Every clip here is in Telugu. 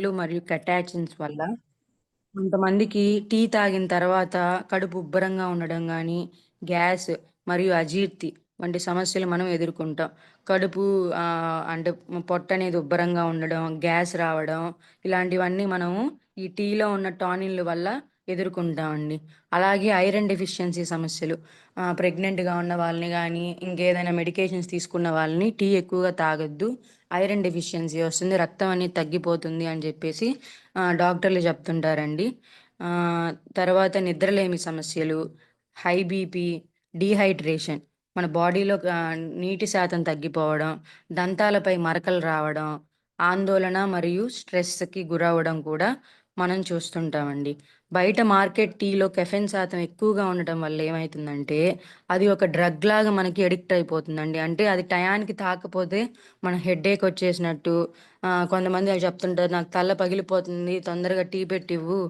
మరియు కటాచిన్స్ వల్ల కొంతమందికి టీ తాగిన తర్వాత కడుపు ఉబ్బరంగా ఉండడం కానీ, గ్యాస్ మరియు అజీర్తి వంటి సమస్యలు మనం ఎదుర్కొంటాం. కడుపు అంటే పొట్ట అనేది ఉబ్బరంగా ఉండడం, గ్యాస్ రావడం ఇలాంటివన్నీ మనము ఈ టీలో ఉన్న టానిన్ల వల్ల ఎదుర్కొంటామండి. అలాగే ఐరన్ డెఫిషియన్సీ సమస్యలు, ప్రెగ్నెంట్గా ఉన్న వాళ్ళని కానీ, ఇంకేదైనా మెడికేషన్స్ తీసుకున్న వాళ్ళని టీ ఎక్కువగా తాగొద్దు. ఐరన్ డెఫిషియన్సీ వస్తుంది, రక్తం అనేది తగ్గిపోతుంది అని చెప్పేసి డాక్టర్లు చెప్తుంటారండి. ఆ, తర్వాత నిద్రలేమి సమస్యలు, హై బీపీ, డీహైడ్రేషన్, మన బాడీలో నీటి శాతం తగ్గిపోవడం, దంతాలపై మరకలు రావడం, ఆందోళన మరియు స్ట్రెస్కి గురవడం కూడా మనం చూస్తుంటామండి. బయట మార్కెట్ టీలో కెఫెన్ శాతం ఎక్కువగా ఉండటం వల్ల ఏమవుతుందంటే అది ఒక డ్రగ్ లాగా మనకి ఎడిక్ట్ అయిపోతుందండి. అంటే అది టయానికి తాకపోతే మన హెడేక్ వచ్చేసినట్టు. కొంతమంది అది చెప్తుంటారు, నాకు తల పగిలిపోతుంది, తొందరగా టీ పెట్టివ్వు,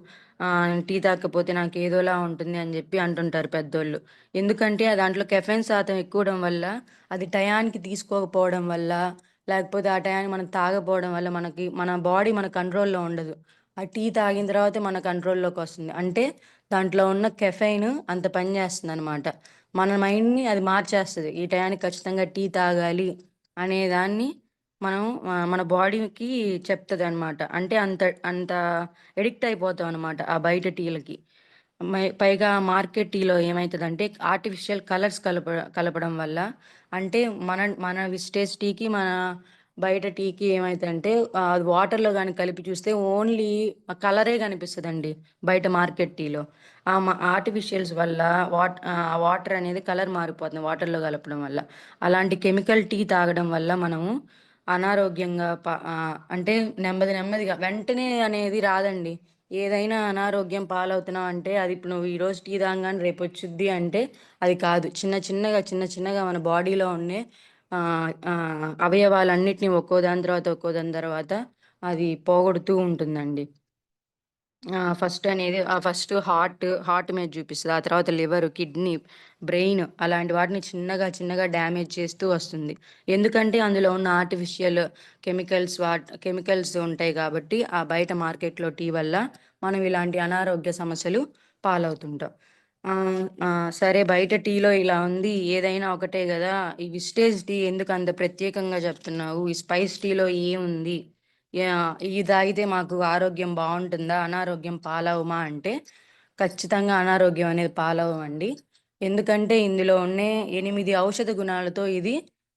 టీ తాగకపోతే నాకు ఏదోలా ఉంటుంది అని చెప్పి అంటుంటారు పెద్దోళ్ళు. ఎందుకంటే దాంట్లో కెఫెన్ శాతం ఎక్కువడం వల్ల, అది టయానికి తీసుకోకపోవడం వల్ల, లేకపోతే ఆ టయానికి మనం తాగపోవడం వల్ల మన బాడీ మన కంట్రోల్లో ఉండదు. ఆ టీ తాగిన తర్వాతే మన కంట్రోల్లోకి వస్తుంది. అంటే దాంట్లో ఉన్న కెఫెయిన్ అంత పని చేస్తుంది అనమాట. మన మైండ్ని అది మార్చేస్తుంది. ఈ టయానికి ఖచ్చితంగా టీ తాగాలి అనే దాన్ని మనం మన బాడీకి చెప్తుంది అనమాట. అంటే అంత అంత ఎడిక్ట్ అయిపోతాం అనమాట ఆ బయట టీలకి. పైగా మార్కెట్ టీలో ఏమవుతుందంటే ఆర్టిఫిషియల్ కలర్స్ కలపడం వల్ల, అంటే మన మన విస్టేజ్ టీకి మన బయట టీకి ఏమవుతుందంటే అది వాటర్లో కానీ కలిపి చూస్తే ఓన్లీ కలరే కనిపిస్తుందండి బయట మార్కెట్ టీలో. ఆర్టిఫిషియల్స్ వల్ల వాటర్ అనేది కలర్ మారిపోతుంది వాటర్లో కలపడం వల్ల. అలాంటి కెమికల్ టీ తాగడం వల్ల మనము అనారోగ్యంగా అంటే నెమ్మది నెమ్మదిగా వెంటనే అనేది రాదండి. ఏదైనా అనారోగ్యం పాలవుతున్నావు అంటే అది ఇప్పుడు నువ్వు ఈరోజు టీ తాగానే రేపు వచ్చుద్ది అంటే అది కాదు. చిన్న చిన్నగా మన బాడీలో ఉండే ఆ, ఆ, అవయవాలన్నిటిని ఒక్కో దాని తర్వాత అది పోగొడుతూ ఉంటుందండి. ఫస్ట్ హార్ట్ మీద చూపిస్తుంది, ఆ తర్వాత లివర్, కిడ్నీ, బ్రెయిన్ అలాంటి వాటిని చిన్నగా చిన్నగా డ్యామేజ్ చేస్తూ వస్తుంది. ఎందుకంటే అందులో ఉన్న ఆర్టిఫిషియల్ కెమికల్స్ ఉంటాయి కాబట్టి ఆ బయట మార్కెట్లో టీ వల్ల మనం ఇలాంటి అనారోగ్య సమస్యలు పాలవుతుంటాం. ఆ, ఆ, సరే, బయట టీలో ఇలా ఉంది, ఏదైనా ఒకటే కదా, ఈ విస్టేజ్ టీ ఎందుకు అంత ప్రత్యేకంగా చెప్తున్నావు, ఈ స్పైస్ టీలో ఏముంది, ఇది తాగితే మాకు ఆరోగ్యం బాగుంటుందా, అనారోగ్యం పాలవుమా అంటే ఖచ్చితంగా అనారోగ్యం అనేది పాలవమండి. ఎందుకంటే ఇందులో ఉన్న 8 ఔషధ గుణాలతో ఇది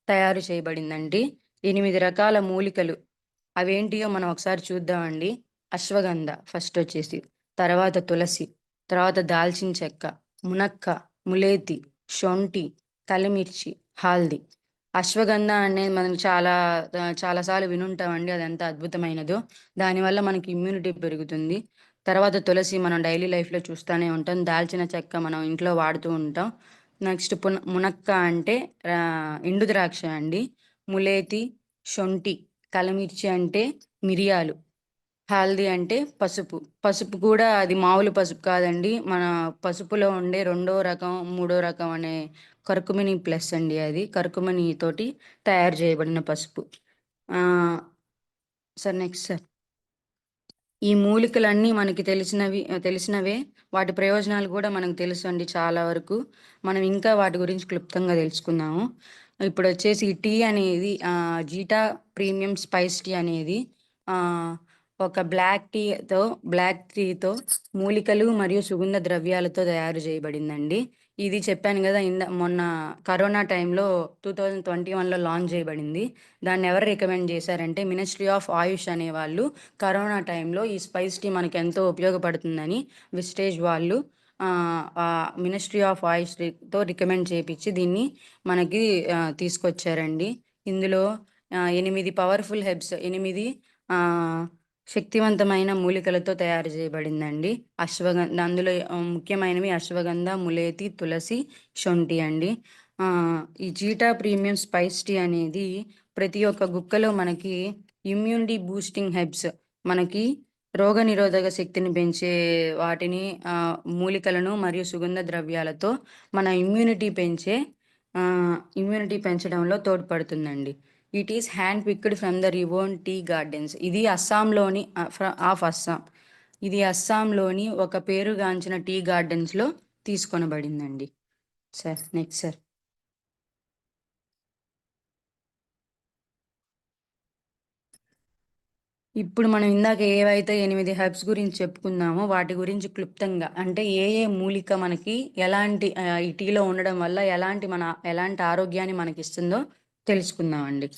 తయారు చేయబడిందండి. 8 రకాల మూలికలు అవేంటియో మనం ఒకసారి చూద్దామండి. అశ్వగంధ ఫస్ట్ వచ్చేసి, తర్వాత తులసి, తర్వాత దాల్చిన చెక్క, మునక్క, ములేతి, శొంఠి, కలిమిర్చి, హాల్ది. అశ్వగంధ అనేది మనం చాలాసార్లు వినుంటామండి, అది ఎంత అద్భుతమైనదో. దానివల్ల మనకి ఇమ్యూనిటీ పెరుగుతుంది. తర్వాత తులసి మనం డైలీ లైఫ్లో చూస్తూనే ఉంటాం. దాల్చిన చెక్క మనం ఇంట్లో వాడుతూ ఉంటాం. నెక్స్ట్ మునక్క అంటే ఎండు ద్రాక్ష అండి. ములేతి, శొంఠి, కలిమిర్చి అంటే మిరియాలు, హల్దీ అంటే పసుపు. పసుపు కూడా అది మామూలు పసుపు కాదండి, మన పసుపులో ఉండే రెండో రకం మూడో రకం అనే కర్కుమిని ప్లస్ అండి. అది కర్కుమిని తోటి తయారు చేయబడిన పసుపు. ఆ, సార్ నెక్స్ట్ సార్. ఈ మూలికలన్నీ మనకి తెలిసినవే. వాటి ప్రయోజనాలు కూడా మనకు తెలుసు అండి చాలా వరకు. మనం ఇంకా వాటి గురించి క్లుప్తంగా తెలుసుకుందాము. ఇప్పుడు వచ్చేసి ఈ టీ అనేది జీటా ప్రీమియం స్పైస్ టీ అనేది ఆ, ఒక బ్లాక్ టీతో మూలికలు మరియు సుగంధ ద్రవ్యాలతో తయారు చేయబడిందండి. ఇది చెప్పాను కదా, మొన్న కరోనా టైంలో 2021లో లాంచ్ చేయబడింది. దాన్ని ఎవరు రికమెండ్ చేశారంటే మినిస్ట్రీ ఆఫ్ ఆయుష్ అనే వాళ్ళు. కరోనా టైంలో ఈ స్పైస్ టీ మనకి ఎంతో ఉపయోగపడుతుందని విస్టేజ్ వాళ్ళు మినిస్ట్రీ ఆఫ్ ఆయుష్తో రికమెండ్ చేయించి దీన్ని మనకి తీసుకొచ్చారండి. ఇందులో 8 పవర్ఫుల్ హెర్బ్స్, 8 ఆ, శక్తివంతమైన మూలికలతో తయారు చేయబడిందండి. అందులో ముఖ్యమైనవి అశ్వగంధ, ములేతి, తులసి, శొంఠి అండి. ఆ, ఈ జీటా ప్రీమియం స్పైస్ టీ అనేది ప్రతి ఒక్క గుక్కలో మనకి ఇమ్యూనిటీ బూస్టింగ్ హెర్బ్స్, మనకి రోగనిరోధక శక్తిని పెంచే వాటిని, మూలికలను మరియు సుగంధ ద్రవ్యాలతో మన ఇమ్యూనిటీ పెంచడంలో తోడ్పడుతుందండి. It is hand picked from the Rivon tea gardens. ఇది అస్సాంలోని ఆఫ్ అస్సాం. ఇది అస్సాంలోని ఒక పేరుగాంచిన టీ గార్డెన్స్లో తీసుకొనబడిందండి. Sir next sir. ఇప్పుడు మనం ఇందాక ఏవైతే 8 హెర్బ్స్ గురించి చెప్పుకున్నామో వాటి గురించి క్లుప్తంగా, అంటే ఏ ఏ మూలిక మనకి ఎలాంటి ఈ టీలో ఉండడం వల్ల ఎలాంటి ఆరోగ్యాన్ని మనకి ఇస్తుందో తెలుసుకుందామండి.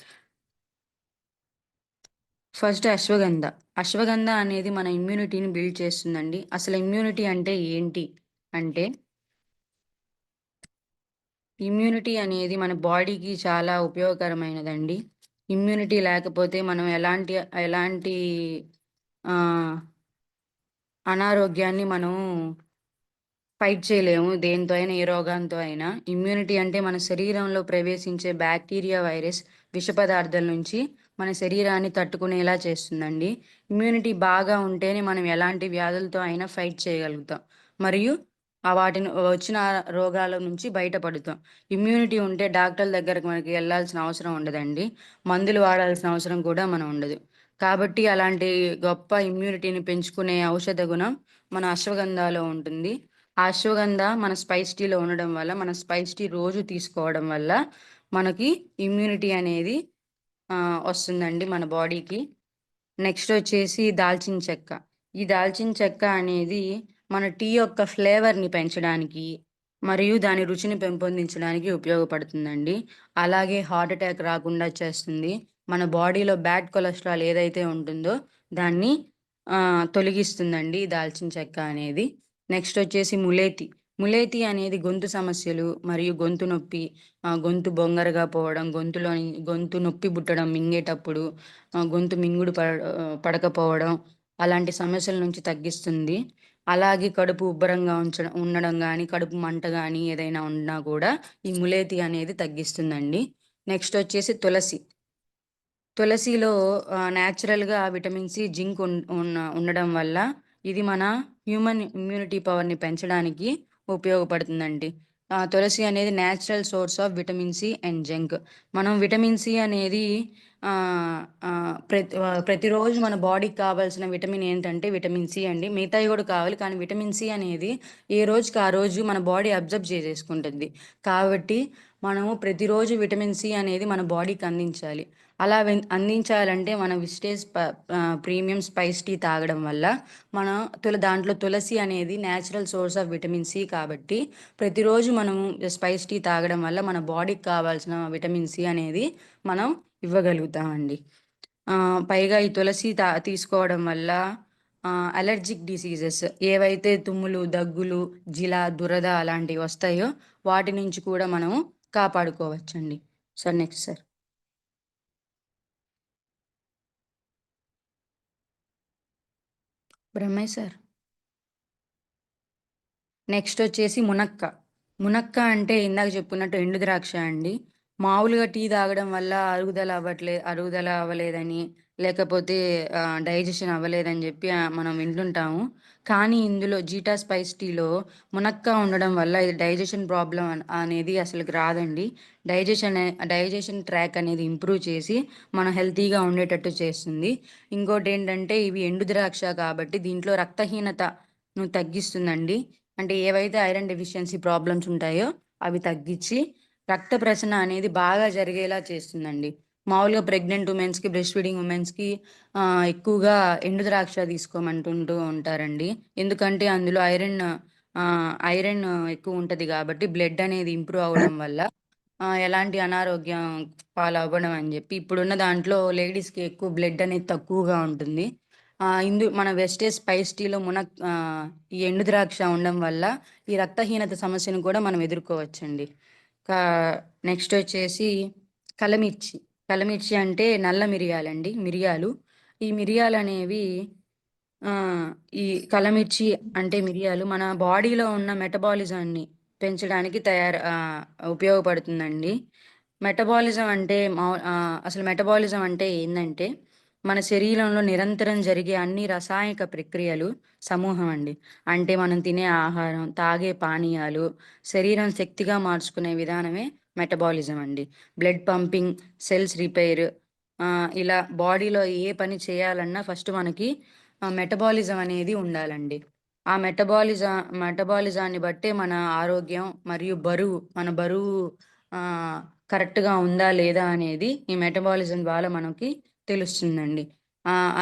ఫస్ట్ అశ్వగంధ. అశ్వగంధ అనేది మన ఇమ్యూనిటీని బిల్డ్ చేస్తుందండి. అసలు ఇమ్యూనిటీ అంటే ఏంటి అంటే, ఇమ్యూనిటీ అనేది మన బాడీకి చాలా ఉపయోగకరమైనదండి. ఇమ్యూనిటీ లేకపోతే మనం ఎలాంటి ఎలాంటి ఆ, అనారోగ్యాన్ని మనం ఫైట్ చేయలేము, దేనితో అయినా, ఏ రోగంతో అయినా. ఇమ్యూనిటీ అంటే మన శరీరంలో ప్రవేశించే బ్యాక్టీరియా, వైరస్, విష పదార్థాల నుంచి మన శరీరాన్ని తట్టుకునేలా చేస్తుందండి. ఇమ్యూనిటీ బాగా ఉంటేనే మనం ఎలాంటి వ్యాధులతో అయినా ఫైట్ చేయగలుగుతాం, మరియు వాటిని వచ్చిన రోగాల నుంచి బయటపడుతాం. ఇమ్యూనిటీ ఉంటే డాక్టర్ల దగ్గరకు మనకి వెళ్ళాల్సిన అవసరం ఉండదండి, మందులు వాడాల్సిన అవసరం కూడా మనం ఉండదు. కాబట్టి అలాంటి గొప్ప ఇమ్యూనిటీని పెంచుకునే ఔషధ గుణం మన అశ్వగంధాలో ఉంటుంది. ఆ అశ్వగంధ మన స్పైస్ టీలో ఉండడం వల్ల, మన స్పైస్ టీ రోజు తీసుకోవడం వల్ల మనకి ఇమ్యూనిటీ అనేది వస్తుందండి మన బాడీకి. నెక్స్ట్ వచ్చేసి దాల్చిన చెక్క. ఈ దాల్చిన చెక్క అనేది మన టీ యొక్క ఫ్లేవర్ని పెంచడానికి మరియు దాని రుచిని పెంపొందించడానికి ఉపయోగపడుతుందండి. అలాగే హార్ట్ అటాక్ రాకుండా చేస్తుంది. మన బాడీలో బ్యాడ్ కొలెస్ట్రాల్ ఏదైతే ఉంటుందో దాన్ని తొలగిస్తుందండి ఈ దాల్చిన చెక్క అనేది. నెక్స్ట్ వచ్చేసి ములేతి. ములేతి అనేది గొంతు సమస్యలు మరియు గొంతు నొప్పి, గొంతు బొంగరగా పోవడం, గొంతు నొప్పి పుట్టడం మింగేటప్పుడు, గొంతు మింగుడు పడకపోవడం, అలాంటి సమస్యల నుంచి తగ్గిస్తుంది. అలాగే కడుపు ఉబ్బరంగా ఉండడం కానీ, కడుపు మంట కానీ ఏదైనా ఉన్నా కూడా ఈ ములేతి అనేది తగ్గిస్తుందండి. నెక్స్ట్ వచ్చేసి తులసి. తులసిలో న్యాచురల్గా విటమిన్ సి, జింక్ ఉండడం వల్ల ఇది మన హ్యూమన్ ఇమ్యూనిటీ పవర్ని పెంచడానికి ఉపయోగపడుతుందండి. తులసి అనేది natural source of vitamin C and zinc. మనం విటమిన్ సి అనేది ఆ, ఆ, ప్రతిరోజు మన బాడీకి కావాల్సిన విటమిన్ ఏంటంటే విటమిన్ సి అండి. మిగతాయి కూడా కావాలి, కానీ విటమిన్ సి అనేది ఏ రోజుకి ఆ రోజు మన బాడీ అబ్జర్వ్ చేసేసుకుంటుంది. కాబట్టి మనము ప్రతిరోజు విటమిన్ సి అనేది మన బాడీకి అందించాలి. అలా అందించాలంటే మన విస్టేజ్ ప్రీమియం స్పైస్ టీ తాగడం వల్ల మన దాంట్లో తులసి అనేది natural source of vitamin C. కాబట్టి ప్రతిరోజు మనము స్పైస్ టీ తాగడం వల్ల మన బాడీకి కావాల్సిన విటమిన్ సి అనేది మనం ఇవ్వగలుగుతామండి. పైగా ఈ తులసి తీసుకోవడం వల్ల అలర్జిక్ డిసీజెస్ ఏవైతే తుమ్ములు, దగ్గులు, దురద అలాంటివి వస్తాయో వాటి నుంచి కూడా మనము కాపాడుకోవచ్చండి. Sir next sir. Brahmayya sir. Next వచ్చేసి మునక్క. మునక్క అంటే ఇందాక చెప్పుకున్నట్టు ఎండు ద్రాక్ష అండి. మామూలుగా టీ తాగడం వల్ల అరుగుదల అవ్వలేదని, లేకపోతే డైజెషన్ అవ్వలేదని చెప్పి మనం వింటుంటాము. కానీ ఇందులో జీటా స్పైస్ టీలో మునక్క ఉండడం వల్ల ఇది డైజెషన్ ప్రాబ్లం అనేది అసలు రాదండి. డైజెషన్ ట్రాక్ అనేది ఇంప్రూవ్ చేసి మనం హెల్తీగా ఉండేటట్టు చేస్తుంది. ఇంకోటి ఏంటంటే ఇవి ఎండు ద్రాక్ష కాబట్టి దీంట్లో రక్తహీనతను తగ్గిస్తుందండి. అంటే ఏవైతే ఐరన్ డెఫిషియన్సీ ప్రాబ్లమ్స్ ఉంటాయో అవి తగ్గించి రక్త ప్రసరణ అనేది బాగా జరిగేలా చేస్తుందండి. మామూలుగా ప్రెగ్నెంట్ ఉమెన్స్కి, బ్రెస్ట్ ఫీడింగ్ ఉమెన్స్కి ఎక్కువగా ఎండు ద్రాక్ష తీసుకోమంటుంటూ ఉంటారండి. ఎందుకంటే అందులో ఐరన్ ఎక్కువ ఉంటుంది కాబట్టి బ్లడ్ అనేది ఇంప్రూవ్ అవ్వడం వల్ల ఎలాంటి అనారోగ్యం పాలవ్వడం అని చెప్పి. ఇప్పుడున్న దాంట్లో లేడీస్కి ఎక్కువ బ్లడ్ అనేది తక్కువగా ఉంటుంది. మన వెస్టేజ్ స్పైస్ టీలో ఈ ఎండు ద్రాక్ష ఉండడం వల్ల ఈ రక్తహీనత సమస్యను కూడా మనం ఎదుర్కోవచ్చండి. కా నెక్స్ట్ వచ్చేసి కలమిర్చి. కలమిర్చి అంటే నల్ల మిరియాలండి, మిరియాలు. ఈ మిరియాలు అనేవి ఆ, ఈ కలమిర్చి అంటే మిరియాలు మన బాడీలో ఉన్న మెటబాలిజాన్ని పెంచడానికి ఉపయోగపడుతుందండి. మెటబాలిజం అంటే అసలు మెటబాలిజం అంటే ఏంటంటే మన శరీరంలో నిరంతరం జరిగే అన్ని రసాయనిక ప్రక్రియలు సమూహం అండి. అంటే మనం తినే ఆహారం, తాగే పానీయాలు శరీరం శక్తిగా మార్చుకునే విధానమే మెటబాలిజం అండి. బ్లడ్ పంపింగ్, సెల్స్ రిపేర్, ఇలా బాడీలో ఏ పని చేయాలన్నా ఫస్ట్ మనకి మెటబాలిజం అనేది ఉండాలండి. ఆ మెటబాలిజాన్ని బట్టే మన ఆరోగ్యం మరియు మన బరువు కరెక్ట్‌గా ఉందా లేదా అనేది ఈ మెటబాలిజం ద్వారా మనకి తెలుస్తుందండి.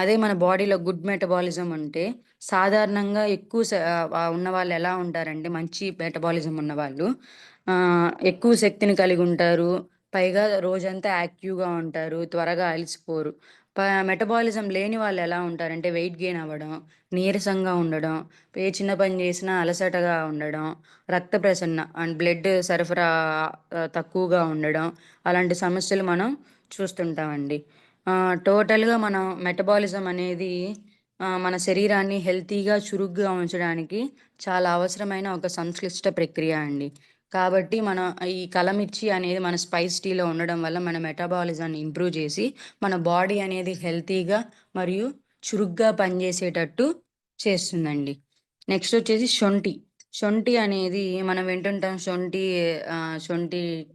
అదే మన బాడీలో గుడ్ మెటబాలిజం ఉంటే సాధారణంగా ఉన్నవాళ్ళు ఎలా ఉంటారంటే మంచి మెటబాలిజం ఉన్నవాళ్ళు ఎక్కువ శక్తిని కలిగి ఉంటారు. పైగా రోజంతా యాక్టివ్‌గా ఉంటారు. త్వరగా అలసిపోరు. మెటబాలిజం లేని వాళ్ళు ఎలా ఉంటారంటే వెయిట్ గెయిన్ అవ్వడం, నీరసంగా ఉండడం, ఏ చిన్న పని చేసినా అలసటగా ఉండడం, రక్త ప్రసరణ అండ్ బ్లడ్ సరఫరా తక్కువగా ఉండడం, అలాంటి సమస్యలు మనం చూస్తుంటామండి. టోటల్‌గా మనం మెటబాలిజం అనేది మన శరీరాన్ని హెల్తీగా, చురుగ్గా ఉంచడానికి చాలా అవసరమైన ఒక సంక్లిష్ట ప్రక్రియ అండి. కాబట్టి మనం ఈ కలమిర్చి అనేది మన స్పైస్ టీలో ఉండడం వల్ల మన మెటబాలిజాన్ని ఇంప్రూవ్ చేసి, మన బాడీ అనేది హెల్తీగా మరియు చురుగ్గా పనిచేసేటట్టు చేస్తుందండి. నెక్స్ట్ వచ్చేసి శొంఠి. శొంఠి అనేది మనం వింటుంటాం శొంఠి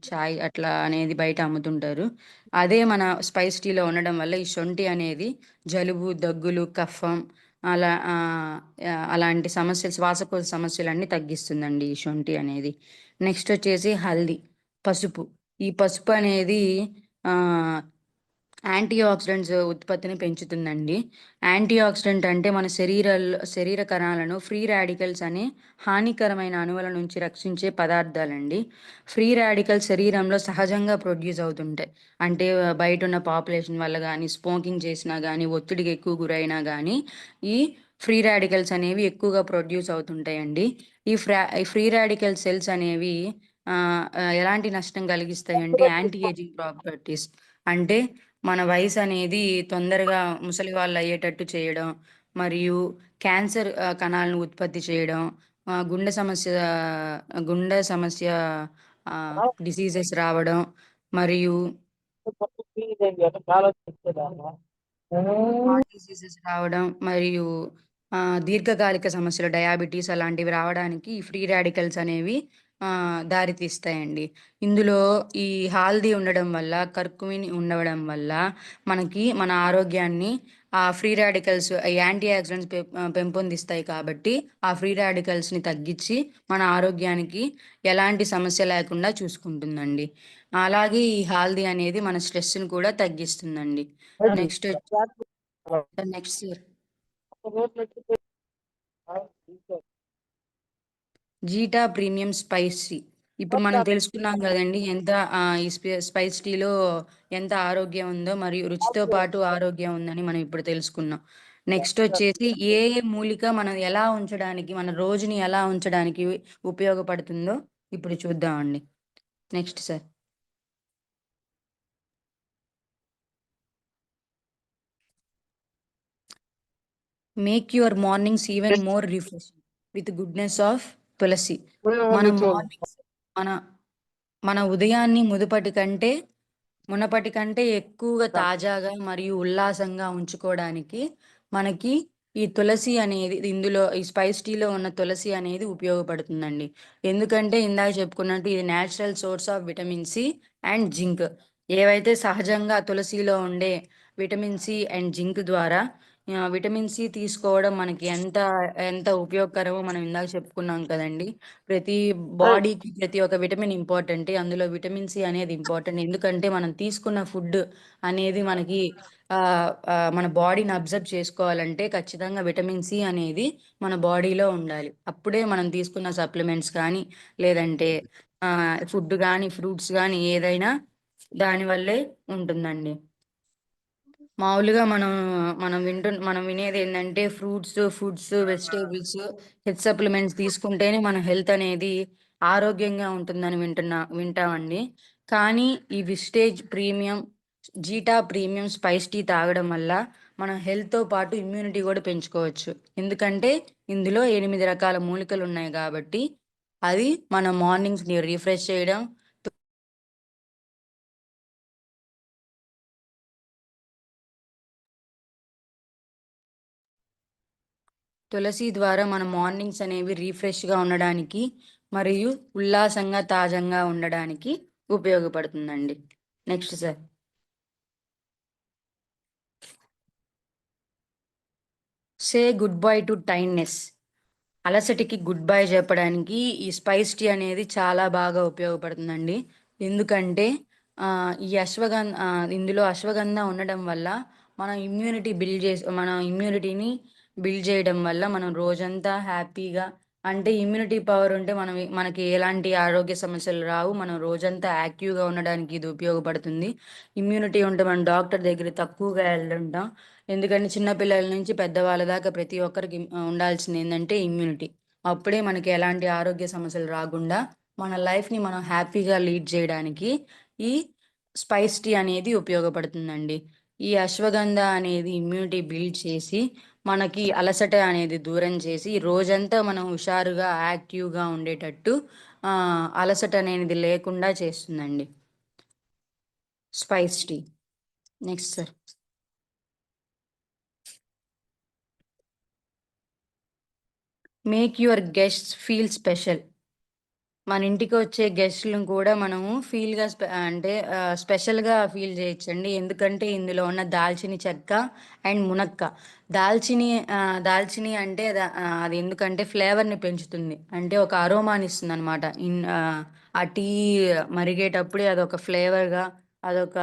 చాయ్ అట్లా అనేది బయట అమ్ముతుంటారు. అదే మన స్పైస్ టీలో ఉండడం వల్ల ఈ శొంఠి అనేది జలుబు, దగ్గులు, కఫం అలాంటి సమస్యలు శ్వాసకోశ సమస్యలన్నీ తగ్గిస్తుందండి ఈ శొంఠి అనేది. నెక్స్ట్ వచ్చేసి హల్దీ, పసుపు. ఈ పసుపు అనేది ఆహ్, యాంటీ ఆక్సిడెంట్స్ ఉత్పత్తిని పెంచుతుందండి. యాంటీ ఆక్సిడెంట్ అంటే మన శరీర కణాలను ఫ్రీ రాడికల్స్ అనే హానికరమైన అణువుల నుంచి రక్షించే పదార్థాలండి. ఫ్రీ రాడికల్స్ శరీరంలో సహజంగా ప్రొడ్యూస్ అవుతుంటాయి. అంటే బయటున్న పాపులేషన్ వల్ల గానీ, స్మోకింగ్ చేసినా గానీ, ఒత్తిడికి ఎక్కువ గురైనా గానీ, ఈ ఫ్రీ రాడికల్స్ అనేవి ఎక్కువగా ప్రొడ్యూస్ అవుతుంటాయండి. ఈ ఫ్రీ రాడికల్ సెల్స్ అనేవి ఎలాంటి నష్టం కలిగిస్తాయంటే యాంటీ ఏజింగ్ ప్రాపర్టీస్. అంటే మన వయసనేది తొందరగా ముసలి వాళ్ళయ్యేటట్టు చేయడం, మరియు క్యాన్సర్ కణాలను ఉత్పత్తి చేయడం, గుండె సమస్య డిసీజెస్ రావడం, మరియు హార్ట్ డిసీజెస్ రావడం, మరియు దీర్ఘకాలిక సమస్యలు డయాబెటీస్ అలాంటివి రావడానికి ఈ ఫ్రీ రాడికల్స్ అనేవి దారితీస్తాయండి. ఇందులో ఈ ఉండడం వల్ల, కర్కుమిన్ ఉండడం వల్ల మన ఆరోగ్యాన్ని ఆ ఫ్రీ రాడికల్స్ యాంటీ ఆక్సిడెంట్స్ పెంపొందిస్తాయి కాబట్టి, ఆ ఫ్రీ రాడికల్స్‌ని తగ్గించి మన ఆరోగ్యానికి ఎలాంటి సమస్య లేకుండా చూసుకుంటుందండి. అలాగే ఈ అనేది మన స్ట్రెస్‌ని కూడా తగ్గిస్తుందండి. Next next zeta premium spicy. ఇప్పుడు మనం తెలుసుకున్నాం గదండీ! ఎంత ఈ స్పైస్ టీలో ఎంత ఆరోగ్యం ఉందో, మరియు రుచితో పాటు ఆరోగ్యం ఉందని మనం ఇప్పుడు తెలుసుకున్నాం. నెక్స్ట్ వచ్చేసి ఏ మూలిక మనం ఎలా ఉంచడానికి, మన రోజుని ఎలా ఉంచడానికి ఉపయోగపడుతుందో ఇప్పుడు చూద్దామండి. Next sir. Make your mornings even more refreshing with goodness of tulsi. మన మార్నింగ్స్ మన మన ఉదయాన్ని మునపటి కంటే ఎక్కువగా తాజాగా మరియు ఉల్లాసంగా ఉంచుకోవడానికి మనకి ఈ తులసి అనేది ఇందులో ఈ స్పైస్ టీలో ఉన్న తులసి అనేది ఉపయోగపడుతుందండి. ఎందుకంటే ఇందాక చెప్పుకున్నట్టు ఇది natural source of vitamin C and zinc. ఏవైతే సహజంగా తులసిలో ఉండే విటమిన్ సి అండ్ జింక్ ద్వారా విటమిన్ సి తీసుకోవడం మనకి ఎంత ఎంత ఉపయోగకరమో మనం ఇందాక చెప్పుకున్నాం కదండీ! బాడీకి ప్రతి ఒక్క విటమిన్ ఇంపార్టెంటే. అందులో విటమిన్ సి అనేది ఇంపార్టెంట్. ఎందుకంటే మనం తీసుకున్న ఫుడ్ అనేది మనకి మన బాడీని అబ్జర్వ్ చేసుకోవాలంటే ఖచ్చితంగా విటమిన్ సి అనేది మన బాడీలో ఉండాలి. అప్పుడే మనం తీసుకున్న సప్లిమెంట్స్ కానీ, లేదంటే ఫుడ్ గానీ, ఫ్రూట్స్ గానీ ఏదైనా దానివల్లే ఉంటుందండి. మామూలుగా మనం వినేదేందంటే ఫుడ్స్, వెజిటబుల్స్, సప్లిమెంట్స్ తీసుకుంటేనే మన హెల్త్ అనేది ఆరోగ్యంగా ఉంటుందని వింటామండి. కానీ ఈ జీటా ప్రీమియం స్పైస్ టీ తాగడం వల్ల మన హెల్త్‌తో పాటు ఇమ్యూనిటీ గూడా పెంచుకోవచ్చు. ఎందుకంటే ఇందులో 8 రకాల మూలికలున్నాయి గాబట్టి, అది మన మార్నింగ్స్‌ని రిఫ్రెష్ చేయడం, తులసి ద్వారా మన మార్నింగ్స్ అనేవి రిఫ్రెష్‌గా ఉండడానికి, మరియు ఉల్లాసంగా, తాజంగా ఉండడానికి ఉపయోగపడుతుందండి. Next sir. Say good bye to tiredness. అలసటికి గుడ్ బై చెప్పడానికి ఈ స్పైస్ టీ అనేది చాలా బాగా ఉపయోగపడుతుందండి. ఎందుకంటే ఇందులో అశ్వగంధ ఉండడం వల్ల మన ఇమ్యూనిటీని బిల్డ్ చేయడం వల్ల మనం రోజంతా హ్యాపీగా, అంటే ఇమ్యూనిటీ పవర్ ఉంటే మనకి ఎలాంటి ఆరోగ్య సమస్యలు రావు. మనం రోజంతా యాక్టివ్‌గా ఉండడానికి ఇది ఉపయోగపడుతుంది. ఇమ్యూనిటీ ఉంటే మనం డాక్టర్ దగ్గరికి తక్కువగా వెళ్తుంటాం. ఎందుకంటే చిన్న పిల్లల నుంచి పెద్దవాళ్ళ దాకా ప్రతి ఒక్కరికి ఉండాల్సింది ఏంటంటే ఇమ్యూనిటీ. అప్పుడే మనకి ఎలాంటి ఆరోగ్య సమస్యలు రాకుండా మన లైఫ్ని మనం హ్యాపీగా లీడ్ చేయడానికి ఈ స్పైస్ టీ అనేది ఉపయోగపడుతుందండి. ఈ అశ్వగంధ అనేది ఇమ్యూనిటీ బిల్డ్ చేసి మనకి అలసట అనేది దూరం చేసి రోజంతా మనం హుషారుగా యాక్టివ్గా ఉండేటట్టు అలసట అనేది లేకుండా చేస్తుందండి spice tea. Next sir. Make your guests feel special. మన ఇంటికి వచ్చే గెస్ట్‌లను కూడా మనము స్పెషల్‌గా ఫీల్ చేయొచ్చండి. ఎందుకంటే ఇందులో ఉన్న దాల్చిన చెక్క అండ్ మునక్క. దాల్చిని అంటే అది ఎందుకంటే ఫ్లేవర్‌ని పెంచుతుంది. అంటే ఒక అరోమానిస్తుందనమాట. ఆ టీ మరిగేటప్పుడే అదొక ఫ్లేవర్‌గా, అదొక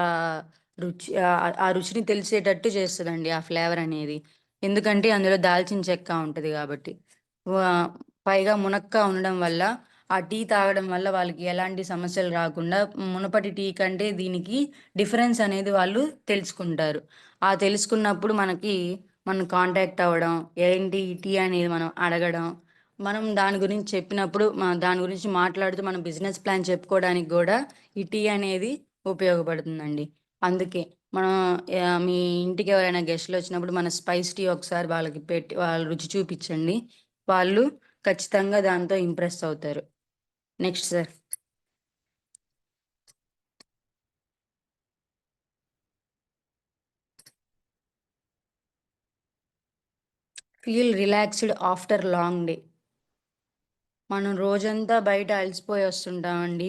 ఆ రుచిని తెలిసేటట్టు చేస్తదండి ఆ ఫ్లేవర్ అనేది. ఎందుకంటే అందులో దాల్చిన చెక్క ఉంటది గాబట్టి. వా పైగా మునక్క ఉండడం వల్ల ఆ టీ తాగడం వల్ల వాళ్ళకి ఎలాంటి సమస్యలు రాకుండా మునుపటి టీ కంటే దీనికి డిఫరెన్స్ అనేది వాళ్ళు తెలుసుకుంటారు. ఆ తెలుసుకున్నప్పుడు మనం కాంటాక్ట్ అవ్వడం, ఏంటి ఈ టీ అనేది మనం అడగడం, మనం దాని గురించి చెప్పినప్పుడు దాని గురించి మాట్లాడుతూ మనం బిజినెస్ ప్లాన్ చెప్పుకోవడానికి గూడా ఈ టీ అనేది ఉపయోగపడుతుందండి. అందుకే మనం మీ ఇంటికి ఎవరైనా గెస్ట్‌లు వచ్చినప్పుడు మన స్పైస్ టీ ఒకసారి వాళ్ళకి పెట్టి వాళ్ళు రుచి చూపిచ్చండి. వాళ్ళు ఖచ్చితంగా దాంతో ఇంప్రెస్ అవుతారు. Next sir. Feel relaxed after long day. మనం రోజంతా బయట అలసిపోయి వస్తుంటామండి.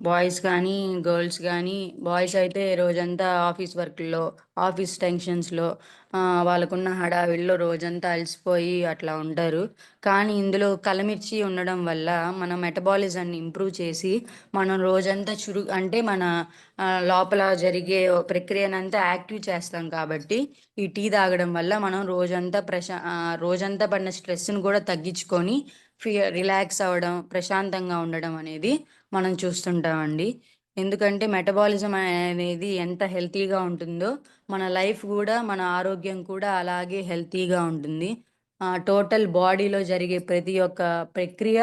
బాయ్స్ కానీ, గర్ల్స్ కానీ, బాయ్స్ అయితే రోజంతా ఆఫీస్ వర్క్‌ల్లో, ఆఫీస్ టెన్షన్స్‌లో, వాళ్ళకున్న హడావిడిలో రోజంతా అలసిపోయి అట్లా ఉంటారు. కానీ ఇందులో కలమిర్చి ఉండడం వల్ల మన మెటబాలిజంని ఇంప్రూవ్ చేసి, మనం రోజంతా అంటే మన లోపల జరిగే ప్రక్రియనంతా యాక్టివ్ చేస్తాం కాబట్టి, ఈ టీ తాగడం వల్ల మనం రోజంతా పడిన స్ట్రెస్‌ని కూడా తగ్గించుకొని రిలాక్స్ అవ్వడం, ప్రశాంతంగా ఉండడం అనేది మనం చూస్తుంటామండి. ఎందుకంటే మెటబాలిజం అనేది ఎంత హెల్తీగా ఉంటుందో, మన లైఫ్ గూడా, మన ఆరోగ్యం కూడా అలాగే హెల్తీగా ఉంటుంది. టోటల్ బాడీలో జరిగే ప్రతి ఒక్క ప్రక్రియ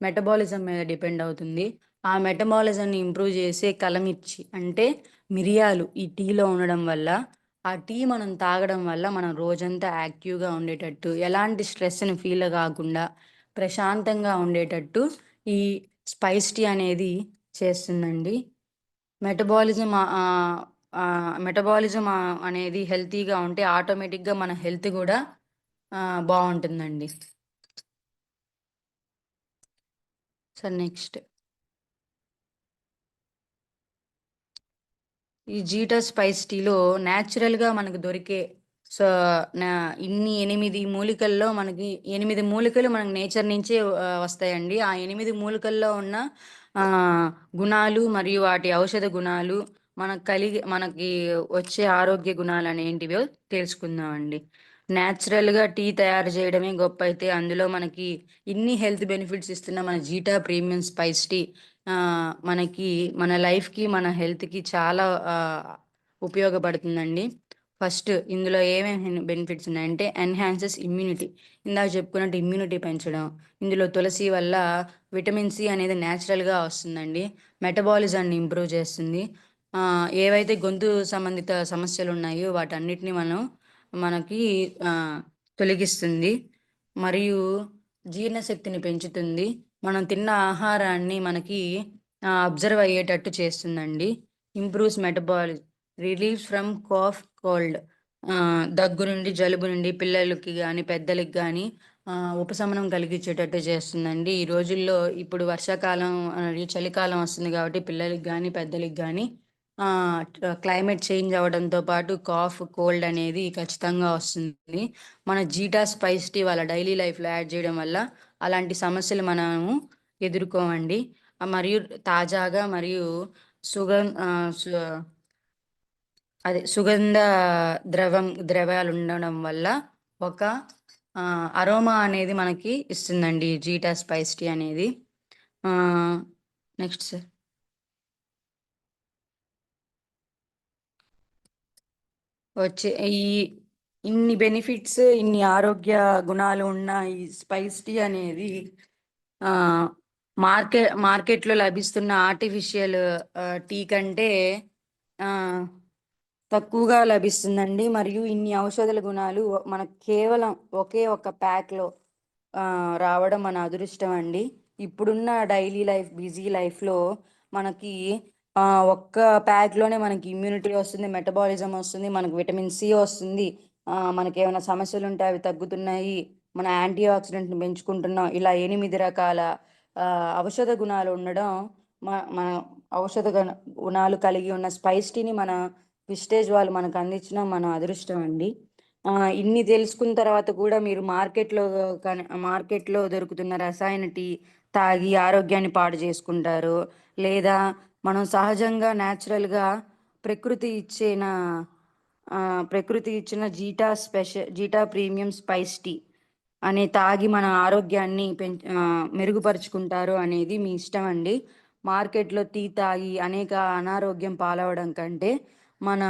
మెటబాలిజం మీద డిపెండ్ అవుతుంది. ఆ మెటబాలిజంని ఇంప్రూవ్ చేసే కలమిర్చి అంటే మిరియాలు ఈ టీలో ఉండడం వల్ల, ఆ టీ మనం తాగడం వల్ల మనం రోజంతా యాక్టివ్‌గా ఉండేటట్టు, ఎలాంటి స్ట్రెస్‌ని ఫీల్ గాకుండా ప్రశాంతంగా ఉండేటట్టు ఈ స్పైస్ టీ అనేది చేస్తుందండి. మెటబాలిజం అనేది హెల్తీగా ఉంటే ఆటోమేటిక్‌గా మన హెల్త్ గూడా బావుంటుందండి. So, next. ఈ జీటా స్పైస్ టీలో న్యాచురల్‌గా మనకు దొరికే సో, నా 8 మూలికల్లో మనకి 8 మూలికలు మనకు నేచర్ నుంచే వస్తాయండి. ఆ 8 మూలికల్లో ఉన్న గుణాలు మరియు వాటి ఔషధ గుణాలు మనకి వచ్చే ఆరోగ్య గుణాలనేంటివో తెలుసుకుందామండి. నేచురల్‌గా టీ తయారు చేయడమే గొప్పైతే అందులో మనకి ఇన్ని హెల్త్ బెనిఫిట్స్ ఇస్తున్న మన జీటా ప్రీమియం స్పైస్ టీ మనకి మన లైఫ్‌కి, మన హెల్త్‌కి చాలా ఉపయోగపడుతుందండి. ఫస్ట్ ఇందులో ఏమేమి బెనిఫిట్స్ ఉన్నాయంటే ఎన్హాన్సెస్ ఇమ్యూనిటీ. ఇందాక చెప్పుకున్నట్టు ఇమ్యూనిటీ పెంచడం. ఇందులో తులసి వల్ల విటమిన్ సి అనేది నేచురల్‌గా వస్తుందండి. మెటబాలిజాన్ని ఇంప్రూవ్ చేస్తుంది. ఏవైతే గొంతు సంబంధిత సమస్యలున్నాయో వాటన్నిటిని మనకి తొలగిస్తుంది. మరియు జీర్ణశక్తిని పెంచుతుంది. మనం తిన్న ఆహారాన్ని మనకి అబ్జర్వ్ అయ్యేటట్టు చేస్తుందండి. Improves metabolism. Reliefs from cough, cold. దగ్గు నుండి, జలుబు నుండి పిల్లలకి గానీ, పెద్దలకి గానీ ఉపశమనం కలిగించేటట్టు చేస్తుందండి. ఈ రోజుల్లో ఇప్పుడు వర్షాకాలం చలికాలం వస్తుంది కాబట్టి పిల్లలకి గానీ, పెద్దలకి గానీ క్లైమేట్ చేంజ్ అవ్వడంతో పాటు కాఫ్, కోల్డ్ అనేది ఖచ్చితంగా వస్తుంది. మన జీటా స్పైస్ టీ వాళ్ళ డైలీ లైఫ్‌లో యాడ్ చేయడం వల్ల అలాంటి సమస్యలు మనము ఎదుర్కోమండి. మరియు తాజాగా మరియు సుగం ఆహ్, సు సుగంధ ద్రవ్యాలుండడం వల్ల ఒక అరోమా అనేది మనకి ఇస్తుందండి జీటా స్పైస్ టీ అనేది. Next sir. వచ్చే ఈ ఇన్ని బెనిఫిట్స్, ఇన్ని ఆరోగ్య గుణాలు ఉన్న ఈ స్పైస్ టీ అనేది మార్కెట్‌లో లభిస్తున్న ఆర్టిఫిషియల్ టీ కంటే ఆహ్ తక్కువగా లభిస్తుందండి. మరియు ఇన్ని ఔషధాల గుణాలు మనకు కేవలం ఒకే ఒక ప్యాక్‌లో రావడం మన అదృష్టం అండి. ఇప్పుడున్న డైలీ లైఫ్, బిజీ లైఫ్‌లో మనకి ఒక్క ప్యాక్‌లోనే మనకి ఇమ్యూనిటీ వస్తుంది, మెటబాలిజం వస్తుంది, మనకు విటమిన్ సి వస్తుంది. మనకేమైనా సమస్యలుంటే అవి తగ్గుతున్నాయి. మన యాంటీ ఆక్సిడెంట్‌ని పెంచుకుంటున్నాం. ఇలా 8 రకాల ఔషధ గుణాలు ఉండడం మన ఔషధ గుణాలు కలిగి ఉన్న స్పైస్ టీని మన విస్టేజ్ వాళ్ళు మనకు అందించడం మన అదృష్టం అండి. ఇన్ని తెలుసుకున్న తర్వాత కూడా మీరు మార్కెట్‌లో దొరుకుతున్న రసాయన టీ తాగి ఆరోగ్యాన్ని పాడు చేసుకుంటారు. లేదా మనం సహజంగా నేచురల్‌గా ప్రకృతి ఇచ్చిన ప్రకృతి ఇచ్చిన జీటా ప్రీమియం స్పైస్ టీ అని తాగి మన ఆరోగ్యాన్ని మెరుగుపరుచుకుంటారు అనేది మీ ఇష్టం అండి. మార్కెట్‌లో టీ తాగి అనేక అనారోగ్యం పాలవడం కంటే మన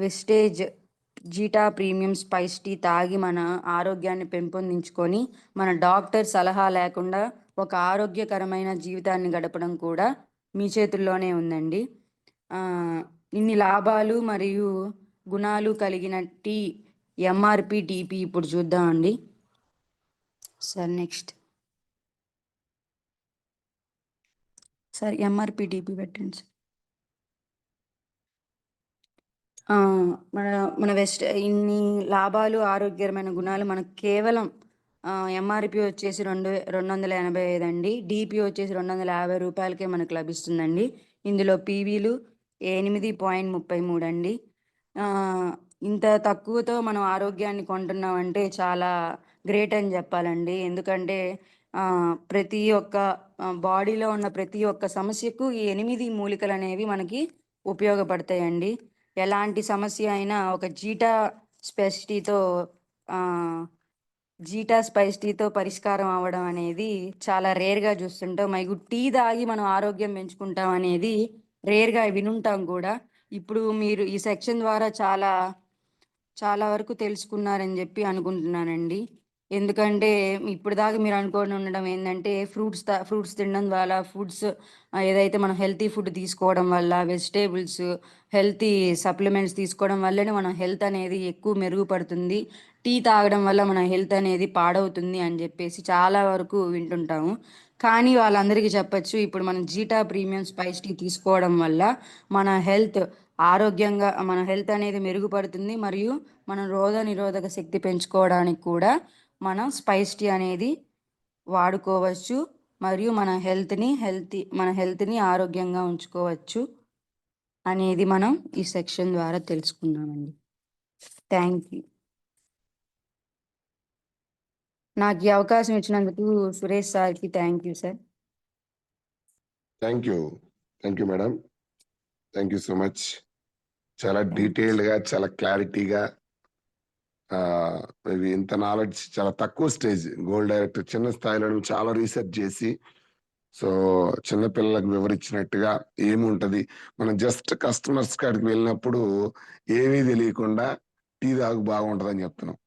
విస్టేజ్ జీటా ప్రీమియం స్పైస్ టీ తాగి మన ఆరోగ్యాన్ని పెంపొందించుకొని మన డాక్టర్ సలహా లేకుండా ఒక ఆరోగ్యకరమైన జీవితాన్ని గడపడం కూడా మీ చేతుల్లోనే ఉందండి. ఇన్ని లాభాలు మరియు గుణాలు కలిగిన టీ ఎంఆర్పి టీపీ ఇప్పుడు చూద్దామండి. Sir next. Sir MRP TP పెట్టండి సార్. మన మన ఇన్ని లాభాలు, ఆరోగ్యకరమైన గుణాలు మనకు కేవలం ఎంఆర్పి వచ్చేసి 285 అండి. డీపీ వచ్చేసి రూ. 250కే మనకు లభిస్తుందండి. ఇందులో పీవీలు 8.33 అండి. ఇంత తక్కువతో మనం ఆరోగ్యాన్ని కొంటున్నామంటే చాలా గ్రేట్ అని చెప్పాలండి. ఎందుకంటే ప్రతి ఒక్క బాడీలో ఉన్న ప్రతి ఒక్క సమస్యకు ఈ 8 మూలికలనేవి మనకి ఉపయోగపడతాయండి. ఎలాంటి సమస్య అయినా ఒక జీటా స్పైస్ టీతో పరిష్కారం అవ్వడం అనేది చాలా రేర్‌గా చూస్తుంటాం. టీ తాగి మనం ఆరోగ్యం పెంచుకుంటాం అనేది రేర్‌గా వినుంటాం కూడా. ఇప్పుడు మీరు ఈ సెక్షన్ ద్వారా చాలా చాలా వరకు తెలుసుకున్నారని చెప్పి అనుకుంటున్నానండి. ఎందుకంటే ఇప్పటిదాకా మీరు అనుకోని ఉండడం ఏందంటే ఫ్రూట్స్ తినడం ద్వారా ఏదైతే మనం హెల్తీ ఫుడ్ తీసుకోవడం వల్ల వెజిటేబుల్స్, హెల్తీ సప్లిమెంట్స్ తీసుకోవడం వల్లనే మన హెల్త్ అనేది ఎక్కువ మెరుగుపడుతుంది. టీ తాగడం వల్ల మన హెల్త్ అనేది పాడవుతుంది అని చెప్పేసి చాలా వరకు వింటుంటాము. కానీ వాళ్ళందరికీ చెప్పొచ్చు ఇప్పుడు మనం జీటా ప్రీమియం స్పైస్ టీ తీసుకోవడం వల్ల మన హెల్త్ అనేది మెరుగుపడుతుంది. మరియు మనం రోగనిరోధక శక్తి పెంచుకోవడానికి కూడా మనం స్పైస్ టీ అనేది వాడుకోవచ్చు. మరియు మన హెల్త్‌ని ఆరోగ్యంగా ఉంచుకోవచ్చు అనేది మనం ఈ సెక్షన్ ద్వారా తెలుసుకున్నామండి. Thank you. నాకు ఈ అవకాశం ఇచ్చినందుకు సురేష్ సార్‌కి thank you sir. Thank you madam. Thank you so much. చాలా డీటెయిల్డ్‌గా, చాలా క్లారిటీగా ఇంత నాలెడ్జ్ చాలా తక్కువ స్టేజ్ గోల్డ్ డైరెక్టర్ చిన్న స్థాయిలో చాలా రీసెర్చ్ చేసి చిన్నపిల్లలకు వివరించినట్టుగా ఏముంటది, మనం జస్ట్ కస్టమర్స్ కాడికి వెళ్ళినప్పుడు ఏమీ తెలియకుండా టీ తాగు బాగుంటుందని చెప్తున్నాం.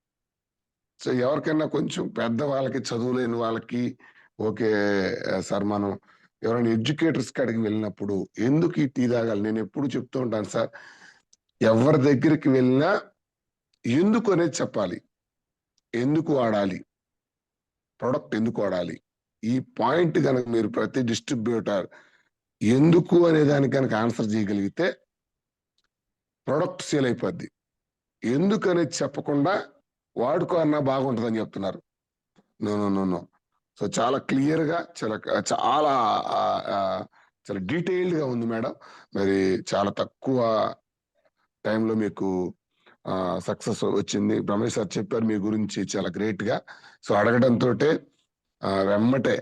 సో ఎవరికైనా కొంచెం పెద్ద వాళ్ళకి, చదువులేని వాళ్ళకి ఓకే సార్, మనం ఎవరైనా ఎడ్యుకేటర్స్ కాడికి వెళ్ళినప్పుడు ఎందుకు ఈ టీ తాగాలి, నేను ఎప్పుడు చెప్తూ ఉంటాను సార్, ఎవరి దగ్గరికి వెళ్ళినా ఎందుకు అనేది చెప్పాలి. ఎందుకు వాడాలి, ప్రొడక్ట్ ఎందుకు వాడాలి, ఈ పాయింట్ కనుక మీరు ప్రతి డిస్ట్రిబ్యూటర్ ఎందుకు అనే దానికి కనుక ఆన్సర్ చేయగలిగితే ప్రొడక్ట్ సేల్ అయిపోద్ది. ఎందుకు అనేది చెప్పకుండా వాడుకో అన్నా బాగుంటుందని చెప్తున్నారు. No no no no. So చాలా క్లియర్ గా చాలా చాలా డీటెయిల్డ్ గా ఉంది మేడం. మరి చాలా తక్కువ టైంలో మీకు సక్సెస్ వచ్చింది. బ్రహ్మేష్ సార్ చెప్పారు మీ గురించి చాలా గ్రేట్ గా. సో అడగడంతో వెమ్మటే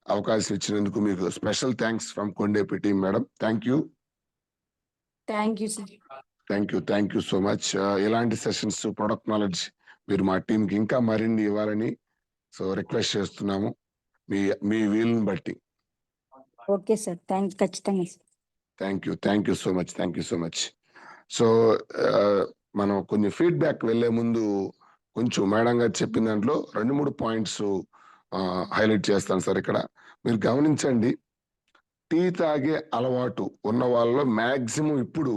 అవకాశం ఇచ్చినందుకు మీకు special thanks from Kondepi team madam. Thank you. Thank you sir. Thank you so much. ఇలాంటి సెషన్స్ ప్రొడక్ట్ నాలెడ్జ్ మీరు మా టీంకి ఇంకా మరిన్ని ఇవ్వాలని సో రిక్వెస్ట్ చేస్తున్నాము మీ మీ వీలుని బట్టి. ఓకే సార్, ఖచ్చితంగా sir. Thank you so much. So మనం కొంచెం ఫీడ్బ్యాక్ వెళ్లే ముందు కొంచెం మేడం గారు చెప్పిన దాంట్లో 2-3 పాయింట్స్ హైలైట్ చేస్తాను సార్. ఇక్కడ మీరు గమనించండి, టీ తాగే అలవాటు ఉన్న వాళ్ళలో మాక్సిమం ఇప్పుడు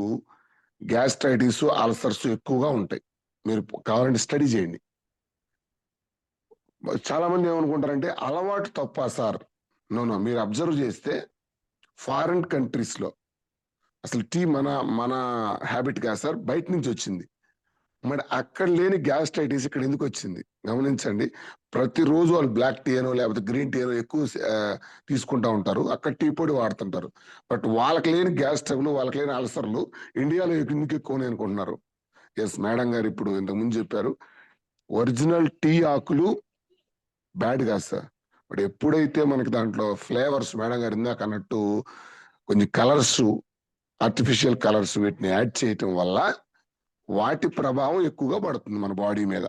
గ్యాస్ట్రైటిస్, అల్సర్స్ ఎక్కువగా ఉంటాయి. మీరు కావాలంటే స్టడీ చేయండి. చాలా మంది ఏమనుకుంటారంటే అలవాటు తప్ప సార్. నో, మీరు అబ్జర్వ్ చేస్తే ఫారిన్ కంట్రీస్ లో అసలు టీ మన మన హ్యాబిట్ కాదు సార్, బయట నుంచి వచ్చింది. మరి అక్కడ లేని గ్యాస్ట్రైటిస్ ఇక్కడ ఎందుకు వచ్చింది గమనించండి. ప్రతిరోజు వాళ్ళు బ్లాక్ టీ అనో లేకపోతే గ్రీన్ టీ అనో ఎక్కువ తీసుకుంటా ఉంటారు, అక్కడ టీ పొడి వాడుతుంటారు. బట్ వాళ్ళకి లేని గ్యాస్ ట్రబుల్, వాళ్ళకి లేని అల్సర్లు ఇండియాలో ఎందుకు ఎక్కువ అనుకుంటున్నారు. ఎస్, మేడం గారు ఇప్పుడు ఇంతకుముందు చెప్పారు, ఒరిజినల్ టీ ఆకులు బ్యాడ్ కాదు సార్. బట్ ఎప్పుడైతే మనకి దాంట్లో ఫ్లేవర్స్, మేడం గారు ఇందాక అన్నట్టు కొన్ని కలర్స్, ఆర్టిఫిషియల్ కలర్స్ వీటిని యాడ్ చేయటం వల్ల వాటి ప్రభావం ఎక్కువగా పడుతుంది మన బాడీ మీద.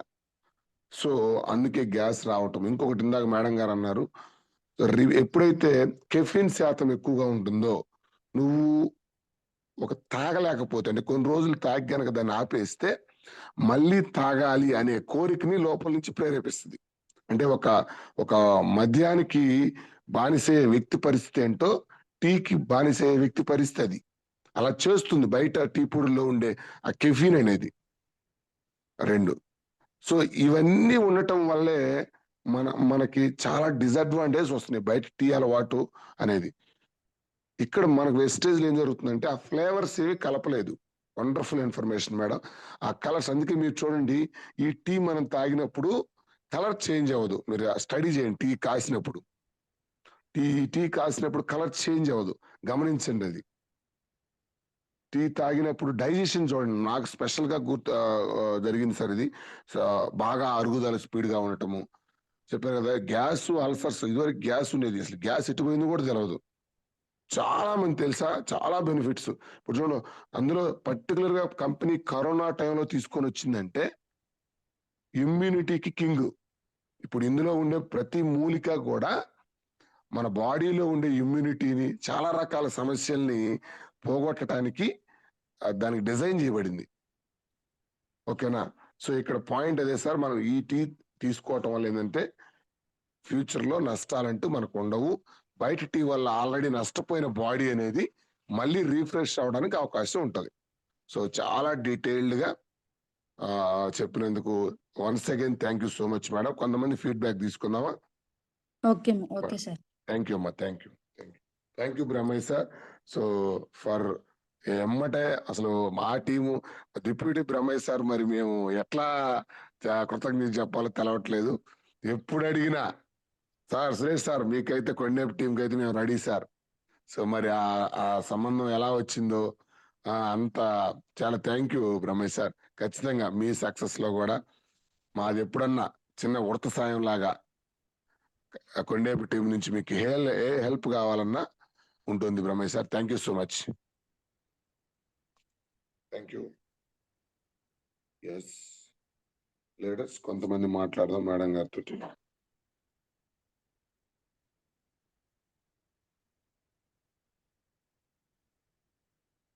సో అందుకే గ్యాస్ రావటం. ఇంకొకటి ఇందాక మేడం గారు అన్నారు, ఎప్పుడైతే కెఫిన్ శాతం ఎక్కువగా ఉంటుందో, నువ్వు ఒక తాగలేకపోతే అంటే కొన్ని రోజులు తాగి గనక దాన్ని ఆపేస్తే మళ్ళీ తాగాలి అనే కోరికని లోపల నుంచి ప్రేరేపిస్తుంది. అంటే ఒక ఒక మద్యానికి బానిసయ్యే వ్యక్తి పరిస్థితి ఏంటో టీకి బానిసయ్యే వ్యక్తి పరిస్థితి అది. అలా చేస్తుంది బయట టీ పొడిలో ఉండే ఆ కెఫీన్ అనేది. 2, సో ఇవన్నీ ఉండటం వల్లే మనకి చాలా డిసడ్వాంటేజ్ వస్తున్నాయి బయట టీ అలవాటు అనేది. ఇక్కడ మనకు వెస్టేజ్ ఏం జరుగుతుందంటే ఆ ఫ్లేవర్స్ ఏవి కలపలేదు. Wonderful information madam. ఆ కలర్స్, అందుకే మీరు చూడండి, ఈ టీ మనం తాగినప్పుడు కలర్ చేంజ్ అవ్వదు. మీరు స్టడీ చేయండి, టీ కాసినప్పుడు కలర్ చేంజ్ అవ్వదు, గమనించండి. అది టీ తాగినప్పుడు డైజెషన్ చూడండి, నాకు స్పెషల్ గా జరిగింది సార్. ఇది బాగా అరుగుదల స్పీడ్ గా ఉండటము. చెప్పారు కదా, గ్యాస్, అల్సర్స్, ఇదివరకు గ్యాస్ ఉండేది, అసలు గ్యాస్ ఎటుపోయింది కూడా తెలియదు. చాలా మంది తెలుసా, చాలా బెనిఫిట్స్. ఇప్పుడు చూడండి, అందులో పర్టికులర్ గా కంపెనీ కరోనా టైంలో తీసుకొని వచ్చిందంటే ఇమ్యూనిటీకి కింగ్. ఇప్పుడు ఇందులో ఉండే ప్రతి మూలిక కూడా మన బాడీలో ఉండే ఇమ్యూనిటీని, చాలా రకాల సమస్యల్ని పోగొట్టడానికి దానికి డిజైన్ చేయబడింది. ఓకేనా. సో ఇక్కడ పాయింట్ అదే సార్, మనం ఈ టీ తీసుకోవటం వల్ల ఏంటంటే ఫ్యూచర్ లో నష్టాలంటూ మనకు ఉండవు. బయట టీ వల్ల ఆల్రెడీ నష్టపోయిన బాడీ అనేది మళ్ళీ రీఫ్రెష్ అవడానికి అవకాశం ఉంటది. సో చాలా డీటెయిల్డ్ గా చెప్పినందుకు once again thank you so much madam. కొంతమంది ఫీడ్బ్యాక్ తీసుకుందామా? Okay sir. థ్యాంక్ యూ అమ్మా. Thank you Brahmaiah sir. So for ఎమ్మటే అసలు మా టీము డిప్యూటీ బ్రహ్మయ్య సార్, మరి మేము ఎట్లా కృతజ్ఞత చెప్పాలో తెలవట్లేదు. ఎప్పుడు అడిగినా సార్, సురేష్ సార్ మీకైతే కొండేపు టీంకి అయితే మేము రెడీ సార్. సో మరి ఆ సంబంధం ఎలా వచ్చిందో అంత చాలా థ్యాంక్ యూ బ్రహ్మయ్య సార్. ఖచ్చితంగా మీ సక్సెస్ లో కూడా మాది ఎప్పుడన్నా చిన్న ఉడత సాయం లాగా కొండేపు టీం నుంచి మీకు ఏ హెల్ప్ కావాలన్నా ఉంటుంది Brahmaiah sir. Thank you so much. Thank you. Yes, leaders కొంతమంది మాట్లాడదాం మేడం గారితో.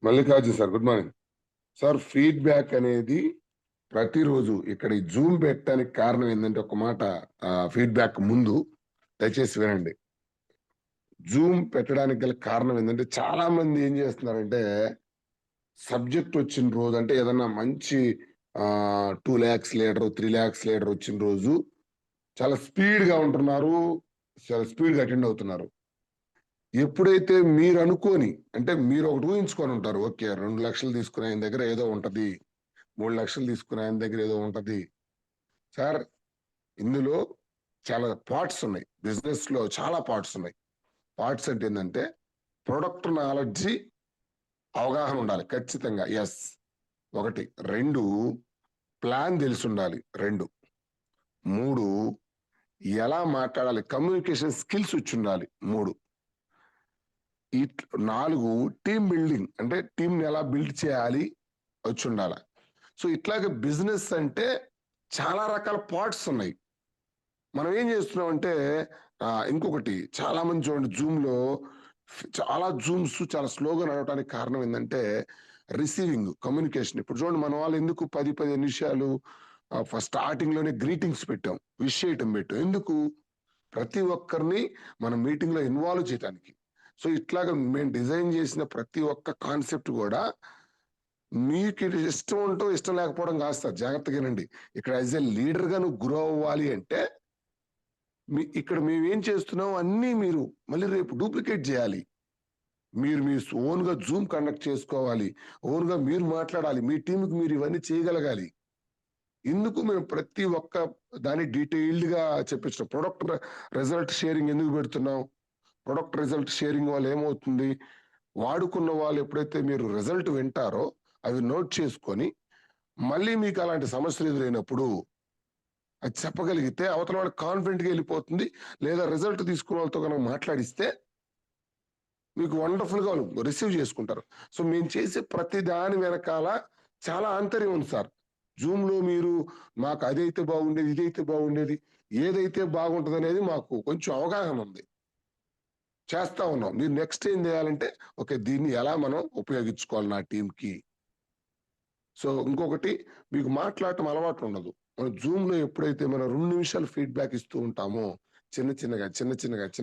Mallikarjun sir, good morning sir. Feedback అనేది ప్రతిరోజు ఇక్కడ ఈ జూమ్ పెట్టడానికి కారణం ఏంటంటే, ఒక మాట ఫీడ్బ్యాక్ ముందు దయచేసి వినండి. జూమ్ పెట్టడానికి గల కారణం ఏంటంటే, చాలా మంది ఏం చేస్తున్నారంటే సబ్జెక్ట్ వచ్చిన రోజు, అంటే ఏదన్నా మంచి 2 lakhs లీటర్ 3 lakhs లీటర్ వచ్చిన రోజు చాలా స్పీడ్ గా ఉంటున్నారు, చాలా స్పీడ్ గా అటెండ్ అవుతున్నారు. ఎప్పుడైతే మీరు అనుకోని, అంటే మీరు ఒకటి ఊహించుకొని ఉంటారు, ఓకే 2 లక్షలు తీసుకునే ఆయన దగ్గర ఏదో ఉంటది, 3 లక్షలు తీసుకునే ఆయన దగ్గర ఏదో ఉంటది. సార్ ఇందులో చాలా పార్ట్స్ ఉన్నాయి. బిజినెస్ లో చాలా పార్ట్స్ ఉన్నాయి. పార్ట్స్ అంటే ఏంటంటే ప్రొడక్ట్ నాలెడ్జి అవగాహన ఉండాలి ఖచ్చితంగా. ఎస్, ఒకటి. రెండు, ప్లాన్ తెలిసి ఉండాలి. రెండు. మూడు, ఎలా మాట్లాడాలి, కమ్యూనికేషన్ స్కిల్స్ వచ్చి ఉండాలి. మూడు. నాలుగు, టీమ్ బిల్డింగ్ అంటే టీం ఎలా బిల్డ్ చేయాలి వచ్చి ఉండాలి. సో ఇట్లాగే బిజినెస్ అంటే చాలా రకాల పార్ట్స్ ఉన్నాయి. మనం ఏం చేస్తున్నాం అంటే ఇంకొకటి, చాలా మంది చూడండి జూమ్ లో చాలా జూమ్స్ చాలా స్లోగా నడవడానికి కారణం ఏంటంటే రిసీవింగ్ కమ్యూనికేషన్. ఇప్పుడు చూడండి మన వాళ్ళు ఎందుకు 10-15 నిమిషాలు ఫస్ట్ స్టార్టింగ్ లోనే గ్రీటింగ్స్ పెట్టాం, విష్ చేయటం పెట్టాం. ఎందుకు? ప్రతి ఒక్కరిని మన మీటింగ్ లో ఇన్వాల్వ్ చేయడానికి. సో ఇట్లాగా మేము డిజైన్ చేసిన ప్రతి ఒక్క కాన్సెప్ట్ కూడా మీకు ఇది ఇష్టం ఉంటూ ఇష్టం లేకపోవడం కాదు సార్, జాగ్రత్తగా వినండి. ఇక్కడ యాజ్ ఎ లీడర్ గా నువ్వు గ్రో అవ్వాలి అంటే ఇక్కడ మేము ఏం చేస్తున్నాం అన్నీ మీరు మళ్ళీ రేపు డూప్లికేట్ చేయాలి. మీరు మీ ఓన్ గా జూమ్ కండక్ట్ చేసుకోవాలి, ఓన్ గా మీరు మాట్లాడాలి, మీ టీంకి మీరు ఇవన్నీ చేయగలగాలి. ఎందుకు మేము ప్రతి ఒక్క దాన్ని డీటెయిల్డ్ గా చెప్పించాం. ప్రొడక్ట్ రిజల్ట్ షేరింగ్ ఎందుకు పెడుతున్నాం? ప్రొడక్ట్ రిజల్ట్ షేరింగ్ వల్ల ఏమవుతుంది? వాడుకున్న వాళ్ళు ఎప్పుడైతే మీరు రిజల్ట్ వింటారో అవి నోట్ చేసుకొని మళ్ళీ మీకు అలాంటి సమస్యలు ఎదురైనప్పుడు అది చెప్పగలిగితే అవతల వాడు కాన్ఫిడెంట్ గా వెళ్ళిపోతుంది. లేదా రిజల్ట్ తీసుకున్న వాళ్ళతో కనుక మాట్లాడిస్తే మీకు వండర్ఫుల్ గా రిసీవ్ చేసుకుంటారు. సో మేము చేసే ప్రతి దాని వెనకాల చాలా ఆంతర్యం ఉంది సార్. జూమ్ లో మీరు మాకు అదైతే బాగుండేది, ఇదైతే బాగుండేది, ఏదైతే బాగుంటది అనేది మాకు కొంచెం అవగాహన ఉంది, చేస్తా ఉన్నాం. మీరు నెక్స్ట్ ఏం చేయాలంటే ఓకే దీన్ని ఎలా మనం ఉపయోగించుకోవాలి నా టీంకి. సో ఇంకొకటి, మీకు మాట్లాడటం అలవాటు ఉండదు. మన జూమ్ లో ఎప్పుడైతే మనం 2 నిమిషాలు ఫీడ్బ్యాక్ ఇస్తూ ఉంటామో చిన్న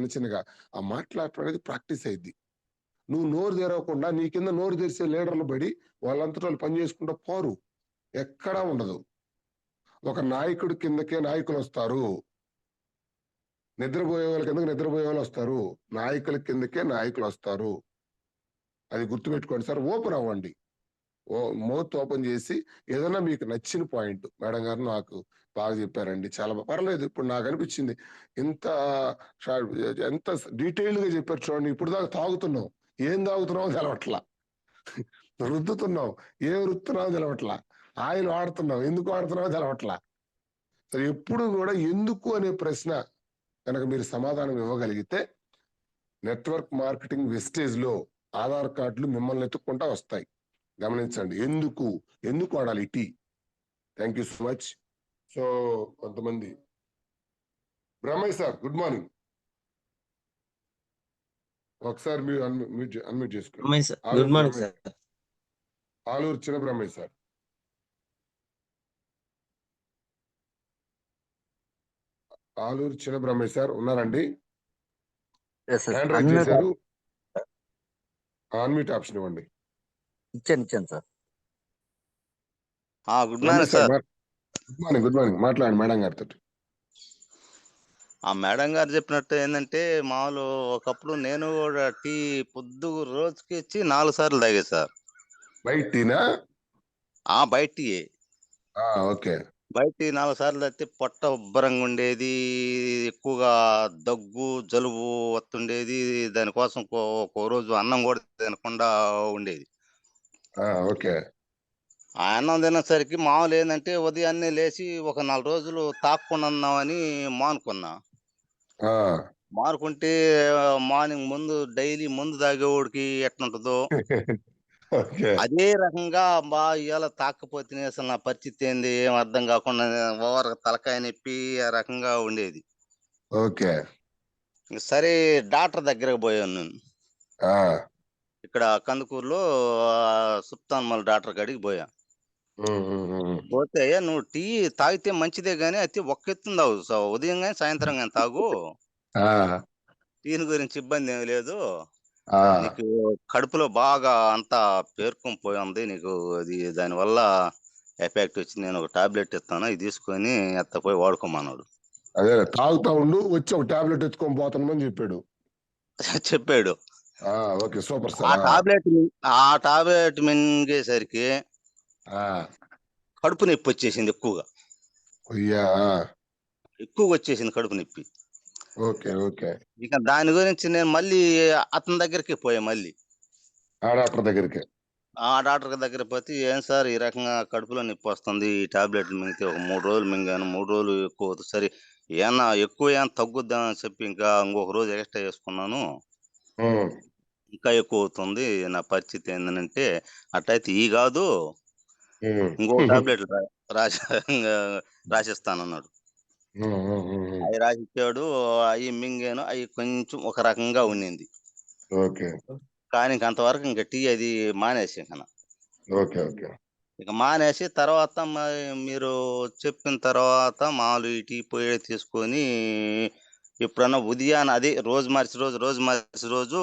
చిన్నగా ఆ మాట్లాడటం అనేది ప్రాక్టీస్ అయింది. నువ్వు నోరు తెరవకుండా నీ కింద నోరు తెరిసే లీడర్లు పడి వాళ్ళంతటా వాళ్ళు పని చేసుకుంటూ పోరు, ఎక్కడా ఉండదు. ఒక నాయకుడి కిందకే నాయకులు వస్తారు, నిద్రపోయే వాళ్ళ కిందకి నిద్రపోయే వాళ్ళు వస్తారు, నాయకుల కిందకే నాయకులు వస్తారు. అది గుర్తుపెట్టుకోండి సార్. ఓపెన్ అవ్వండి, మౌత్ ఓపెన్ చేసి ఏదైనా మీకు నచ్చిన పాయింట్, మేడం గారు నాకు బాగా చెప్పారండి, చాలా పర్లేదు. ఇప్పుడు నాకు అనిపించింది ఇంత ఎంత డీటెయిల్డ్ గా చెప్పారు చూడండి. ఇప్పుడు దాకా తాగుతున్నాం, ఏం తాగుతున్నామో తెలవట్లా, రుద్దుతున్నాం, ఏం రుద్దుతున్నామో తెలవట్లా, ఆయిల్ వాడుతున్నాం, ఎందుకు వాడుతున్నామో తెలవట్లా. సరే, ఎప్పుడు కూడా ఎందుకు అనే ప్రశ్న కనుక మీరు సమాధానం ఇవ్వగలిగితే నెట్వర్క్ మార్కెటింగ్ వెస్టేజ్ లో ఆధార్ కార్డులు మిమ్మల్ని ఎత్తుక్కుంటా వస్తాయి. గమనించండి, ఎందుకు ఎందుకు వాడాలి tea. Thank you so much. So కొంతమంది బ్రహ్మయ్య సార్ గుడ్ మార్నింగ్, ఒకసారి మీరు అన్మ్యూట్ చేసుకోండి. Good morning sir. ఆలూరు చిన్న బ్రహ్మయ్య సార్. ఆలూరు చిన్న బ్రహ్మయ్య సార్ ఉన్నారండి? హ్యాండ్ రైజ్ చేశారు, అన్మ్యూట్ ఆప్షన్ ఇవ్వండి. ఇచ్చాను sir. Good morning sir. Good morning మాట్లాడండి మేడం గారితో. ఆ మేడం గారు చెప్పినట్టు ఏంటంటే మామూలు ఒకప్పుడు నేను కూడా టీ పొద్దు రోజుకి వచ్చి 4 సార్లు తాగే సార్. బయట టీనా? బయట టీ. ఓకే. బయట టీ 4 సార్లు తాగితే పొట్ట ఉబ్బరంగా ఉండేది, ఎక్కువగా దగ్గు జలుబు వస్తుండేది. దానికోసం ఒక్కో రోజు అన్నం కూడా తినకుండా ఉండేది. ఓకే. ఆ అన్నం తినేసరికి మామూలు ఏంటంటే ఉదయాన్నే లేచి ఒక 4 రోజులు తాగకుండా ఉన్నామని మానుకున్నా. మానుకుంటే మార్నింగ్ ముందు డైలీ ముందు తాగేవాడికి ఎట్లుంటుందో అదే రకంగా ఇవాళ తాకపోతే అసలు నా పరిస్థితి ఏంది ఏం అర్థం కాకుండా ఓవర్ తలకాయ నొప్పి ఆ రకంగా ఉండేది. ఓకే. సరే డాక్టర్ దగ్గరకు పోయాను నేను. ఇక్కడ కందుకూరులో సుప్తాన్మల్ డాక్టర్ కాడికి పోయా. పోతే అయ్యా నువ్వు టీ తాగితే మంచిదే గాని అయితే ఒక్క ఎత్తున తాగు, ఉదయం గాని సాయంత్రం గాని తాగు, దీని గురించి ఇబ్బంది ఏమి లేదు, నీకు కడుపులో బాగా అంతా పేరుకొని పోయి ఉంది, నీకు అది దానివల్ల ఎఫెక్ట్ వచ్చింది, నేను ఒక టాబ్లెట్ ఇస్తాను, ఇది తీసుకొని పోయి వాడుకోమన్నాడు. అదే తాగుతా ఉండు, వచ్చి ఒక టాబ్లెట్ ఎత్తుకొని పోతానని చెప్పాడు. చెప్పాడు. ఓకే సూపర్ ఆ సార్. టాబ్లెట్ మింగేసరికి కడుపు నొప్పి వచ్చేసింది ఎక్కువగా. ఎక్కువగా వచ్చేసింది కడుపు నొప్పి. ఓకే. ఓకే. ఇక దాని గురించి నేను మళ్ళీ అతని దగ్గరికే పోయా మళ్ళీ. ఆ డాక్టర్ దగ్గరికే. ఆ డాక్టర్ దగ్గరికి పోతే, "ఏం సార్ ఈ రకంగా కడుపులో నొప్పొస్తుంది. ఈ టాబ్లెట్లు మింగితే ఒక 3 రోజులు మింగాను. 3 రోజులు ఎక్కువ అవుతుంది. సరే ఏమన్నా ఎక్కువ ఏమన్నా తగ్గుద్దా అని చెప్పి ఇంకా ఇంకొక రోజు ఎక్స్‌ట్రా యేసుకున్నాను. హ్మ్. ఇంకా ఎక్కువవుతుంది. నా పరిస్థితి ఏందనంటే, అట్టయితే ఇయి గాదు. హ్మ్. ఇంకో టాబ్లెట్‌లు రాసి రాసిస్తానన్నాడు. హ్మ్. హ్మ్. హ్మ్. హ్మ్. అయి రాసిచ్చాడు. అయి మింగాను. అయి కొంచెం ఒక రకంగా ఉండింది. ఓకే. కానీ ఇంక అంతవరకు ఇంక టీ అది మానేసా ఇంకన. ఓకే. ఓకే. ఇక మానేసి తర్వాత మరి మీరు చెప్పిన తర్వాత మామూలు ఈ టీ పొడి తీసుకొని ఎప్పుడన్నా ఉదయాన అదే రోజు మార్చి రోజు, రోజు మార్చి రోజు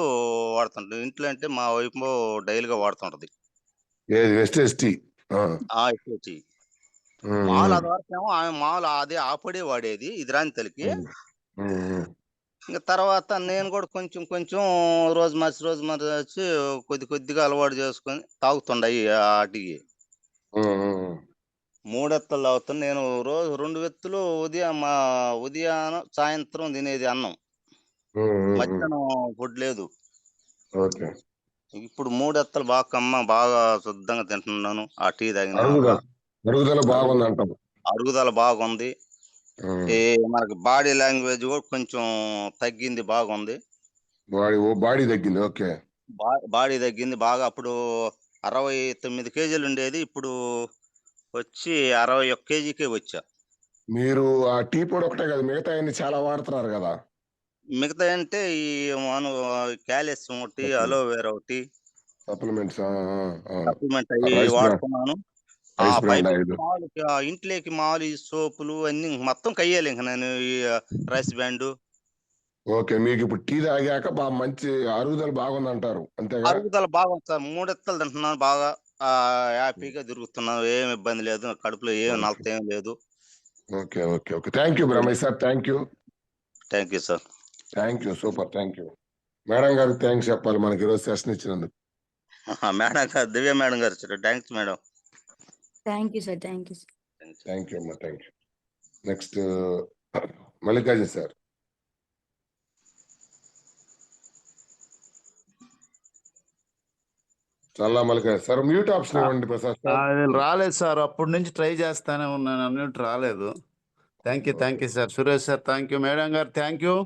వాడుతుంటాం. ఇంట్లో అంటే మా వైఫ్ డైలీగా వాడుతుంటది. ఏది వెస్టేజ్ టీ. ఆ! ఎక్కువ టీ. హ్మ్. మామూలు హ్మ్. అదివరకేమో ఆమె మామూలు అదే ఆ పొడే వాడేది. ఇది రాని తలకి. హ్మ్. హ్మ్. హ్మ్. ఇంక తర్వాత నేను గూడా కొంచెం కొంచెం రోజు మార్చి కొద్ది కొద్దిగా అలవాటు చేసుకొని తాగుతుండా ఆ టీ. హ్మ్. హ్మ్. హ్మ్. 3 ఎత్తలు తాగుతున్నా. నేను రోజు 2 ఎత్తులు ఉదయాన, సాయంత్రం తినేది అన్నం. హ్మ్. హ్మ్. హ్మ్. మధ్యాహ్నం ఫుడ్ లేదు. ఓకే. ఇప్పుడు 3 ఎత్తలు బాగా బాగా శుద్ధంగా తింటున్నాను. ఆ టీ తాగిన వల్ల. అరుగుదల. అరుగుదల అరుగుదల బాగుందంటావు. అరుగుదల బాగుంది. హ్మ్. ఈ మనకి బాడీ లాంగ్వేజ్ గూడా కొంచెం తగ్గింది బాగుంది. బాడీ తగ్గింది. ఓకే. బాడీ తగ్గింది బాగా. అప్పుడు 69 కేజీలుండేది. ఇప్పుడు వచ్చి 61 కేజీకే వచ్చా. మీరు ఆ టీ పొడి ఒకటే కాదు మిగతాయన్ని చాలా వాడుతున్నారు గదా! మిగతాయంటే ఈ మనం కాల్షియం ఒకటి, సప్లిమెంట్ అలోవెరా ఒకటి, సప్లిమెంట్స్. ఆ! ఆ! ఆ! సప్లిమెంట్ అయ్యి రైస్ బ్రాన్ వాడుతున్నాను. రైస్ బ్రాండ్ పైపెచ్చు ఆయిల్. మామూలుగా ఇంట్లోకి మామూలు ఈ సోపులు అన్నీ మొత్తం కయ్యాలి ఇంక నేను ఈ రైస్ బ్రాండు. ఓకే. మీకిప్పుడు టీ తాగాక మంచి అరుగుదల బాగుందంటారు. అంతేగా? అరుగుదల బాగుంది సార్. మూడెత్తలు తింటున్నాను బాగా. హ్యాపీగా తిరుగుతున్నాను. ఏమి ఇబ్బంది లేదు. కడుపులో ఏమి ఓకే. నలత ఏమి లేదు. Okay. Okay. Okay. Thank you Brahmaiah sir. Thank you. Thank you sir. Thank you. Super. Thank you. Madam గారికి థాంక్స్ చెప్పాలి మనకి ఈరోజు సెషన్ ఇచ్చినందుకు. మేడం గారు దివ్య మేడం గారు వచ్చారు. Thanks madam. Thank you sir. Thank you. Thanks. Thank you అమ్మా. Thank you. Next Mallikarjuna sir. Challa Mallikarjuna sir mute option ఆ! ఇవ్వండి ప్రసాద్ సార్. అది రాలేదు సార్. అప్పటి నుంచి ట్రై చేస్తానే ఉన్నాను. అన్నిటి రాలేదు. Thank okay. You sir. Suresh sir thank you. Madam గారు థ్యాంక్ యూ.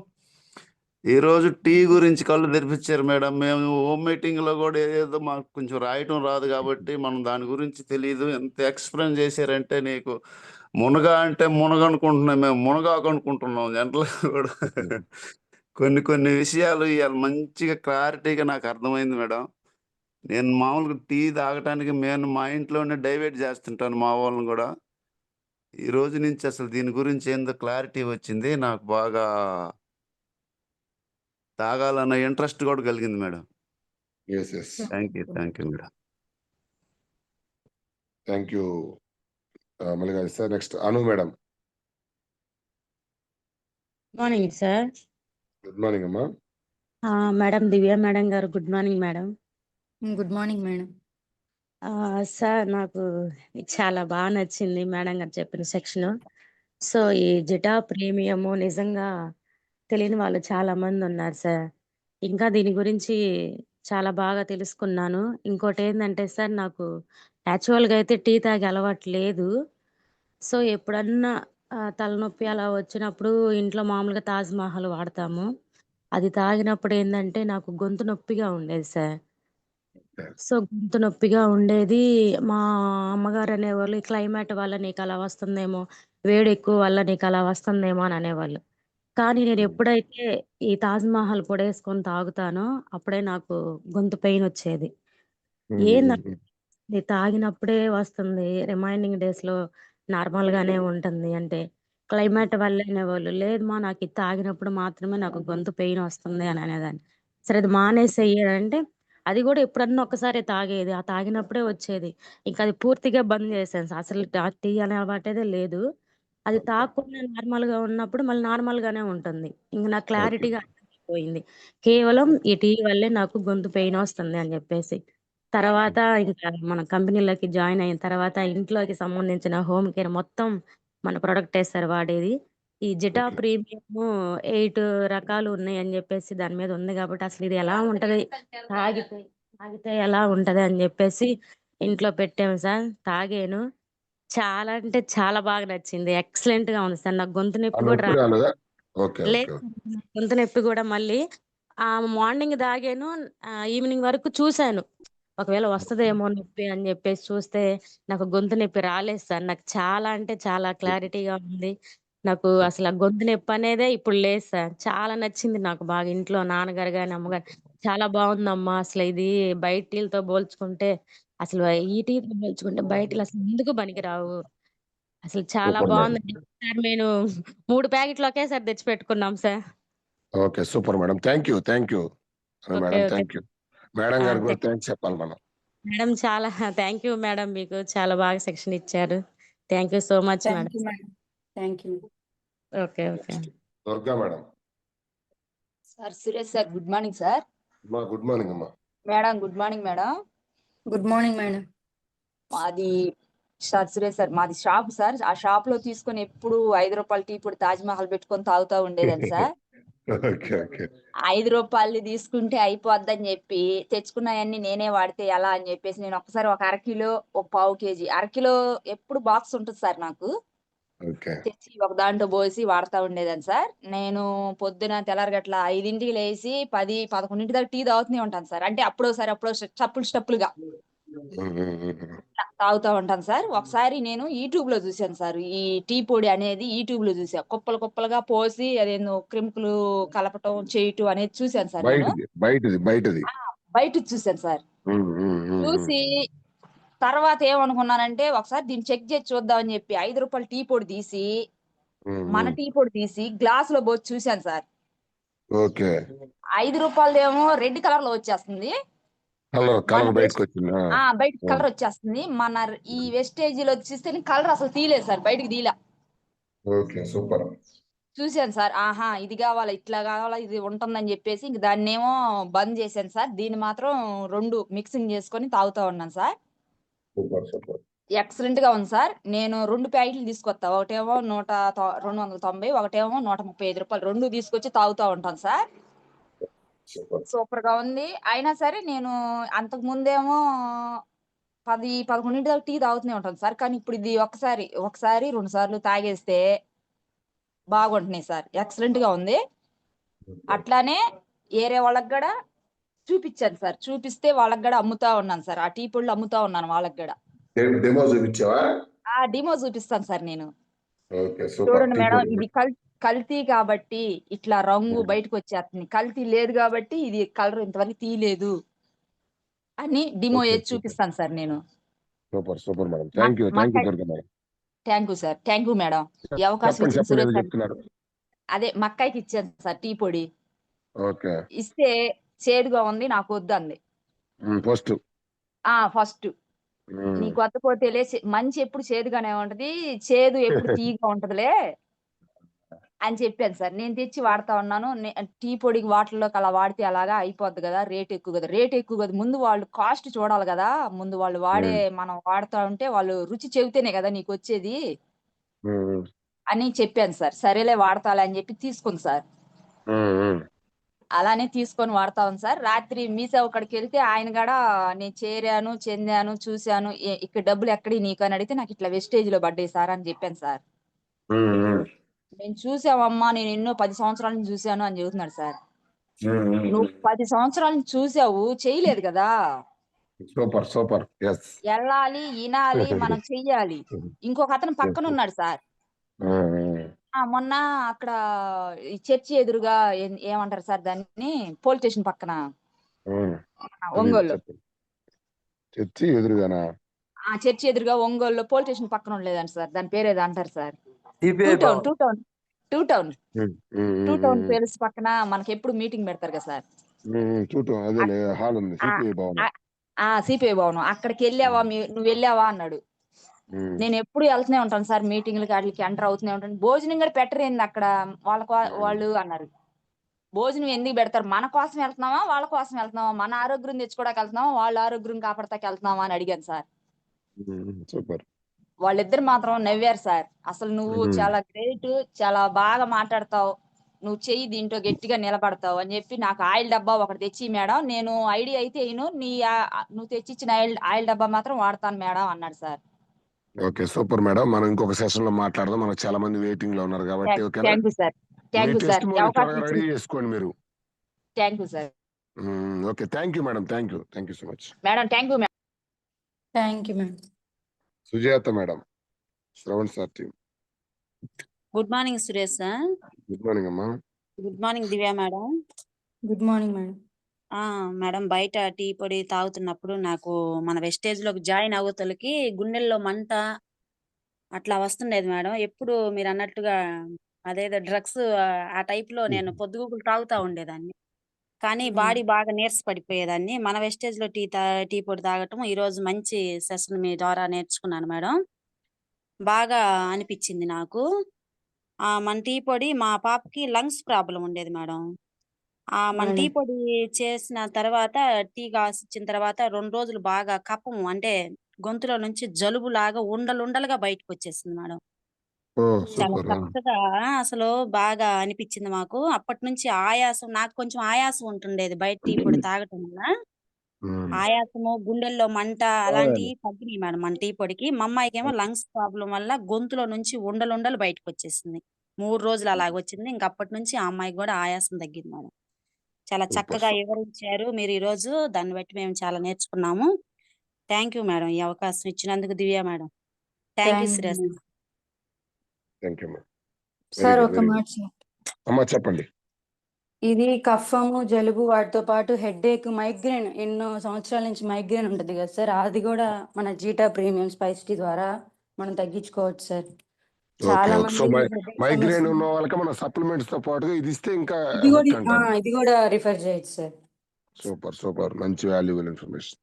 ఈరోజు టీ గురించి కళ్ళు తెరిపించారు మేడం. మేము హోమ్ మీటింగ్‌లో కూడా ఏదేదో మాకు కొంచెం రాయటం రాదు కాబట్టి మనం దాని గురించి తెలీదు. ఎంత ఎక్స్‌ప్లెయిన్ చేశారంటే నీకు మునగ అంటే మునగనుకుంటున్నాం మేము. మునగాకు అనుకుంటున్నాం జనరల్‌గా కూడా. కొన్ని కొన్ని విషయాలు ఇయాల మంచిగా క్లారిటీగా నాకు అర్థమైంది మేడం. నేను మామూలుగా టీ తాగటానికి నేను మా ఇంట్లోనే డైవర్ట్ చేస్తుంటాను మా వాళ్ళని గూడా. ఈ రోజు నుంచి అసలు దీని గురించి ఏందో క్లారిటీ వచ్చింది. నాకు బాగా తాగాలన్న ఇంట్రెస్ట్ గూడా కలిగింది madam. Yes. Yes. Thank you madam. Thank you Mallikarjuna sir. Next Anu madam. Morning sir. Good morning అమ్మా. మేడం దివ్య మేడం గారు good morning madam. Good morning madam. Sir నాకు ఇది చాలా బాగా నచ్చింది మేడం గారు చెప్పిన సెక్షను. సో, ఈ జిటా ప్రీమియము నిజంగా తెలియని వాళ్ళు చాలా మంది ఉన్నారు సార్. ఇంకా దీని గురించి చాలా బాగా తెలుసుకున్నాను. ఇంకోటేందంటే సార్ నాకు యాక్చువల్‌గా అయితే టీ తాగే అలవాటు లేదు. సో, ఎప్పుడన్నా తలనొప్పి అలా వచ్చినప్పుడు ఇంట్లో మామూలుగా తాజ్ మహల్ వాడతాము. అది తాగినప్పుడు ఏందంటే నాకు గొంతు నొప్పిగా ఉండేది సార్. సో, గొంతు నొప్పిగా ఉండేది. మా అమ్మగారు అనేవాళ్ళు, "ఈ క్లైమేట్ వల్ల నీకలా వస్తుందేమో, వేడెక్కువ వల్ల నీకలా వస్తుందేమో" అని అనేవాళ్ళు. కానీ నేనెప్పుడైతే ఈ తాజ్ మహల్ పొడేసుకొని తాగుతానో, అప్పుడే నాకు గొంతు పెయినొచ్చేది. ఏందంటే ఇది తాగినప్పుడే వస్తుంది. రిమైనింగ్ డేస్‌లో నార్మల్‌గానే ఉంటుంది. అంటే క్లైమేట్ వల్లే అనేవాళ్ళు. లేదు మా నాకిది తాగినప్పుడు మాత్రమే నాకు గొంతు పెయినొస్తుంది అని అనేదాన్ని. సరే అది మానేసేయి అంటే, అది గూడా ఎప్పుడన్నా ఒక్కసారే తాగేది. ఆ తాగినప్పుడే వచ్చేది. ఇంక అది పూర్తిగా బంద్ చేశాను. అసలు టీ అనే అలవాటేదే లేదు. అది ఓకే. తాగకుండా నార్మల్‌గా ఉన్నప్పుడు మళ్ళీ నార్మల్‌గానే ఉంటుంది. ఇంక నాకు ఓకే. క్లారిటీగా అర్థమైపోయింది. కేవలం ఈ టీ వల్లే నాకు గొంతు పెయినొస్తుంది అని జెప్పేసి. తర్వాత ఇంకా మన కంపెనీలోకి జాయిన్ అయిన తర్వాత ఇంట్లోకి సంబంధించిన హోమ్ కేర్ మొత్తం మన ప్రొడక్టే సార్ వాడేది. ఈ జిటా ఓకే. ప్రీమియము 8 రకాలు ఉన్నాయని జెప్పేసి దాని మీద ఉంది గాబట్టి, అసలిది ఎలా ఉంటది? తాగితే తాగితే ఎలా ఉంటది అని జెప్పేసి ఇంట్లో పెట్టాము సార్. తాగాను. చాలా అంటే చాలా బాగా నచ్చింది. ఎక్సలెంట్‌గా ఉంది సార్. నాకు గొంతు ఆ నొప్పి గూడా నొప్పి రాలేదా? ఓకే. లేదు ఓకే. సార్. గొంతు నొప్పి గూడా మళ్ళీ మార్నింగ్ తాగాను. ఈవినింగ్ వరకు చూసాను. ఒకవేళ వస్తదేమో నొప్పి అని జెప్పేసి చూస్తే, నాకు గొంతు నొప్పి రాలేదు సార్. నాకు చాలా అంటే చాలా క్లారిటీగా ఉంది. నాకు అసల గొంతు నొప్పనేదే ఇప్పుడు లేదు సార్. చాలా నచ్చింది నాకు బాగా. ఇంట్లో నాన్నగారు గాని, అమ్మగారు చాలా బావుందమ్మా అసలు ఇది బయట టీలతో పోల్చుకుంటే అసలు ఈ టీతో పోల్చుకుంటే బయట టీలు అసలు ఎందుకు పనికిరావు. అసలు చాలా సూపర్ మేడం. బావుందండి. ఒకసారి నేను 3 ప్యాకెట్లు ఒకేసారి తెచ్చిపెట్టుకున్నాం sir. Okay. Super madam. Thank you. Thank you. Okay. Madam okay. Thank you. Madam ఆ! గారికి కూడా థాంక్స్ చెప్పాలి మనం. మేడం చాలా థాంక్ యూ మేడం. మీకు చాలా బాగా శిక్షణ ఇచ్చారు. Thank you so much thank madam. You madam. Thank you. Okay. Okay. Next Durga madam. Sir Suresh sir good morning sir. అమ్మా గుడ్ మార్నింగ్ అమ్మా. Madam good morning madam. Good morning madam. మాది సార్ సురేష్ సార్ మాది షాప్ సార్. ఆ షాప్ లో తీసుకొని ఎప్పుడు ₹5 టీ పొడి తాజ్ మహల్ పెట్టుకొని తాగుతా ఉండేదాన్ని సార్. ఓకే. ఓకే. ₹5 తీసుకుంటే అయిపోద్దని చెప్పి తెచ్చుకున్నయన్నీ నేనే వాడితే ఎలా అని చెప్పేసి నేను ఒక్కసారి ఒక అరకిలో, ఒక పావు కేజీ, అరకిలో ఎప్పుడు బాక్స్ ఉంటది సార్ నాకు. ఓకే. తెచ్చి ఒక దాంట్లో పోసి వాడతా ఉండేదాన్ని సార్. నేను పొద్దున తెల్లారగట్ల 5కి లేసి 10, 11 దాకా టీ తాగుతూనే ఉంటాను సార్. అంటే అప్పుడోసారి స్టప్పులుగా హ్మ్. హ్మ్. హ్మ్. తాగుతా ఉంటాను సార్. ఒకసారి నేను యూట్యూబ్‌లో చూసాను సార్. ఈ టీ పొడి అనేది యూట్యూబ్‌లో చూసా. కుప్పలు కుప్పలుగా పోసి అదేందో క్రిముకులు కలపటం, చేయటం అనేది చూసాను సార్ నేను. బయటది. ఆ! బయటది చూసాను సార్. హ్మ్. హ్మ్. హ్మ్. హ్మ్. చూసి తర్వాత ఏమనుకున్నానంటే ఒకసారి దీన్ని చెక్ చేసి చూద్దాం అని చెప్పి ₹5 టీ పొడి తీసి, హ్మ్. మన హ్మ్. టీ పొడి తీసి గ్లాస్‌లో పోసి చూసాను సార్. ఓకే. ₹5 రెడ్ కలర్‌లో వచ్చేస్తుంది. కలర్ మన కలర్ వేస్ట్ బయటకొచ్చింది. ఆ! బయటికి ఆ! కలర్ వచ్చేస్తుంది. ఈ వెస్టేజ్‌లో చూస్తేనే కలర్ అసలు తీయలేదు సార్. బయటికి తీయలా. ఓకే. సూపర్. చూసాను సార్. ఆహా! ఇది గావాలా, ఇట్లా గావాలా, ఇది ఉంటుందని జెప్పేసి ఇంక దాన్నేమో బంద్ జేశాను సార్. దీన్ని మాత్రం 2 మిక్సింగ్ జేసుకొని తాగుతా ఉన్నాను సార్. సూపర్. సూపర్. ఎక్సలెంట్‌గా ఉంది సార్. నేను 2 ప్యాకెట్లు తీసుకొత్తా. ఒకటేమో 290, ఒకటేమో ₹135. 2 తీసుకొచ్చి తాగుతా ఉంటాను సార్. సూపర్. సూపర్‌గా ఉంది. అయినా సరే నేను అంతకు ముందేమో 10, 11 దాకా టీ తాగుతూనే ఉంటాను సార్. కానీ ఇప్పుడు ఇది ఒకసారి, 2 సార్లు తాగేస్తే బాగుంటున్నాయి సార్. ఎక్సలెంట్‌గా ఉంది. ఓకే. అట్లానే ఏరే వాళ్ళకి గూడా చూపిచ్చాను సార్. చూపిస్తే వాళ్ళకి గూడా అమ్ముతా ఉన్నాను సార్. ఆ టీ పొడులు అమ్ముతా ఉన్నాను వాళ్ళకి గూడా. డెమో చూపించావా? డెమో చూపిస్తాను సార్ నేను. ఓకే. సూపర్. చూడండి టీ మేడం పొడి. ఇది కల్తీ కాబట్టి ఇట్లా రంగు హ్మ్. బయటకొచ్చేత్తుంది. కల్తీ లేదు గాబట్టి ఇది కలర్ ఇంతవరకు తీయలేదు అని డెమో ఓకే. ఏసి సూపర్. చూపిస్తాను సార్ నేను. సూపర్. Super madam. మక్ థాంక్ యూ. థాంక్ యూ మక్కాయ్ Durga madam. Thank you sir. Thank you madam. ఈ అవకాశం చెప్పండి. ఇచ్చిన చెప్పండి. ఏదో సురేష్ సార్ చెప్తున్నారు. అదే మక్కాయికిచ్చాను సార్ టీ పొడి. ఓకే. ఇస్తే చేదుగా ఉంది నాకొద్దంది. హ్మ్. ఫస్ట్. ఫస్టు. హ్మ్. నీకు అత్తపోతేలే మంచి ఎప్పుడు చేదుగానే ఉంటది. చేదు ఎప్పుడు తియ్యగా ఉంటదిలే అని చెప్పాను సార్. నేను తెచ్చి వాడతా ఉన్నాను. టీ పొడికి వాటర్‌లోకి అలా వాడితే అలాగా అయిపోద్ది గదా! రేట్ ఎక్కువ గదా! రేట్ ఎక్కువ గదా! ముందు వాళ్ళు కాస్ట్ చూడాలి గదా! ముందు వాళ్ళు హ్మ్. మనం వాడతా ఉంటే వాళ్ళు రుచి చెబితేనే గదా నీకొచ్చేది హ్మ్. అని చెప్పాను సార్. సరేలే వాడతాలే అని చెప్పి తీసుకుంది సార్. హ్మ్. హ్మ్. అలానే తీసుకొని వాడతా ఉంది సార్. రాత్రి మీ సేవ కాడికెళ్తే ఆయన గూడా నేను చేరాను, చెందాను, చూసాను. ఇక్కడ డబ్బులెక్కడియి నీకు అని అడిగితే నాకిట్లా వెస్టేజ్‌లో పడ్డాయి సార్ అని జెప్పాను సార్. హ్మ్. హ్మ్. నేను చూసావమ్మా నేను ఎన్నో 10 సంవత్సరాల నుంచి చూసాను అని చెబుతున్నాడు సార్. హ్మ్. హ్మ్. నువ్వు 10 సంవత్సరాల నుంచి చూసావు, చేయలేదు గదా! సూపర్. సూపర్. యెస్. ఎళ్ళాలి, ఇనాలి, మనం చెయ్యాలి. ఇంకొకతను యెస్. యెస్. పక్కనున్నాడు సార్. ఆ! ఆ! మొన్న అక్కడ ఈ చర్చి ఎదురుగా ఏమంటారు సార్ దాన్ని? పోలీస్ స్టేషన్ పక్కన హ్మ్. తెలీదు ఒంగోలులో. చెప్పండి. చర్చి ఎదురుగానా? చర్చి ఎదురుగా ఒంగోలులో పోలీస్ స్టేషన్ పక్కన ఉండలేదంట సార్. దాని పేరేదో అంటారు sir. CPI Bhavan. Two town. హ్మ్. హ్మ్. టూ హ్మ్. టౌన్ హ్మ్. పేలెస్ పక్కన మనకెప్పుడు మీటింగ్ పెడతారు కదా సార్. హ్మ్. చూద్దాం. అక్ అదేలే హాల్ ఉంది. ఆ! సిపిఐ భవనం. ఆ! సిపిఐ భవనం. అక్కడికెళ్ళావా? హ్మ్. నువ్వెళ్ళావా అన్నాడు. హ్మ్. నేనెప్పుడు ఎళ్తూనే ఉంటాను సార్ మీటింగ్‌లకి ఆటిలకి ఎంటర్ అవుతూనే ఉంటాను. భోజనం గూడా పెట్టరేంది అక్కడ? హ్మ్. వాళ్ళు అన్నారు. భోజనం ఎందుకు బెడతారు? మన కోసం ఎళ్తున్నామా? వాళ్ళ కోసం ఎళ్తున్నామా? మన ఆరోగ్యం తెచ్చుకోవడానికి ఎళ్తున్నామా? వాళ్ళ ఆరోగ్యం కాపాడతాకి ఎళ్తున్నామా అని అడిగాను సార్. హ్మ్. సూపర్. వాళ్ళిద్దరు మాత్రం నవ్వారు సార్. అసలు నువ్వు ఉమ్. చాలా గ్రేట్, చాలా బాగా మాట్లాడతావు, నువ్వు చెయ్యి దీంట్లో గట్టిగా నిలబడతావు అని చెప్పి నాకు ఆయిల్ డబ్బా ఒకటి తెచ్చి మేడం, నేను ఐడియా అయితే నువ్వు తెచ్చిచ్చిన ఆయిల్ డబ్బా మాత్రం వాడతాను మేడం అన్నాడు సార్. Okay, super madam. మనం ఇంకొక సెషన్ లో మాట్లాడదాం. మనకు చాలా మంది వెయిటింగ్ లో ఉన్నారు కాబట్టి. ఓకేనా? Thank you sir. మీ థ్యాంక్ యూ సార్. టెస్ట్ ఈ అవకాశం త్వరగా రెడీ ఇచ్చిన చేసుకోండి మీరు. Thank you sir. Okay, thank you madam. Thank you so much. Madam thank you madam. Thank you madam. Sujatha madam, Shravan sir team. Good morning Suresh sir. Good morning అమ్మా. Good morning Divya madam. Good morning madam. Madam, బయట టీ పొడి తాగుతున్నప్పుడు నాకు మన వెస్టేజ్ లోకి జాయిన్ అవ్వతలకి గుండెల్లో మంట అట్లా వస్తుండేది మేడం. ఎప్పుడు మీరు అన్నట్టుగా అదేదో డ్రగ్స్ ఆ టైప్ లో నేను పొద్దుగూకులు తాగుతా ఉండేదాన్ని. కానీ బాడీ బాగా నీరస పడిపోయేదాన్ని. మన వెస్టేజ్ లో టీ పొడి తాగటం ఈ రోజు మంచి సెషన్ మీ ద్వారా నేర్చుకున్నాను మేడం. బాగా అనిపించింది నాకు. మన టీ పొడి మా పాపకి లంగ్స్ ప్రాబ్లం ఉండేది మేడం. మన టీ మేడం. పొడి చేసిన తర్వాత టీ కాసిచ్చిన తర్వాత 2 రోజులు బాగా కఫం అంటే గొంతులో నుంచి జలుబు లాగా ఉండలుండలుగా బయటకు వచ్చేసింది మేడం. ఓ చాలా సూపర్. చక్కగా అసలు బాగా అనిపించింది మాకు. అప్పటి నుంచి ఆయాసం, నాకు కొంచెం ఆయాసం ఉంటుండేది బయట టీ పొడి తాగటం వల్ల. ఆయాసము, గుండెల్లో మంట అలాంటివి తగ్గినాయి మేడం మన టీ పొడికి. మా అమ్మాయికేమో లంగ్స్ ప్రాబ్లం వల్ల గొంతులో నుంచి ఉండలుండలు బయటకు వచ్చేసింది. 3 రోజులు అలాగొచ్చింది. ఇంక అప్పటి నుంచి ఆ అమ్మాయికి కూడా ఆయాసం తగ్గింది మేడం. చాలా సూపర్ చక్కగా సూపర్. వివరించారు మీరు ఈ రోజు. దాన్ని బట్టి మేము చాలా నేర్చుకున్నాము. థ్యాంక్ యూ మేడం, ఈ అవకాశం ఇచ్చినందుకు Divya madam. Thank you thank Suresh. You thank you madam. Very sir. Good, ఒక వెరీ మాట గుడ్. సార్. అమ్మా చెప్పండి. ఇది కఫము, జలుబు వాటితో పాటు హెడేక్, మైగ్రేన్, ఎన్నో సంవత్సరాల నుంచి మైగ్రేన్ ఉంటుంది కదా సార్, అది కూడా మన జీటా ప్రీమియం స్పైస్ టీ ద్వారా మనం తగ్గించుకోవచ్చు సార్. ఓకే, చాలా ఓకే. సో మంది headache మైగ్రేన్ సమస్య ఉన్న వాళ్ళకి మన సప్లిమెంట్స్ తో పాటుగా ఇది ఇస్తే ఇంకా ఇది కూడా ఎఫెక్ట్ అంటారు. ఇది కూడా రిఫర్ చేయొచ్చు సార్. సూపర్ సూపర్, మంచి వాల్యుబుల్ ఇన్ఫర్మేషన్.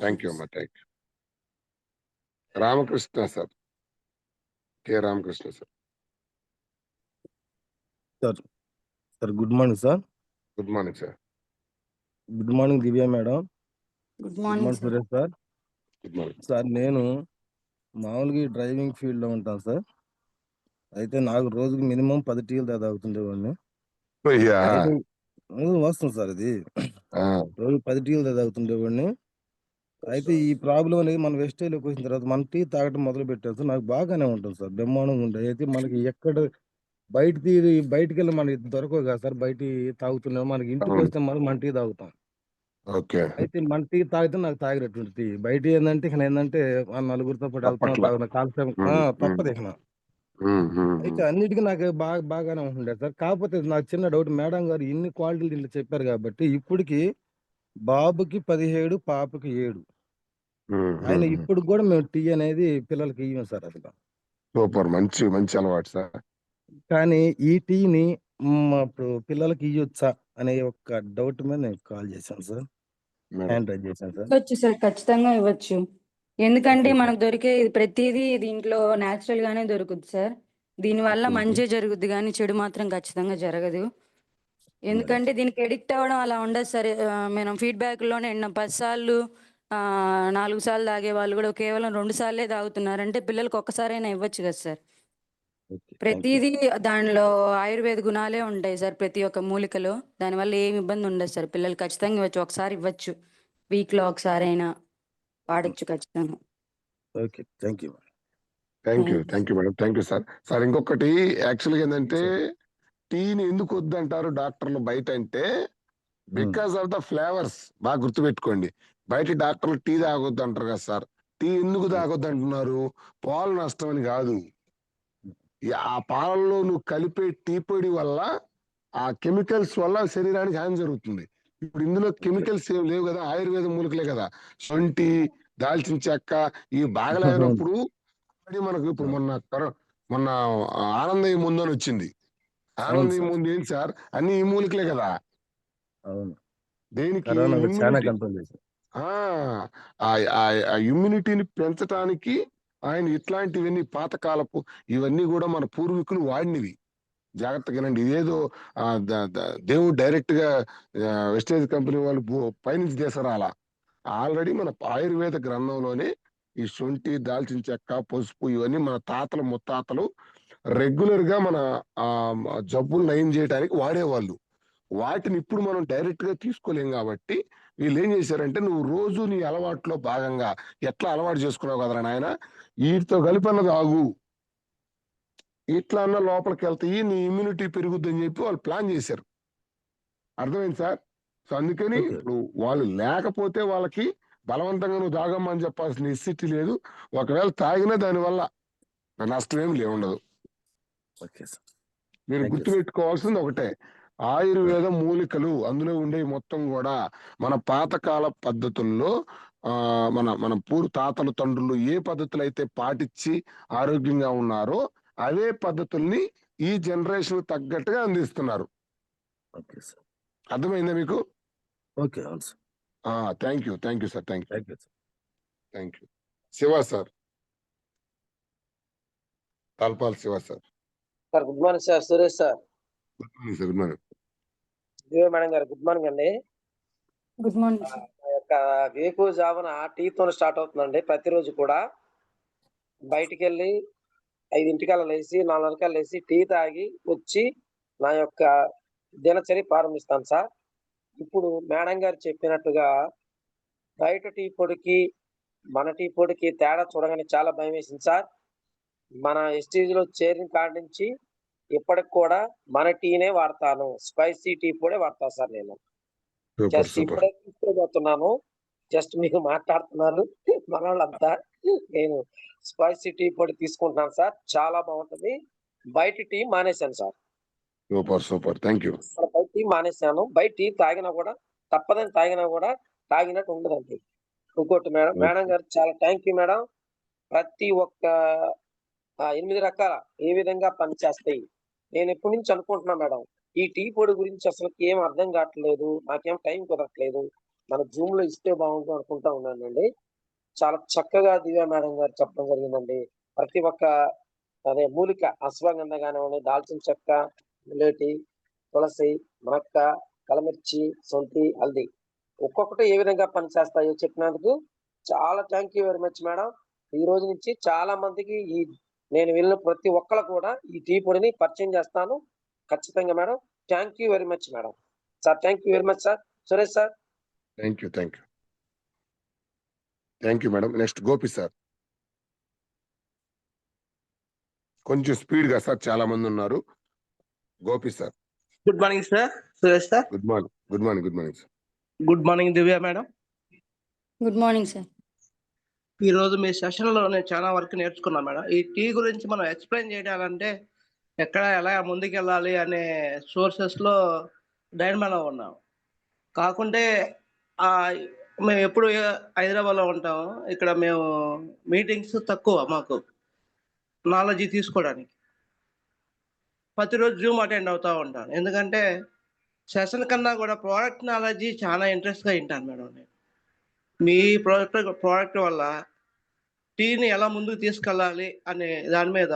థ్యాంక్ యూ అమ్మా, thank you. Ramakrishna sir, K Ramakrishna sir. Sir good morning sir. Good morning sir. Good morning Divya madam. Good good morning morning sir. Suresh sir. Good morning. Sir నేను మామూలుగా ఈ డ్రైవింగ్ ఫీల్డ్ లో ఉంటాను సార్. అయితే నాకు రోజుకి మినిమం 10 టీలు తాగుతుండేవాడిని. అయ్యా. అయితే వస్తుంది సార్ ఇది. రోజు 10 టీలు తాగుతుండేవాడిని. అయితే ఈ ప్రాబ్లం అనేది మన వెస్టేజ్లోకి వచ్చిన తర్వాత మన టీ తాగటం మొదలు పెట్టారు సార్. నాకు బాగానే ఉంటుంది సార్, బ్రహ్మాండంగా ఉంటుంది. అయితే మనకి ఎక్కడ బయటికి వెళ్ళి మనకి దొరకవు కదా సార్. బయట తాగుతున్నాం, మనకి ఇంటికి వస్తే మన టీ తాగుతాం. ఓకే. అయితే మన టీ తాగితే నాకు తాగినటువంటి టీ. బయట ఏంటంటే ఇక ఏంటంటే నలుగురితో పాటు వెళ్తున్నాం, తాగుతున్నా కాలక్షేపం తప్పదు ఇక. అయితే అన్నిటికీ నాకు బాగానే ఉంటుండే సార్. కాకపోతే నాకు చిన్న డౌట్, మేడం గారు ఇన్ని క్వాలిటీలు దీంట్లో చెప్పారు కాబట్టి ఇప్పటికి బాబుకి 17, పాపకి 7. ఆయన ఇప్పుడు కూడా మేము టీ అనేది పిల్లలకి ఇవ్వం సార్ అసలు. సూపర్, మంచి మంచి అలవాటు సార్. కానీ ఈ టీని ఇప్పుడు పిల్లలకి ఇవ్వచ్చా అనే ఒక డౌట్ మీద నేను కాల్ చేశాను సార్, హ్యాండ్ రైజ్ చేశాను సార్. ఇవ్వచ్చు సార్, ఖచ్చితంగా ఇవ్వచ్చు. ఎందుకంటే ఓకే మనకు దొరికే ప్రతిదీ దీంట్లో న్యాచురల్ గానే దొరుకుతుంది సార్. దీనివల్ల ఓకే మంచి జరుగుద్ది కానీ చెడు మాత్రం ఖచ్చితంగా జరగదు. ఎందుకంటే దీనికి ఎడిక్ట్ అవ్వడం అలా ఉండదు సార్. మనం ఫీడ్బ్యాక్ లోనే 10 సార్లు 4 సార్లు తాగే వాళ్ళు కూడా కేవలం 2 సార్లే తాగుతున్నారంటే పిల్లలకు ఒక్కసారైనా ఇవ్వచ్చు కదా సార్. Okay thank you. ప్రతిదీ దానిలో ఆయుర్వేద గుణాలే ఉంటాయి సార్, ప్రతి ఒక్క మూలికలో. దానివల్ల ఏమి ఇబ్బంది ఉండదు సార్. పిల్లలు ఖచ్చితంగా ఇవ్వచ్చు, ఒకసారి ఇవ్వచ్చు, వీక్ లో ఒకసారి అయినా వాడచ్చు ఖచ్చితంగా. Okay thank you. Thank you madam. Thank you sir. Sir ఇంకొకటి యాక్చువల్గా ఏంటంటే టీని ఎందుకు వద్దంటారు డాక్టర్లు బయట అంటే బికాస్ ఆఫ్ ద ఫ్లేవర్స్. బాగా గుర్తుపెట్టుకోండి, బయట డాక్టర్లు టీ తాగొద్దు అంటారు కదా సార్. టీ ఎందుకు తాగొద్దు అంటున్నారు? పాలు నష్టం అని కాదు. ఆ పాలల్లో నువ్వు కలిపే టీ పొడి వల్ల, ఆ కెమికల్స్ వల్ల శరీరానికి హాని జరుగుతుంది. ఇప్పుడు ఇందులో కెమికల్స్ ఏం లేవు కదా, ఆయుర్వేద మూలికలే కదా. శొంఠి, దాల్చిన చెక్క ఇవి బాగలేనప్పుడు మనకు ఇప్పుడు మొన్న ఆనందయ్య ముందు అని వచ్చింది. ఆనందయ్య ముందు ఏంటి సార్, అన్ని ఈ మూలికలే కదా. అవును, దేనికి? చాలా కంట్రోల్ చేశారు. ఆ ఇమ్యూనిటీని పెంచడానికి ఆయన ఇట్లాంటివన్నీ పాతకాలపు ఇవన్నీ కూడా మన పూర్వీకులు వాడినవి. జాగ్రత్తగా వినండి. ఇదేదో దేవుడు డైరెక్ట్ గా వెస్టేజ్ కంపెనీ వాళ్ళు పైనుంచి చేశారు అలా. ఆల్రెడీ మన ఆయుర్వేద గ్రంథంలోనే ఈ శొంఠి, దాల్చిన చెక్క, పసుపు ఇవన్నీ మన తాతలు ముత్తాతలు రెగ్యులర్ గా మన జబ్బులు నయం చేయడానికి వాడేవాళ్ళు. వాటిని ఇప్పుడు మనం డైరెక్ట్ గా తీసుకోలేం కాబట్టి వీళ్ళు ఏం చేశారంటే, నువ్వు రోజు నీ అలవాట్లో భాగంగా ఎట్లా అలవాటు చేసుకున్నావు కదరా నాయన, వీటితో కలిపన్నది ఆగు, ఇట్లా అన్న లోపలికి వెళ్తాయి, నీ ఇమ్యూనిటీ పెరుగుద్ది అని చెప్పి వాళ్ళు ప్లాన్ చేశారు. అర్థమైంది సార్? సో అందుకని ఇప్పుడు వాళ్ళు లేకపోతే వాళ్ళకి బలవంతంగా నువ్వు తాగమ్మని చెప్పాల్సిన నెసిటీ లేదు. ఒకవేళ తాగినా దానివల్ల నష్టం ఏమి ఉండదు. మీరు గుర్తుపెట్టుకోవాల్సింది ఒకటే, ఆయుర్వేద మూలికలు అందులో ఉండే మొత్తం కూడా మన పాతకాల పద్ధతుల్లో మన మన తాతలు తండ్రులు ఏ పద్ధతులు అయితే పాటించి ఆరోగ్యంగా ఉన్నారో అవే పద్ధతుల్ని ఈ జనరేషన్ తగ్గట్టుగా అందిస్తున్నారు. అర్థమైందా మీకు? Okay. Thank you sir. Thank you. Shiva sir, తల్పాల్ Shiva sir. Good morning sir. Suresh sir. Good morning sir. Good morning. Divya madam గారు గుడ్ మార్నింగ్ అండి. Good morning sir. నా యొక్క వేకువ జామున టీతో స్టార్ట్ అవుతుందండి. ప్రతిరోజు కూడా బయటికి వెళ్ళి 5 లేచి 4 లేచి టీ తాగి వచ్చి నా యొక్క దినచర్య ప్రారంభిస్తాను సార్. ఇప్పుడు మేడం గారు చెప్పినట్టుగా బయట టీ పొడికి మన టీ పొడికి తేడా చూడగానే చాలా భయం వేసింది సార్. మన ఎస్టీజీలో చేరిన కాడి నుంచి ఇప్పటికి కూడా మన టీనే వాడతాను. స్పైసీ టీ పొడే వాడతాను సార్. నేను జస్ట్ ఇప్పుడే తీసుకోబోతున్నాను. జస్ట్ మీకు మాట్లాడుతున్నారు మన వాళ్ళంతా. నేను స్పైసీ టీ పొడి తీసుకుంటున్నాను సార్. చాలా బాగుంటుంది. బయట టీ మానేశాను సార్. సూపర్. Thank you. బయట టీ మానేశాను. బయట టీ తాగినా కూడా తప్పదని తాగినా కూడా తాగినట్టు ఉండదండి. ఇంకోటి మేడం గారు చాలా థ్యాంక్ యూ మేడం. ప్రతి ఒక్క 8 రకాల ఏ విధంగా పనిచేస్తాయి నేను ఎప్పటి నుంచి అనుకుంటున్నా మేడం. ఈ టీ పొడి గురించి అసలు ఏం అర్థం కావట్లేదు, నాకేం టైం కుదరట్లేదు. మన జూమ్ లో ఇస్తే బాగుంటుంది అనుకుంటా ఉన్నానండి. చాలా చక్కగా దివ్య మేడం గారు చెప్పడం జరిగిందండి. ప్రతి ఒక్క మూలిక అశ్వగంధ కానివ్వండి, దాల్చిన చెక్క, ములేటి, తులసి, మునక్క, కలమిర్చి, సొంటి, హల్దీ ఒక్కొక్కటి ఏ విధంగా పనిచేస్తాయో చెప్పినందుకు చాలా thank you very much madam. ఈ రోజు నుంచి చాలా మందికి నేను వెళ్ళిన ప్రతి ఒక్కరు కూడా ఈ టీ పొడిని పరిచయం చేస్తాను ఖచ్చితంగా madam. Thank you very much madam. Sir thank you very much sir. Suresh sir. Thank you madam. Next Gopi sir. కొంచెం స్పీడ్ గా సార్, చాలా మంది ఉన్నారు. Gopi sir. Good morning sir. Suresh sir. Good morning sir. Good morning Divya madam. Good morning sir. ఈ రోజు మీ సెషన్ లో నేను చాలా వరకు నేర్చుకున్నా మేడం. ఈ టీ గురించి మనం ఎక్స్ప్లెయిన్ చేయాలంటే ఎలా ముందుకెళ్ళాలి అనే సోర్సెస్ లో డైనమాలో ఉన్నాం. కాకుంటే మేము ఎప్పుడు హైదరాబాద్ లో ఉంటాము. ఇక్కడ మేము మీటింగ్స్ తక్కువ, మాకు నాలెడ్జ్ తీసుకోవడానికి ప్రతిరోజు జూమ్ అటెండ్ అవుతూ ఉంటాను. ఎందుకంటే సెషన్ కన్నా కూడా ప్రోడక్ట్ నాలెడ్జ్ చాలా ఇంట్రెస్ట్గా వింటాను మేడం. నేను మీ ప్రోడక్ట్ వల్ల టీని ఎలా ముందుకు తీసుకెళ్ళాలి అనే దాని మీద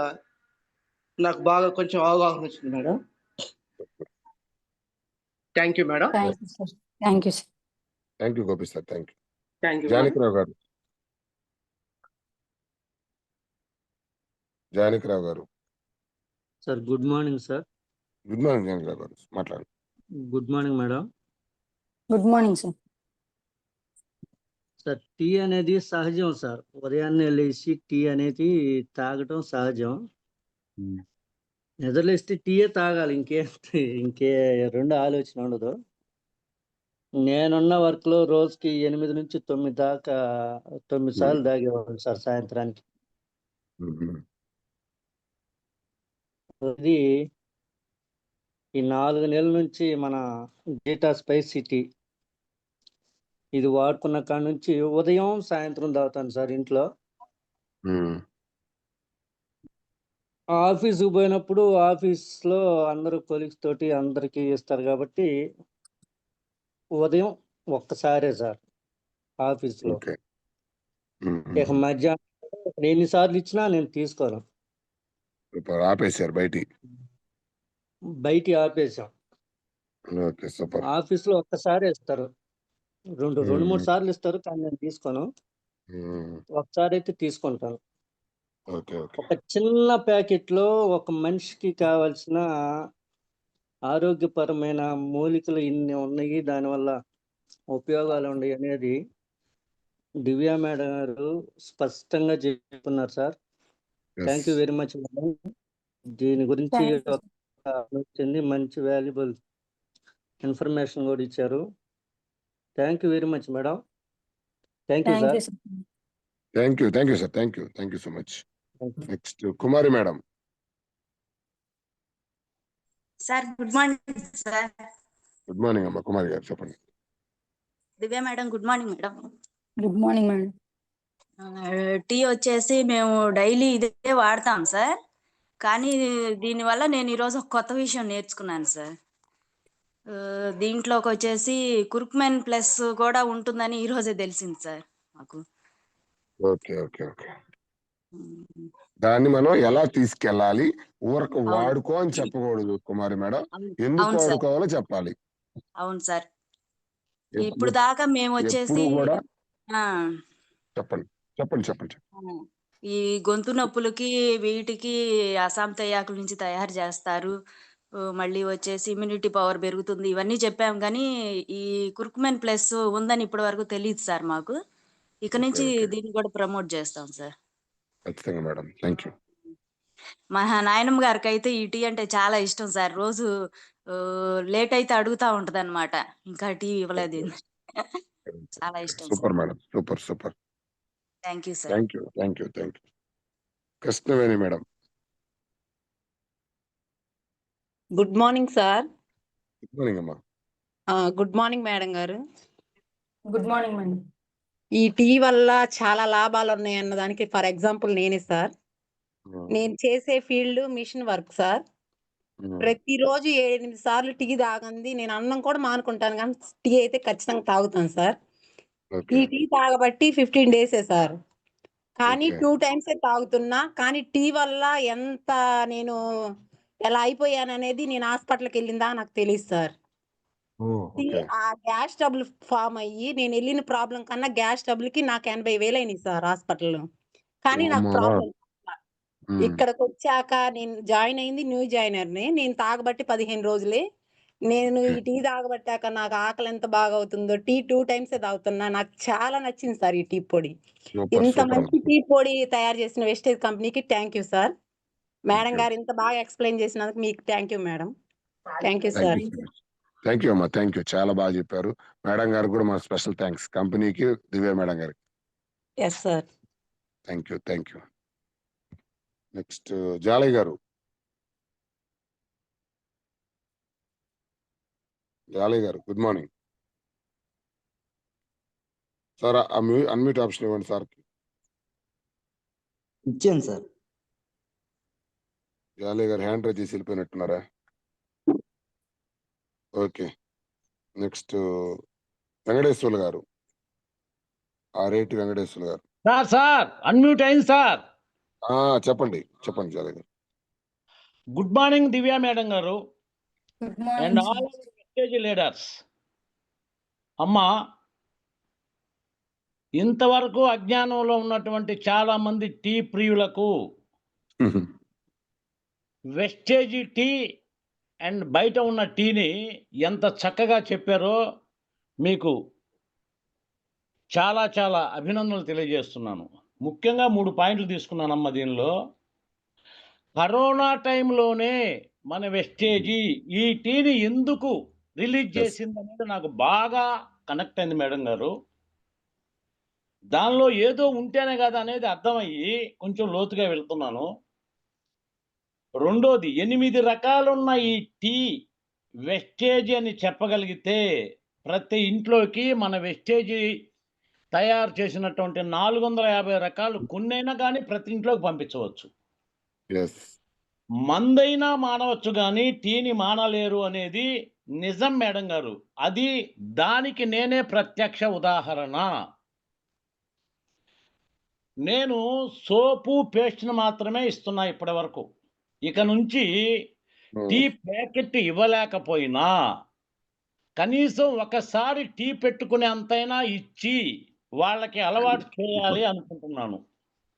నాకు బాగా కొంచెం అవగాహన వచ్చింది madam. Thank you madam. Thank you Gopi sir. Thank you. Janakirao గారు. Sir good morning sir. Good morning Janakirao గారు, మాట్లాడండి. Good morning madam. Good morning sir. Sir tea అనేది సహజం సార్. ఉదయాన్నే లేచి టీ అనేది తాగటం సహజం. నిద్రలేస్తే టీయే తాగాలి, ఇంకే రెండు ఆలోచన ఉండదు. నేనున్న వర్క్ లో రోజుకి 8 నుంచి 9 దాకా 9 సార్లు తాగేవాళ్ళు సార్ సాయంత్రానికి. ఇది ఈ 4 నెలల నుంచి మన డేటా స్పైసీ టీ ఇది వాడుకున్న కాడ నుంచి ఉదయం సాయంత్రం తాగుతాను సార్ ఇంట్లో. ఆఫీస్కి పోయినప్పుడు ఆఫీస్లో అందరూ కొలీగ్స్ తోటి అందరికీ ఇస్తారు కాబట్టి ఉదయం ఒక్కసారే సార్ ఆఫీస్లో. ఇక మధ్యాహ్నం ఎన్నిసార్లు ఇచ్చినా నేను తీసుకోను. ఆపేశారు, బయట ఆపేసాం. ఆఫీస్లో ఒక్కసారి ఇస్తారు, 2-3 సార్లు ఇస్తారు, కానీ నేను తీసుకోను. ఒకసారి అయితే తీసుకుంటాను. ఓకే ఓకే ఒక చిన్న ప్యాకెట్లో ఒక మనిషికి కావాల్సిన ఆరోగ్యపరమైన మూలికలు ఇన్ని ఉన్నాయి, దానివల్ల ఉపయోగాలు ఉన్నాయి అనేది దివ్య మేడం గారు స్పష్టంగా చెప్తున్నారు sir. Thank you very much madam. దీని గురించి వచ్చింది మంచి వాల్యుబుల్ ఇన్ఫర్మేషన్ కూడా ఇచ్చారు. Thank you very much madam. Thank you sir. Thank you sir. Thank you so much. Next Kumari madam. Sir good morning sir. Good morning అమ్మా. కుమారి గారు చెప్పండి. Divya madam good morning madam. Good morning madam. Tea వచ్చేసి మేము డైలీ ఇదే వాడతాం సార్. కానీ దీనివల్ల నేను ఈరోజు ఒక కొత్త విషయం నేర్చుకున్నాను సార్. దీంట్లోకి వచ్చేసి కుర్కుమెన్ ప్లస్ కూడా ఉంటుందని ఈ రోజే తెలిసింది సార్ మాకు. Okay okay okay. దాన్ని మనం ఎలా తీసుకెళ్ళాలి, ఊరకు వాడుకో అని చెప్పకూడదు కుమారి మేడం, ఎందుకు వాడుకోవాలో చెప్పాలి. అవును సార్. ఇప్పుడు దాకా మేము వచ్చేసి కూడా చెప్పండి చెప్పండి చెప్పండి. ఈ గొంతు నొప్పులకి వీటికి అసాం తేయాకుల నుంచి తయారు చేస్తారు, మళ్ళీ వచ్చేసి ఇమ్యూనిటీ పవర్ పెరుగుతుంది, ఇవన్నీ చెప్పాం. కానీ ఈ కుర్కుమెన్ ప్లస్ ఉందని ఇప్పటి వరకు తెలియదు సార్ మాకు. ఇక నుంచి దీన్ని కూడా ప్రమోట్ చేస్తాం సార్. ఖచ్చితంగా మేడం. Thank you. మా నాయనమ్మ గారికి అయితే ఈ టీ అంటే చాలా ఇష్టం సార్. రోజు లేట్ అయితే అడుగుతా ఉంటది అనమాట, ఇంకా టీ ఇవ్వలేదు. చాలా ఇష్టం. Super madam. Super super. Thank you sir. Thank you thank you thank you. Krishnaveni madam. Good morning sir. Good morning అమ్మా. గుడ్ మార్నింగ్ మేడం గారు. Good morning madam. ఈ టీ వల్ల చాలా లాభాలు ఉన్నాయి అన్నదానికి ఫర్ ఎగ్జాంపుల్ నేనే సార్. నేను చేసే ఫీల్డ్ మిషన్ వర్క్ సార్. ప్రతిరోజు 7-8 సార్లు టీ తాగంది నేను అన్నం కూడా మానుకుంటాను, కానీ టీ అయితే ఖచ్చితంగా తాగుతాను సార్. ఈ టీ తాగబట్టి 15 డేసే సార్. కానీ 2 టైమ్సే తాగుతున్నా. కానీ టీ వల్ల ఎంత నేను ఎలా అయిపోయాననేది నేను హాస్పిటల్కి వెళ్ళిందా నాకు తెలియదు సార్. ఆ గ్యాస్ ట్రబుల్ ఫామ్ అయ్యి నేను వెళ్ళిన ప్రాబ్లం కన్నా గ్యాస్ ట్రబుల్కి నాకు 80,000 అయినాయి సార్ హాస్పిటల్లో. కానీ నాకు ప్రాబ్లం ఇక్కడికి వచ్చాక నేను జాయిన్ అయింది న్యూ జాయినర్ని. నేను తాగబట్టి 15 రోజులే. నేను ఈ టీ తాగబట్టాక నాకు ఆకలి ఎంత బాగా అవుతుందో. టీ 2 టైమ్సే తాగుతున్నా. నాకు చాలా నచ్చింది సార్ ఈ టీ పొడి. ఇంత మంచి టీ పొడి తయారు చేసిన వెస్టేజ్ కంపెనీకి థ్యాంక్ యూ సార్. మేడం గారు ఇంత బాగా ఎక్స్ప్లెయిన్ చేసినందుకు మీకు thank you madam. Thank you sir. Thank you అమ్మా. Thank you. చాలా బాగా చెప్పారు. మేడం గారు కూడా మా స్పెషల్ థ్యాంక్స్, కంపెనీకి, దివ్య మేడం గారికి. Yes sir. Thank you thank you. Next Jalaiah గారు. జాలయ్య గారు good morning sir. Unmute option ఇవ్వండి సార్. ఇచ్చాను సార్. జాలయ్య గారు హ్యాండ్ రైజ్ చేసి వెళ్ళిపోయినట్టున్నారా? ఓకే. నెక్స్ట్ వెంకటేశ్వర్లు గారు. ఆరేటి వెంకటేశ్వర్లు గారు. సార్ అన్మ్యూట్ అయింది సార్. చెప్పండి చెప్పండి జాలయ్య గారు. గుడ్ మార్నింగ్ దివ్య మేడం గారు అండ్ ఆల్ స్టేజ్ లీడర్స్. అమ్మా, ఇంతవరకు అజ్ఞానంలో ఉన్నటువంటి చాలా మంది టీ ప్రియులకు వెస్టేజీ టీ అండ్ బయట ఉన్న టీని ఎంత చక్కగా చెప్పారో మీకు చాలా చాలా అభినందనలు తెలియజేస్తున్నాను. ముఖ్యంగా 3 పాయింట్లు తీసుకున్నానమ్మా దీనిలో. కరోనా టైంలోనే మన వెస్టేజీ ఈ టీని ఎందుకు రిలీజ్ చేసింది అనేది నాకు బాగా కనెక్ట్ అయింది మేడం గారు. దానిలో ఏదో ఉంటేనే కదా అనేది అర్థమయ్యి కొంచెం లోతుగా వెళ్తున్నాను. రెండోది, 8 రకాలున్న ఈ టీ వెస్టేజీ అని చెప్పగలిగితే ప్రతి ఇంట్లోకి మన వెస్టేజీ తయారు చేసినటువంటి 450 రకాలు కొన్నైనా కానీ ప్రతి ఇంట్లోకి పంపించవచ్చు. మందైనా మానవచ్చు కానీ టీని మానలేరు అనేది నిజం మేడం గారు. అది దానికి నేనే ప్రత్యక్ష ఉదాహరణ. నేను సోపు పేస్ట్ను మాత్రమే ఇస్తున్నా ఇప్పటి వరకు. ఇక నుంచి టీ ప్యాకెట్ ఇవ్వలేకపోయినా కనీసం ఒకసారి టీ పెట్టుకునే అంతైనా ఇచ్చి వాళ్ళకి అలవాటు చేయాలి అనుకుంటున్నాను.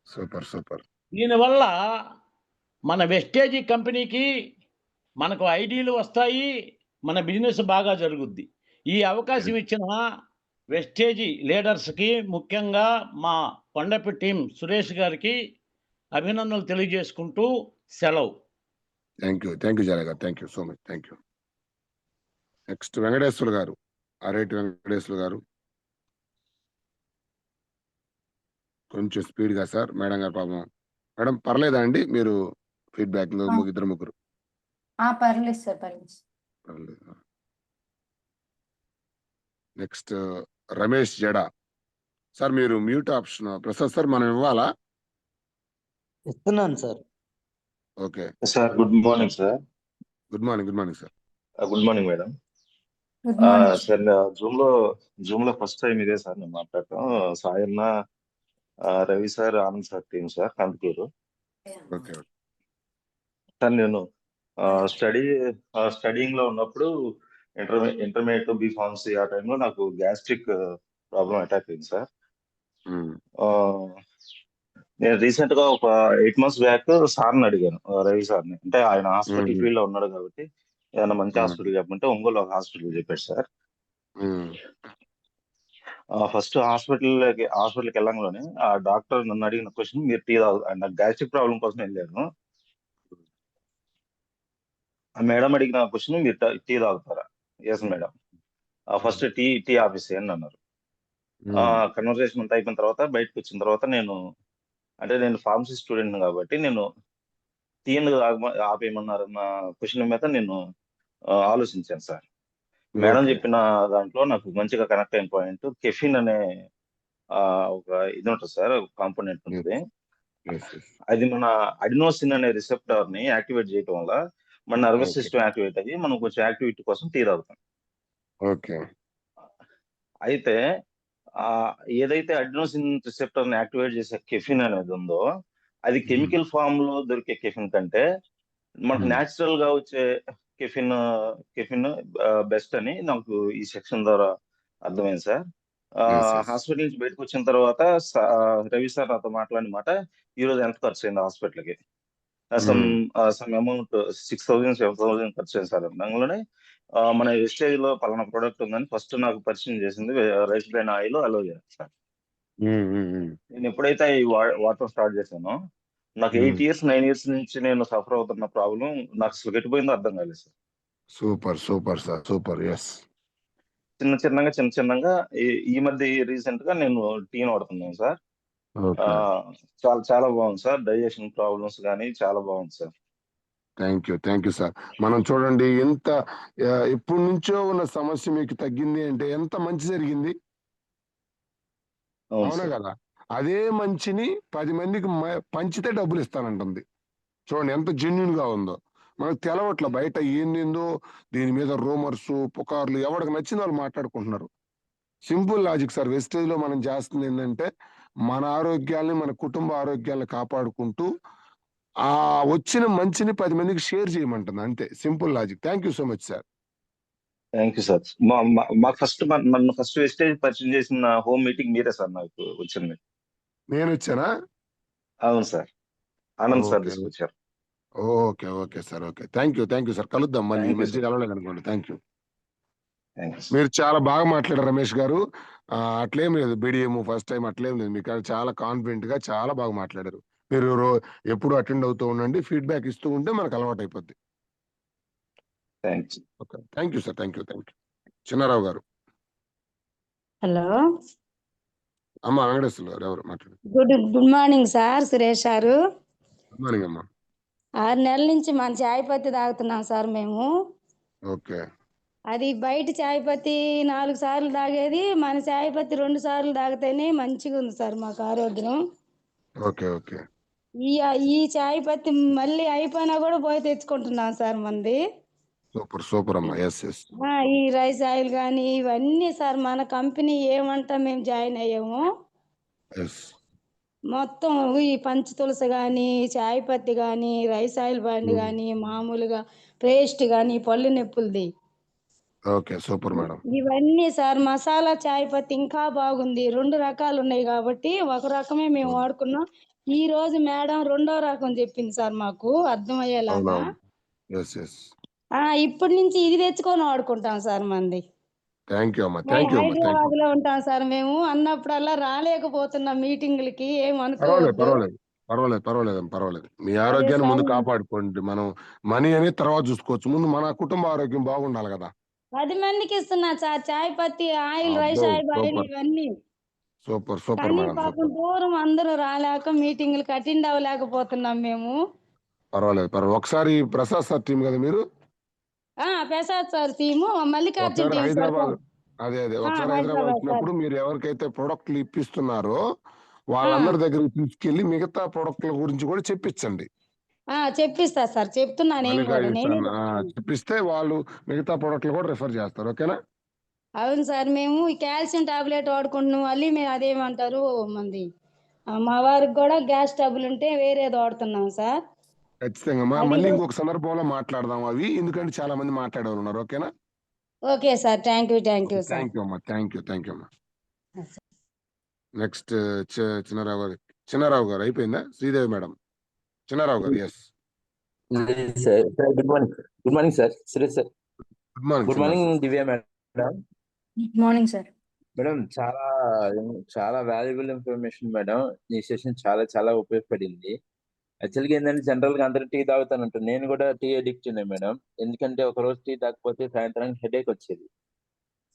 Super super. దీనివల్ల మన వెస్టేజీ కంపెనీకి మనకు ఐడీలు వస్తాయి, మన బిజినెస్ బాగా జరుగుద్ది. ఈ అవకాశం ఇచ్చిన వెస్టేజీ లీడర్స్కి, ముఖ్యంగా మా కొండపి టీం సురేష్ గారికి అభినందనలు తెలియజేసుకుంటూ సెలవు. థ్యాంక్ యూ జాలయ్య గారు, thank you so much, thank you. Next Venkateswara గారు, అరేటి వెంకటేశ్వర గారు. కొంచెం స్పీడ్గా సార్. మేడం గారు పాపం. మేడం పర్లేదా అండి, మీరు ఫీడ్బ్యాక్ ఇద్దరు ముగ్గురు? పర్లేదు సార్, పర్లేదు. నెక్స్ట్ రమేష్ జడా సార్, మీరు మ్యూట్ ఆప్షన్ ప్రసాద్ సార్ మనం ఇవ్వాలా? ఇస్తున్నాను sir. Okay sir, good morning sir. Good morning sir. Good morning madam. Sir, Zoom లో ఫస్ట్ టైం ఇదే సార్ నేను మాట్లాడటం. Sayanna, Ravi sir, Anand sir team sir, Kandukur. Okay sir, నేను స్టడీయింగ్ లో ఉన్నప్పుడు ఇంటర్మీడియట్ బీఫార్మసీ ఆ టైంలో నాకు గ్యాస్ట్రిక్ ప్రాబ్లం అటాక్ అయింది సార్. నేను రీసెంట్ గా ఒక 8 months బ్యాక్ సార్ని అడిగాను, రవి సార్ని. అంటే ఆయన హాస్పిటల్ ఫీల్డ్ లో ఉన్నాడు కాబట్టి ఏదైనా మంచి హాస్పిటల్ చెప్పమంటే ఒంగోలు ఒక హాస్పిటల్ చెప్పాడు సార్. ఫస్ట్ హాస్పిటల్కి వెళ్ళంగానే ఆ డాక్టర్ నన్ను అడిగిన క్వశ్చన్, మీరు టీ నాకు గ్యాస్ట్రిక్ ప్రాబ్లం కోసం వెళ్ళాను. ఆ మేడం అడిగిన క్వశ్చన్, మీరు టీ తాగుతారా? Yes madam. First tea office అని అన్నారు. కన్వర్సేషన్ అంతా అయిపోయిన తర్వాత బయటకు వచ్చిన తర్వాత నేను ఫార్మసీ స్టూడెంట్ కాబట్టి నేను టీ ఎందుకు ఆపేయమన్నారన్న క్వశ్చన్ మీద నేను ఆలోచించాను సార్. మేడం చెప్పిన దాంట్లో నాకు మంచిగా కనెక్ట్ అయిన పాయింట్ కెఫిన్ అనే ఒక ఇది ఉంటుంది సార్, కాంపోనెంట్ ఉంటుంది. అది మన అడినోసిన్ అనే రిసెప్టర్ ని యాక్టివేట్ చేయడం వల్ల మన నర్వస్ సిస్టమ్ యాక్టివేట్ అయ్యి మనం కొంచెం యాక్టివిటీ కోసం టీ తాగుతాం. ఓకే. అయితే ఏదైతే అడినోసిన్ రిసెప్టర్ ని యాక్టివేట్ చేసే కెఫిన్ అనేది ఉందో, అది కెమికల్ ఫామ్ లో దొరికే కెఫిన్ కంటే మనకు న్యాచురల్ గా వచ్చే కెఫిన్ బెస్ట్ అని నాకు ఈ సెక్షన్ ద్వారా అర్థమైంది సార్. హాస్పిటల్ నుంచి బయటకు వచ్చిన తర్వాత రవి సార్ నాతో మాట్లాడిన మాట, ఈ రోజు ఎంత ఖర్చు అయింది హాస్పిటల్కి? సమ్ అమౌంట్ 6,000 7,000 ఖర్చు అయింది సార్. అందులోనే మన వెస్టేజ్ లో పలానా ప్రోడక్ట్ ఉందని ఫస్ట్ నాకు పరిచయం చేసింది rice brain oil aloe vera sir. నేను ఎప్పుడైతే ఈ వాటర్ స్టార్ట్ చేశానో, నాకు 8 years 9 years నుంచి నేను సఫర్ అవుతున్న ప్రాబ్లం నాకు అసలు గట్టిపోయిందో అర్థం కాలేదు sir. Super sir, super. Yes. చిన్న చిన్నగా ఈ మధ్య రీసెంట్ గా నేను టీ వాడుతున్నాను సార్. చాలా బాగుంది సార్. డైజెషన్ ప్రాబ్లమ్స్ కానీ చాలా బాగుంది సార్. Thank you sir. మనం చూడండి, ఎంత ఎప్పటి నుంచో ఉన్న సమస్య మీకు తగ్గింది అంటే ఎంత మంచి జరిగింది, అవునా కదా? అదే మంచిని 10 మందికి పంచితే డబ్బులు ఇస్తానంటుంది. చూడండి ఎంత జెన్యున్ గా ఉందో. మనకు తెలవట్ల బయట ఏందో దీని మీద రూమర్స్, పుకార్లు, ఎవరికి నచ్చిన వాళ్ళు మాట్లాడుకుంటున్నారు. Simple logic sir. వెస్టేజ్ లో మనం చేస్తుంది ఏంటంటే మన ఆరోగ్యాల్ని, మన కుటుంబ ఆరోగ్యాలను కాపాడుకుంటూ ఆ వచ్చిన మంచిని 10 మందికి షేర్ చేయమంటుంది, అంతే. Simple logic. Thank you so much sir. Thank you sir. నన్ను ఫస్ట్ వెస్టేజ్ పరిచయం చేసిన హోమ్ మీటింగ్ మీరే సార్ నాకు వచ్చింది. నేను వచ్చానా? అవును సార్, ఆనంద్ సార్ తీసుకొచ్చారు. Okay sir. Okay, thank you sir. కలుద్దాం మళ్ళీ. ఈ మధ్య కలవలేదు అనుకోండి. Thank you. మీరు చాలా బాగా మాట్లాడారు రమేష్ గారు. అట్లేం లేదు, BDM ఫస్ట్ టైం అట్లేం లేదు. మీకు చాలా కాన్ఫిడెంట్ గా చాలా బాగా మాట్లాడారు. మీరు ఎప్పుడు అటెండ్ అవుతూ ఉండండి, ఫీడ్బ్యాక్ ఇస్తూ ఉంటే మనకు అలవాటు అయిపోద్ది. Thank you sir. Thank you. Chinnarao గారు. హలో అమ్మ వెంకటేశ్వర గారు ఎవరు మాట్లాడారు? గుడ్ మార్నింగ్ సార్, సురేష్ గారు. గుడ్ మార్నింగ్ అమ్మా. 6 నెలల నుంచి మన చాయ్ పత్తి తాగుతున్నాం సార్ మేము. ఓకే. అది బయట చాయ్ పత్తి 4 సార్లు తాగేది, మన చాయ్ పత్తి 2 సార్లు తాగితేనే మంచిగా ఉంది సార్ మాకు ఆరోగ్యం. ఓకే. ఈ చాయ్ పత్తి మళ్ళీ అయిపోయినా కూడా పోయి తెచ్చుకుంటున్నాం సార్ మంది. సూపర్ అమ్మా. ఎస్. ఈ రైస్ ఆయిల్ కానీ ఇవన్నీ సార్ మన కంపెనీ ఏమంటా మేము జాయిన్ అయ్యాము. మొత్తం ఈ పంచ తులసి కానీ, చాయ్ పత్తి కానీ, రైస్ ఆయిల్ బండి కానీ, మామూలుగా పేస్ట్ కానీ, పళ్ళు నొప్పులది ఓకే, సూపర్ మేడం. ఇవన్నీ సార్ మసాలా చాయ్ పత్తి ఇంకా బాగుంది. 2 రకాలు ఉన్నాయి కాబట్టి ఒక రకమే మేము వాడుకున్నాం. ఈ రోజు మేడం రెండో రకం చెప్పింది సార్ మాకు అర్థమయ్యేలాగా. అవునవును. ఎస్. ఇప్పటి నుంచి ఇది తెచ్చుకొని వాడుకుంటాం సార్ మంది. థ్యాంక్ యూ అమ్మా, థ్యాంక్ యూ. హైదరాబాద్ లో ఉంటాం సార్ మేము. అన్నప్పుడల్లా రాలేకపోతున్నాం మీటింగులకి, ఏమనుకోవద్దు. పర్వాలేదు. మీ ఆరోగ్యాన్ని ముందు కాపాడుకోండి. మనం మనీ అనేది తర్వాత చూసుకోవచ్చు. ముందు మన కుటుంబ ఆరోగ్యం బాగుండాలి కదా. 10 మందికి ఇస్తున్నా సార్ చాయ్ పత్తి, ఆయిల్, రైస్ ఆయిల్ ఇవన్నీ. సూపర్ కానీ మేడం, పాపం దూరం అందరూ రాలేక మీటింగులకు అటెండ్ అవ్వలేకపోతున్నాం మేము. పర్వాలేదు. ఒకసారి ప్రసాద్ సార్ టీం కదా మీరు? ప్రసాద్ సార్ టీము, మల్లికార్జున ఒకసారి టీం సార్. హైదరాబాద్, అదే ఒకసారి హైదరాబాద్ హైదరాబాద్ సార్. వచ్చినప్పుడు మీరు ఎవరికైతే ప్రొడక్ట్లు ఇప్పిస్తున్నారో వాళ్ళందరి దగ్గరికి తీసుకెళ్లి మిగతా ప్రొడక్ట్ల గురించి కూడా చెప్పించండి. చెప్పిస్తా సార్, చెప్తున్నా నేను కూడా. నేనే చెప్పిస్తే వాళ్ళు మిగతా ప్రొడక్ట్లు కూడా రిఫర్ చేస్తారు. ఓకేనా? అవును సార్, మేము ఈ కాల్షియం టాబ్లెట్ వాడుకుంటున్నాం. మళ్ళీ మేము అదేమంటారు మంది మా వారికి కూడా గ్యాస్ ట్రబుల్ ఉంటే వేరేది వాడుతున్నాం సార్. ఖచ్చితంగా మళ్ళీ ఇంకొక సందర్భంలో మాట్లాడదాం అవి, ఎందుకంటే చాలా మంది మాట్లాడేవాళ్ళు ఉన్నారు. ఓకేనా? Okay sir, thank you sir. Thank you అమ్మా. నెక్స్ట్ చిన్నారావు గారు అయిపోయిందా? శ్రీదేవి మేడం. చిన్నారావు గారు. Yes sir. Good morning sir. Suresh sir. Good morning Divya madam. Good morning sir. Madam చాలా వాల్యుబుల్ ఇన్ఫర్మేషన్ మేడం. ఈ సెషన్ చాలా ఉపయోగపడింది. యాక్చువల్గా ఏంటంటే జనరల్ గా అందరూ టీ తాగుతానంటారు. నేను కూడా టీ అడిక్ట్ మేడం. ఎందుకంటే ఒక రోజు టీ తాగకపోతే సాయంత్రానికి హెడేక్ వచ్చేది.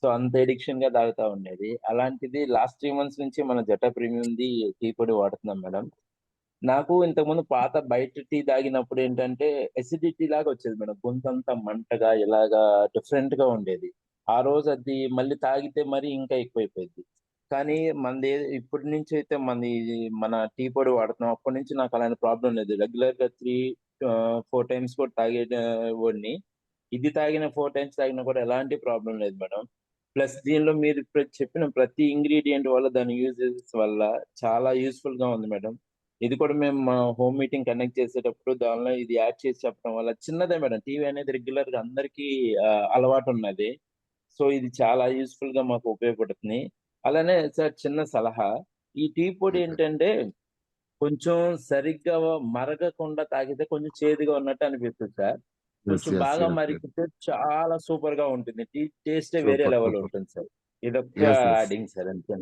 సో అంత ఎడిక్షన్ గా తాగుతా ఉండేది. అలాంటిది లాస్ట్ 3 months నుంచి మన జటా ప్రీమియం టీ పొడి వాడుతున్నాం మేడం. నాకు ఇంతకుముందు పాత బయట టీ తాగినప్పుడు ఏంటంటే ఎసిడిటీ లాగా వచ్చేది మేడం. గొంతంతా మంటగా ఇలాగా డిఫరెంట్ గా ఉండేది. ఆ రోజు అది మళ్ళీ తాగితే మరి ఇంకా ఎక్కువైపోయింది. కానీ మనది ఇప్పటి నుంచి అయితే మన టీ పొడి వాడుతున్నాం. అప్పటి నుంచి నాకు అలాంటి ప్రాబ్లం లేదు. రెగ్యులర్ గా 3-4 times కూడా తాగేవాడిని. ఇది తాగిన 4 times తాగినా కూడా ఎలాంటి ప్రాబ్లం లేదు మేడం. ప్లస్ దీనిలో మీరు చెప్పిన ప్రతి ఇంగ్రీడియంట్ వల్ల, దాని యూజెస్ వల్ల చాలా యూస్ఫుల్ గా ఉంది మేడం. ఇది కూడా మేము మా హోమ్ మీటింగ్ కండక్ట్ చేసేటప్పుడు దానిలో ఇది యాడ్ చేసి చెప్పడం వల్ల, చిన్నదే మేడం, టీవీ అనేది రెగ్యులర్ గా అందరికీ అలవాటు ఉన్నది. సో ఇది చాలా యూస్ఫుల్ గా మాకు ఉపయోగపడుతుంది. అలానే సార్ చిన్న సలహా, ఈ టీ పొడి ఏంటంటే కొంచెం సరిగ్గా మరగకుండా తాగితే కొంచెం చేదుగా ఉన్నట్టు అనిపిస్తుంది సార్. కొంచెం బాగా మరిగితే చాలా సూపర్ గా ఉంటుంది. టీ టేస్టే వేరే లెవెల్ ఉంటుంది సార్. ఇదొక్క యాడింగ్ సార్, అంతే.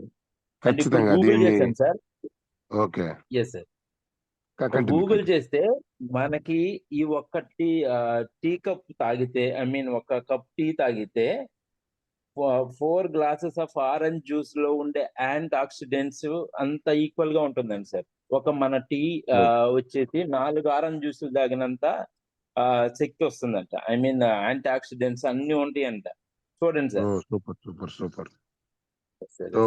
అండ్ ఇప్పుడు గూగుల్ చేశాను sir. Okay. Yes sir. Google చేస్తే మనకి ఈ ఒక్క టీ కప్ తాగితే, ఒక కప్ టీ తాగితే 4 glasses ఆఫ్ ఆరెంజ్ జ్యూస్ లో ఉండే యాంటీ ఆక్సిడెంట్స్ అంత ఈక్వల్ గా ఉంటుందండి సార్. మన టీ వచ్చేసి 4 ఆరెంజ్ జ్యూస్ తాగినంత శక్తి వస్తుందంట. యాంటీ ఆక్సిడెంట్స్ అన్ని ఉంటాయంట. చూడండి sir. Super.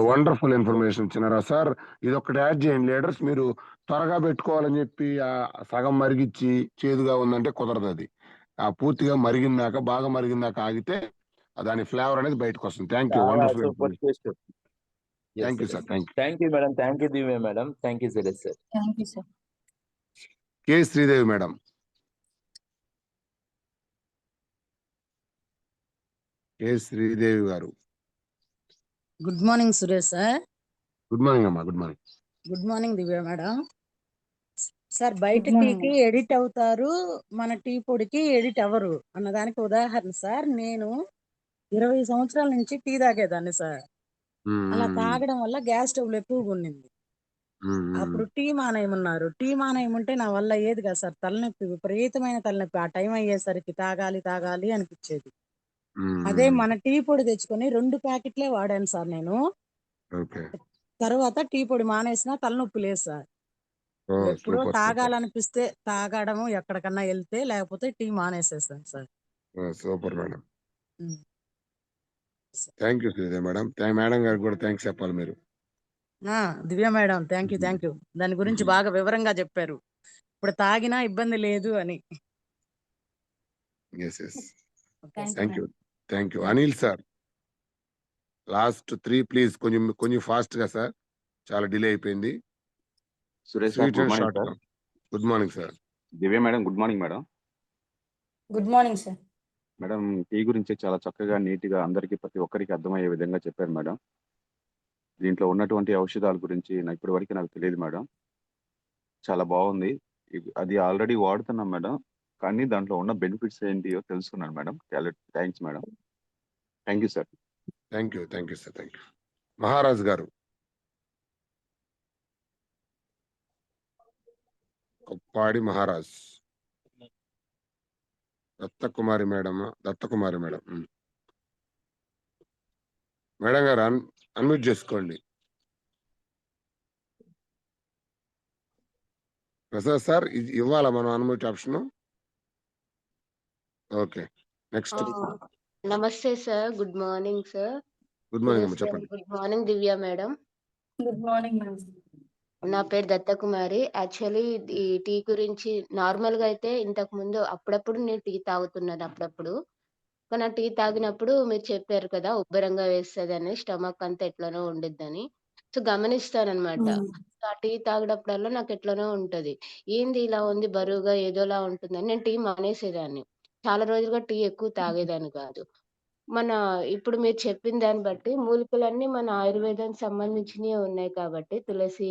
Wonderful information Chinnara sir. ఇది ఒకటి యాడ్ చేయండి లీడర్స్. మీరు త్వరగా పెట్టుకోవాలని చెప్పి సగం మరిగిచ్చి చేదుగా ఉందంటే కుదరదు. అది పూర్తిగా బాగా మరిగిందాక ఆగితే దాని ఫ్లేవర్ అనేది బయటకు వస్తుంది. Thank you. Wonderful. Thank you sir. Thank you madam. Thank you Divya madam. Thank you Suresh sir. Thank you sir. K Sridevi madam. K Sridevi గారు. Good morning Suresh sir. Good morning అమ్మా. Good morning. Good morning Divya madam. Sir బయట టీకి ఎడిట్ అవుతారు, మన టీ పొడికి ఎడిట్ అవ్వరు అన్నదానికి ఉదాహరణ సార్, నేను 20 సంవత్సరాల నుంచి టీ తాగేదాన్ని సార్. అలా తాగడం వల్ల గ్యాస్ ట్రబుల్ ఎక్కువగా ఉండింది. అప్పుడు టీ మానేయమన్నారు. టీ మానేయమంటే నా వల్ల ఏది కదా సార్. తలనొప్పి, విపరీతమైన తలనొప్పి. ఆ టైం అయ్యేసరికి తాగాలి అనిపించేది. అదే మన టీ పొడి తెచ్చుకొని 2 ప్యాకెట్లే వాడాను సార్ నేను. తర్వాత టీ పొడి మానేసిన తలనొప్పి లేదు సార్. ఎప్పుడు తాగాలనిపిస్తే తాగడము, ఎక్కడికన్నా వెళ్తే, లేకపోతే టీ మానేసేస్తాను sir. Super madam. Thank you Sridevi madam. Madam గారికి కూడా థ్యాంక్స్ చెప్పాలి మీరు. Divya madam thank you. దాని గురించి బాగా వివరంగా చెప్పారు. ఇప్పుడు తాగినా ఇబ్బంది లేదు అని. Thank you. Anil sir, last 3 please. కొంచెం ఫాస్ట్ గా సార్, చాలా డిలే అయిపోయింది. Suresh sir, good morning sir. Divya madam, good morning madam. Good morning sir. Madam tea గురించి చాలా చక్కగా నీట్గా అందరికీ ప్రతి ఒక్కరికి అర్థమయ్యే విధంగా చెప్పారు మేడం. దీంట్లో ఉన్నటువంటి ఔషధాల గురించి ఇప్పటి వరకు నాకు తెలియదు మేడం. చాలా బాగుంది. అది ఆల్రెడీ వాడుతున్నాం మేడం. కానీ దాంట్లో ఉన్న బెనిఫిట్స్ ఏంటియో తెలుసుకున్నాను madam. Thanks madam. Thank you sir. Thank you sir. Thank you. Maharaj గారు, కొప్పాడి మహారాజ్. దత్తకుమారి మేడం. మేడం గారు అన్మ్యూట్ చేసుకోండి. ప్రసాద్ సార్ ఇవ్వాలా మనం అన్మ్యూట్ ఆప్షన్? Okay, next. నమస్తే sir, good morning sir. Good morning అమ్మా, చెప్పండి. Good morning Divya madam. Good morning madam. నా పేరు దత్తకుమారి. యాక్చువల్లీ ఈ టీ గురించి నార్మల్ గా అయితే ఇంతకు ముందు అప్పుడప్పుడు నేను టీ తాగుతున్నాను అప్పుడప్పుడు. కానీ ఆ టీ తాగినప్పుడు మీరు చెప్పారు కదా ఉబ్బరంగా వేస్తదని, స్టమక్ అంతా ఎట్లనో ఉండిద్దని. సో గమనిస్తానన్నమాట. ఆ టీ తాగినప్పుడల్లా నాకు ఎట్లనో ఉంటది. ఏంది ఇలా ఉంది బరువుగా ఏదోలా ఉంటుందని నేను టీ మానేసేదాన్ని. చాలా రోజులుగా టీ ఎక్కువ తాగేదాన్ని కాదు. మన ఇప్పుడు మీరు చెప్పిన దాన్ని బట్టి మూలికలన్నీ మన ఆయుర్వేదానికి సంబంధించినవే ఉన్నాయి కాబట్టి తులసి,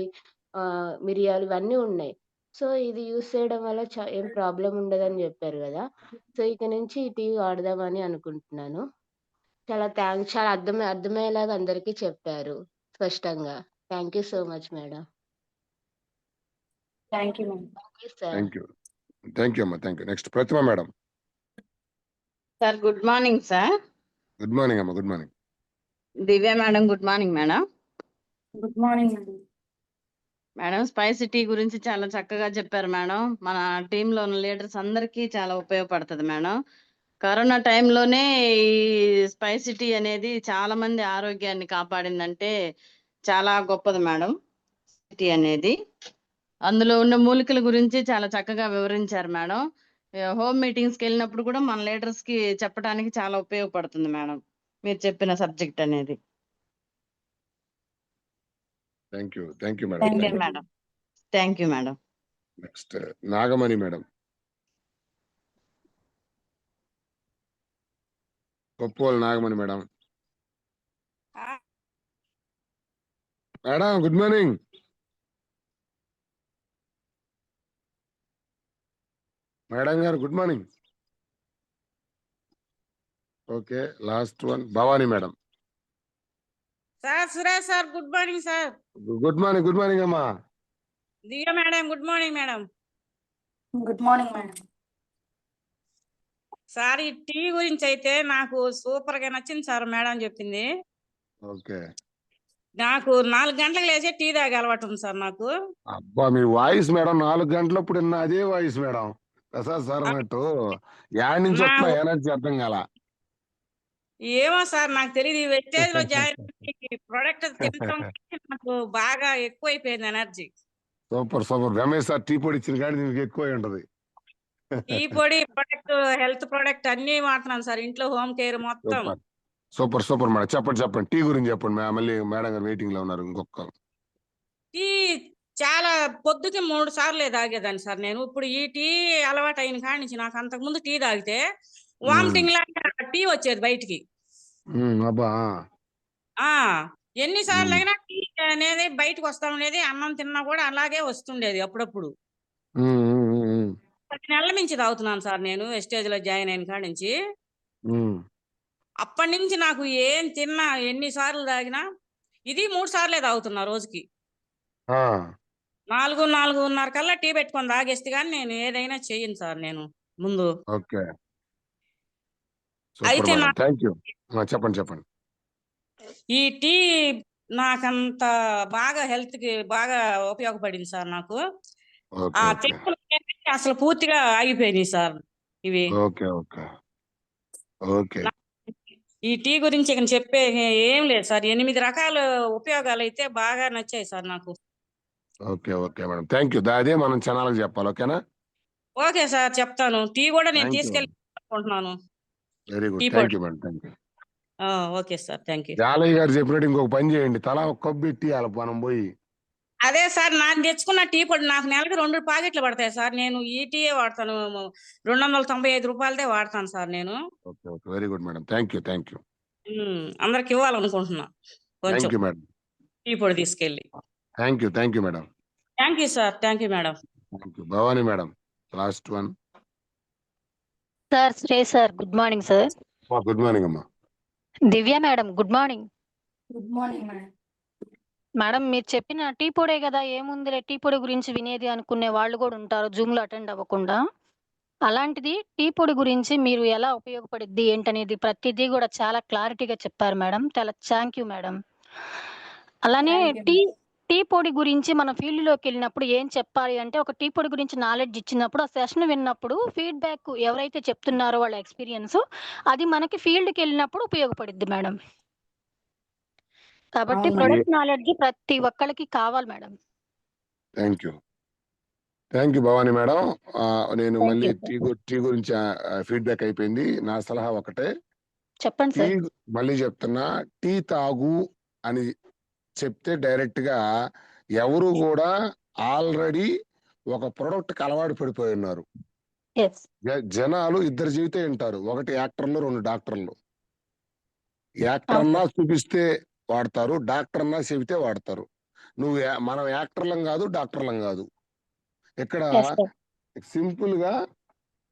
మిరియాలు ఇవన్నీ ఉన్నాయి. సో ఇది యూజ్ చేయడం వల్ల ఏం ప్రాబ్లమ్ ఉండదని చెప్పారు కదా. సో ఇక నుంచి ఈ టీ వాడదామని అనుకుంటున్నాను. చాలా థ్యాంక్స్. చాలా అర్థమయ్యేలాగా అందరికీ చెప్పారు స్పష్టంగా. Thank you so much madam. Thank you madam. Thank you sir. Thank you అమ్మా. Thank you. Next Pratima madam. Sir good morning sir. Good morning అమ్మా. Good morning. Divya madam good morning madam. Good morning madam. Madam spicy tea గురించి చాలా చక్కగా చెప్పారు మేడం. మన టీంలో ఉన్న లీడర్స్ అందరికీ చాలా ఉపయోగపడుతుంది మేడం. కరోనా టైంలోనే ఈ స్పైసీ టీ అనేది చాలా మంది ఆరోగ్యాన్ని కాపాడిందంటే చాలా గొప్పది మేడం టీ అనేది. అందులో ఉన్న మూలికల గురించి చాలా చక్కగా వివరించారు మేడం. హోమ్ మీటింగ్స్కి వెళ్ళినప్పుడు కూడా మన లీడర్స్ కి చెప్పడానికి చాలా ఉపయోగపడుతుంది మేడం మీరు చెప్పిన సబ్జెక్ట్ అనేది. Thank you madam. Madam thank you madam. Next Nagamani madam. Koppolu Nagamani madam. Madam good morning. Madam గారు good morning. Okay, last one Bhavani madam. Sir Suresh sir good morning sir. Good morning అమ్మా. Divya madam good morning madam. Good morning madam. Sir ఈ టీ గురించి అయితే నాకు సూపర్ గా నచ్చింది సార్ మేడం చెప్పింది. ఓకే, నాకు 4 గంటలకు లేచే టీ తాగే అలవాటు ఉంది సార్ నాకు. అబ్బా మీ వాయిస్ మేడం 4 గంటలప్పుడు అదే వాయిస్ మేడం. ప్రసాద్ సార్ అన్నట్టు యాడ్ నుంచి వస్తున్నా ఎనర్జీ అర్థం కాల. ఏమో సార్ నాకు తెలియదు. ఈ వెస్టేజ్ లో జాయిన్ ప్రొడక్ట్ తినడం నాకు బాగా ఎక్కువైపోయింది energy. Super. Ramesh sir tea పొడి ఇచ్చిన కానీ మీకు ఎక్కువ ఉంటది. టీ పొడి ప్రొడక్ట్, హెల్త్ ప్రొడక్ట్ అన్ని వాడుతున్నాను సార్ ఇంట్లో, హోమ్ కేర్ మొత్తం. Super madam. చెప్పండి టీ గురించి చెప్పండి. మళ్ళీ మేడం గారు వెయిటింగ్ లో ఉన్నారు. ఇంకొక టీ చాలా పొద్దుకి 3 సార్లు తాగేదాన్ని సార్ నేను. ఇప్పుడు ఈ టీ అలవాటు అయిన కాడి నుంచి నాకు అంతకు ముందు టీ తాగితే వామిటింగ్ లాగా టీ వచ్చేది బయటికి. ఎన్నిసార్లు అయినా టీ అనేది బయటకు వస్తా ఉండేది. అన్నం తిన్నా కూడా అలాగే వస్తుండేది అప్పుడప్పుడు. 10 నెలల నుంచి తాగుతున్నాను సార్ నేను వెస్టేజ్ లో జాయిన్ అయిన కాడి నుంచి. అప్పటి నుంచి నాకు ఏం తిన్నా ఎన్నిసార్లు తాగినా ఇది 3 సార్లే తాగుతున్నా రోజుకి. 4:30 కల్లా టీ పెట్టుకొని తాగేస్తే కానీ నేను ఏదైనా చెయ్యను సార్ నేను ముందు. ఓకే, అయితే చెప్పండి. ఈ టీ నాకంత బాగా హెల్త్ కి బాగా ఉపయోగపడింది సార్ నాకు. ఆ తెప్పులు అసలు పూర్తిగా ఆగిపోయినాయి సార్ ఇవి. ఈ టీ గురించి ఇక చెప్పే ఏం లేదు సార్. 8 రకాల ఉపయోగాలు అయితే బాగా నచ్చాయి సార్ నాకు. Okay madam. Thank you. అదే మనం ఛానల్కి చెప్పాలి. ఓకేనా? ఓకే సార్ చెప్తాను. టీ కూడా నేను తీసుకెళ్ళి అనుకుంటున్నాను. Very good. Thank you madam. Okay sir thank you. Jalaiah గారు చెప్పినట్టు ఇంకొక పని చేయండి. తలా ఒక కప్పు పెట్టి మనం పోయి అదే సార్ నాకు తెచ్చుకున్న టీ పొడి నాకు నెలకి 2 ప్యాకెట్లు పడతాయి సార్. నేను ఈ టీయే వాడతాను. 295 రూపాయలదే వాడతాను సార్ నేను. Okay okay, very good madam, thank you thank you అందరికి ఇవ్వాలనుకుంటున్నా కొంచెం థ్యాంక్ యూ మేడం, టీ పొడి తీసుకెళ్ళి. Thank you madam, thank you sir, thank you madam. Thank you. Bhavani madam last one. Sir Sri sir, good morning sir. Good morning అమ్మా. Divya madam, good morning. Good morning madam. Madam మీరు చెప్పిన టీ పొడే కదా, ఏముందిలే టీ పొడి గురించి వినేది అనుకునే వాళ్ళు కూడా ఉంటారు జూమ్ లో అటెండ్ అవ్వకుండా. అలాంటిది టీ పొడి గురించి మీరు ఎలా ఉపయోగపడిద్ది ఏంటనేది ప్రతిదీ కూడా చాలా క్లారిటీగా చెప్పారు మేడం. చాలా థ్యాంక్ యూ మేడం. అలానే టీ పొడి గురించి మన ఫీల్డ్ లోకి వెళ్ళినప్పుడు ఏం చెప్పాలి అంటే, ఒక టీ పొడి గురించి నాలెడ్జ్ ఇచ్చినప్పుడు ఆ సెషన్ విన్నప్పుడు ఫీడ్బ్యాక్ ఎవరైతే చెప్తున్నారో వాళ్ళ ఎక్స్పీరియన్స్ అది మనకి ఫీల్డ్కి వెళ్ళినప్పుడు ఉపయోగపడిద్ది మేడం. కాబట్టి అవును. ప్రొడక్ట్ నాలెడ్జ్ ప్రతి ఒక్కరికి కావాలి madam. Thank you Bhavani madam. నేను Thank మళ్ళీ you, sir. టీ గురించి ఫీడ్బ్యాక్ అయిపోయింది. నా సలహా ఒకటే, చెప్పండి టీ సార్. మళ్ళీ చెప్తున్నా, టీ తాగు అని చెప్తే డైరెక్ట్ గా ఎవరు కూడా ఆల్రెడీ ఒక ప్రొడక్ట్ అలవాటు పడిపోయి ఉన్నారు. ఎస్ జనాలు ఇద్దరు జీవితే వింటారు, ఒకటి యాక్టర్లు, 2 డాక్టర్లు. యాక్టర్ అన్నా చూపిస్తే వాడతారు, డాక్టర్ అన్నా చెబితే వాడతారు. మనం యాక్టర్లం కాదు, డాక్టర్లం కాదు. ఇక్కడ ఎస్ సార్. సింపుల్ గా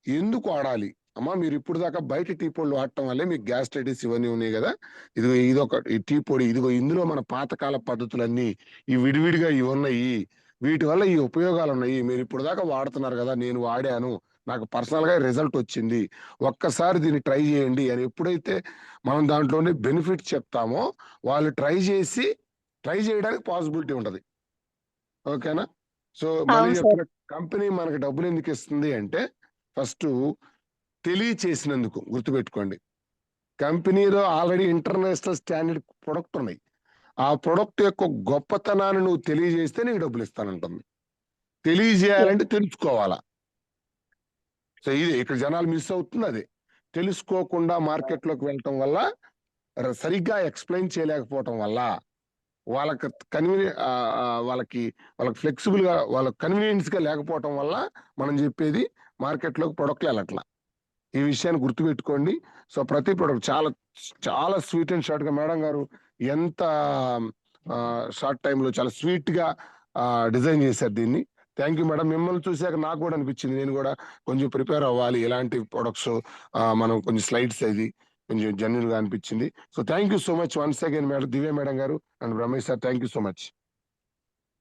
ఎందుకు వాడాలి అమ్మా, మీరు ఇప్పుడు దాకా బయట టీ పొడులు వాడటం వల్లే మీకు గ్యాస్ట్రైటిస్ ఇవన్నీ ఉన్నాయి కదా. ఇదొక ఈ టీ పొడి, ఇందులో మన పాతకాల పద్ధతులన్నీ ఈ విడివిడిగా ఇవి ఉన్నాయి, వీటి వల్ల ఈ ఉపయోగాలు ఉన్నాయి. మీరు ఇప్పుడు దాకా వాడుతున్నారు కదా, నేను వాడాను, నాకు పర్సనల్ గా రిజల్ట్ వచ్చింది, ఒక్కసారి దీన్ని ట్రై చేయండి అని ఎప్పుడైతే మనం దాంట్లోనే బెనిఫిట్ చెప్తామో వాళ్ళు ట్రై చేయడానికి పాసిబిలిటీ ఉంటది. ఓకేనా? సో మళ్ళీ అవును సార్. చెప్తున్నా, కంపెనీ మనకి డబ్బులు ఎందుకు ఇస్తుంది అంటే, ఫస్ట్ తెలియచేసినందుకు గుర్తుపెట్టుకోండి. కంపెనీలో ఆల్రెడీ ఇంటర్నేషనల్ స్టాండర్డ్ ప్రొడక్ట్ ఉన్నాయి. ఆ ప్రొడక్ట్ యొక్క గొప్పతనాన్ని నువ్వు తెలియజేస్తే నీకు డబ్బులు ఇస్తానంటుంది. తెలియజేయాలంటే తెలుసుకోవాలా. సో ఇది ఇక్కడ జనాలు మిస్ అవుతుంది. అదే తెలుసుకోకుండా మార్కెట్లోకి వెళ్ళటం వల్ల, సరిగ్గా ఎక్స్ప్లెయిన్ చేయలేకపోవటం వల్ల, వాళ్ళకి వాళ్ళకి ఫ్లెక్సిబుల్ గా, వాళ్ళకి కన్వీనియన్స్ గా లేకపోవటం వల్ల మనం చెప్పేది మార్కెట్లోకి ప్రొడక్ట్లు వెళ్ళట్లా. ఈ విషయాన్ని గుర్తుపెట్టుకోండి. సో ప్రతి ప్రొడక్ట్ చాలా చాలా స్వీట్ అండ్ షార్ట్ గా, మేడం గారు ఎంత షార్ట్ టైంలో చాలా స్వీట్ గా డిజైన్ చేశారు దీన్ని. Thank you madam. మిమ్మల్ని చూసాక నాకు కూడా అనిపించింది, నేను కూడా కొంచెం ప్రిపేర్ అవ్వాలి, ఎలాంటి ప్రొడక్ట్స్ మనం కొంచెం స్లైడ్స్ అది కొంచెం జెన్యున్ గా అనిపించింది. So thank you so much once again madam, Divya madam గారు and Ramesh sir, thank you so much.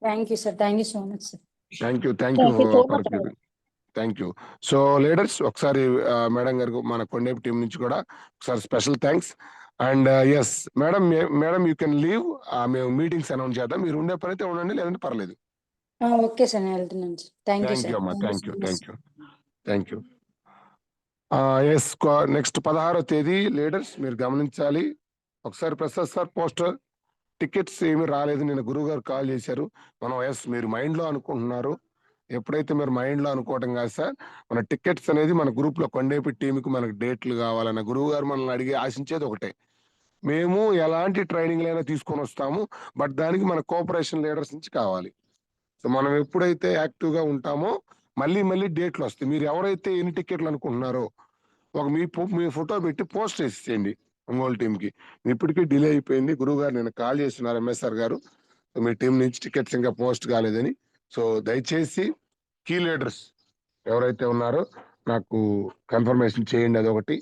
Thank you sir, thank you so much sir. Thank you Thank you so for much, madam. Thank you. So leaders, ఒకసారి మేడం గారికి మన కొండేపు టీం నుంచి కూడా ఒకసారి special thanks. And yes madam you can leave. మేము మీటింగ్స్ అనౌన్స్ చేద్దాం, మీరు ఉండే పని అయితే ఉండండి, లేదంటే పర్లేదు. ఓకే సార్, నేను వెళ్తున్నాను sir. Thank you thank you sir. అమ్మా, థ్యాంక్ యూ. ఎస్, నెక్స్ట్ 16వ తేదీ లీడర్స్ మీరు గమనించాలి. ఒకసారి ప్రసాద్ సార్, పోస్టర్ టికెట్స్ ఏమి రాలేదు, నిన్న గురువు గారు కాల్ చేశారు. మనం మీరు మైండ్ లో అనుకుంటున్నారు, ఎప్పుడైతే మీరు మైండ్ లో అనుకోవటం కాదు సార్, మన టికెట్స్ అనేది మన గ్రూప్ లో కొండేపి టీంకి మనకు డేట్లు కావాలన్న గురువు గారు మనల్ని అడిగి ఆశించేది ఒకటే, మేము ఎలాంటి ట్రైనింగ్ అయినా తీసుకొని వస్తాము, బట్ దానికి మన కోఆపరేషన్ లీడర్స్ నుంచి కావాలి. సో మనం ఎప్పుడైతే యాక్టివ్ గా ఉంటామో మళ్ళీ డేట్లు వస్తాయి. మీరు ఎవరైతే ఎన్ని టికెట్లు అనుకుంటున్నారో మీ ఫోటో పెట్టి పోస్ట్ చేసేయండి ఒంగోలు టీంకి. ఇప్పటికీ డిలే అయిపోయింది, గురువు గారు నేను కాల్ చేస్తున్నారు ఎంఎస్ఆర్ గారు, మీ టీం నుంచి టికెట్స్ ఇంకా పోస్ట్ కాలేదని. సో దయచేసి కీ లీడర్స్ ఎవరైతే ఉన్నారో నాకు కన్ఫర్మేషన్ చేయండి. అదొకటి.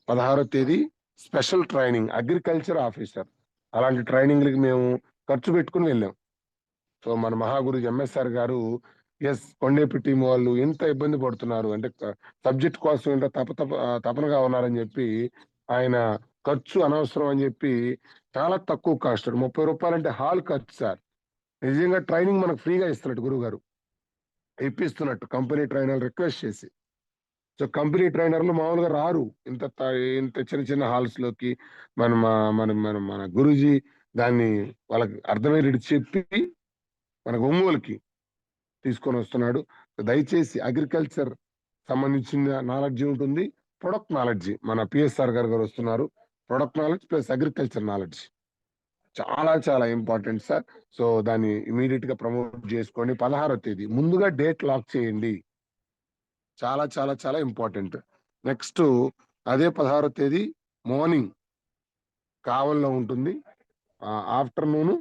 16వ తేదీ స్పెషల్ ట్రైనింగ్ అగ్రికల్చర్ ఆఫీసర్, అలాంటి ట్రైనింగ్లకి మేము ఖర్చు పెట్టుకుని వెళ్ళాం. సో మన మహాగురు ఎంఎస్ఆర్ గారు కొండేపి టీం వాళ్ళు ఎంత ఇబ్బంది పడుతున్నారు అంటే, సబ్జెక్ట్ కోసం ఎంత తపనగా ఉన్నారని చెప్పి, ఆయన ఖర్చు అనవసరం అని చెప్పి చాలా తక్కువ కాస్ట్, 30 రూపాయలు అంటే హాల్ ఖర్చు సార్. నిజంగా ట్రైనింగ్ మనకు ఫ్రీగా ఇస్తున్నట్టు గురువు గారు ఇప్పిస్తున్నట్టు కంపెనీ ట్రైనర్ రిక్వెస్ట్ చేసి. సో కంపెనీ ట్రైనర్లు మామూలుగా రారు ఇంత చిన్న హాల్స్ లోకి. మన గురూజీ దాన్ని వాళ్ళకి అర్థమయ్యేది చెప్పి మనకు ఒంగోలుకి తీసుకొని వస్తున్నాడు. దయచేసి అగ్రికల్చర్ సంబంధించిన నాలెడ్జ్ ఉంటుంది, ప్రొడక్ట్ నాలెడ్జ్ మన పిఎస్ఆర్ గారు వస్తున్నారు. Product knowledge plus agriculture knowledge చాలా చాలా ఇంపార్టెంట్ సార్. సో దాన్ని ఇమీడియట్ గా ప్రమోట్ చేసుకోండి. 16వ తేదీ ముందుగా డేట్ లాక్ చేయండి. చాలా చాలా చాలా ఇంపార్టెంట్. నెక్స్ట్ అదే 16వ తేదీ మార్నింగ్ కావల్లో ఉంటుంది, ఆఫ్టర్నూన్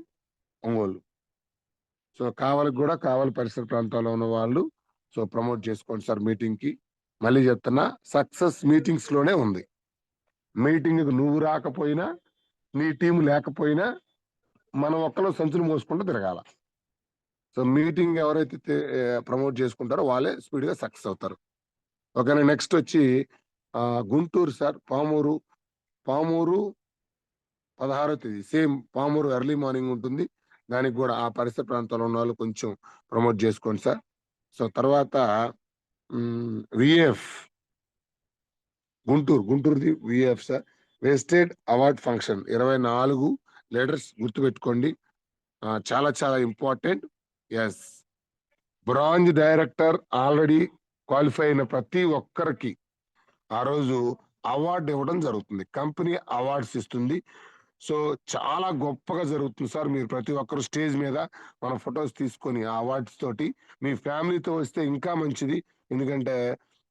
ఒంగోలు. సో కావలికి కూడా, కావలి పరిసర ప్రాంతాల్లో ఉన్న వాళ్ళు సో ప్రమోట్ చేసుకోండి సార్ మీటింగ్ కి. మళ్ళీ చెప్తున్నా, సక్సెస్ మీటింగ్స్ లోనే ఉంది. మీటింగ్ నువ్వు రాకపోయినా, నీ టీం లేకపోయినా, మనం ఒక్కలో సంచులు మోసుకుంటూ తిరగాల. సో మీటింగ్ ఎవరైతే ప్రమోట్ చేసుకుంటారో వాళ్ళే స్పీడ్ గా సక్సెస్ అవుతారు. ఓకేనా. నెక్స్ట్ వచ్చి గుంటూరు సార్, పామూరు 16వ తేదీ సేమ్ పామూరు ఎర్లీ మార్నింగ్ ఉంటుంది. దానికి కూడా ఆ పరిసర ప్రాంతాల్లో ఉన్న వాళ్ళు కొంచెం ప్రమోట్ చేసుకోండి సార్. సో తర్వాత విఎఫ్ గుంటూరుది VF sir, wasted award function 24 leaders గుర్తుపెట్టుకోండి. చాలా చాలా important. Yes, bronze director already qualify అయిన ప్రతి ఒక్కరికి ఆ రోజు అవార్డు ఇవ్వడం జరుగుతుంది. కంపెనీ అవార్డ్స్ ఇస్తుంది. సో చాలా గొప్పగా జరుగుతుంది సార్. మీరు ప్రతి ఒక్కరు స్టేజ్ మీద మన ఫొటోస్ తీసుకొని ఆ అవార్డ్స్ తోటి మీ ఫ్యామిలీతో వస్తే ఇంకా మంచిది. ఎందుకంటే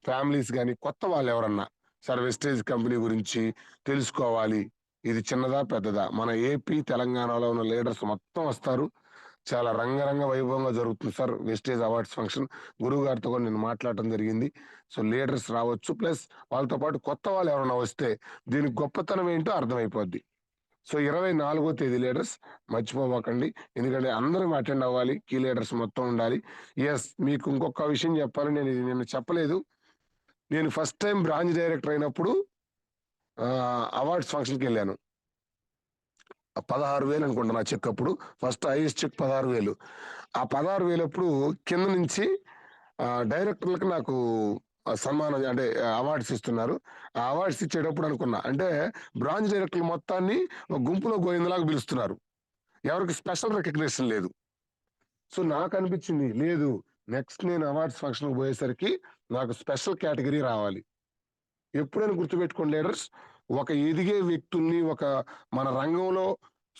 ఫ్యామిలీస్ కానీ కొత్త వాళ్ళు ఎవరన్నా సార్ వెస్టేజ్ కంపెనీ గురించి తెలుసుకోవాలి, ఇది చిన్నదా పెద్దదా, మన ఏపీ తెలంగాణలో ఉన్న లీడర్స్ మొత్తం వస్తారు. చాలా రంగరంగ వైభవంగా జరుగుతుంది సార్ వెస్టేజ్ అవార్డ్స్ ఫంక్షన్. గురువు గారితో కూడా నేను మాట్లాడటం జరిగింది. సో లీడర్స్ రావచ్చు, ప్లస్ వాళ్ళతో పాటు కొత్త వాళ్ళు ఎవరైనా వస్తే దీనికి గొప్పతనం ఏంటో అర్థమైపోద్ది. సో 24వ తేదీ లీడర్స్ మర్చిపోకండి, ఎందుకంటే అందరం అటెండ్ అవ్వాలి, కీ లీడర్స్ మొత్తం ఉండాలి. ఎస్, మీకు ఇంకొక విషయం చెప్పాలి, నేను చెప్పలేదు. నేను ఫస్ట్ టైం బ్రాంచ్ డైరెక్టర్ అయినప్పుడు అవార్డ్స్ ఫంక్షన్కి వెళ్ళాను. 16,000 అనుకుంటా నా చెక్ అప్పుడు. First highest check 16,000. ఆ 16,000 అప్పుడు కింద నుంచి డైరెక్టర్లకు నాకు సన్మానం అంటే అవార్డ్స్ ఇస్తున్నారు. ఆ అవార్డ్స్ ఇచ్చేటప్పుడు అనుకున్నా, అంటే బ్రాంచ్ డైరెక్టర్లు మొత్తాన్ని ఒక గుంపులో గోయిందలాగా పిలుస్తున్నారు, ఎవరికి స్పెషల్ రికగ్నిషన్ లేదు. సో నాకు అనిపించింది, లేదు నెక్స్ట్ నేను అవార్డ్స్ ఫంక్షన్కి పోయేసరికి నాకు స్పెషల్ కేటగిరీ రావాలి. ఎప్పుడైనా గుర్తుపెట్టుకోండి లీడర్స్, ఒక ఎదిగే వ్యక్తుల్ని, ఒక మన రంగంలో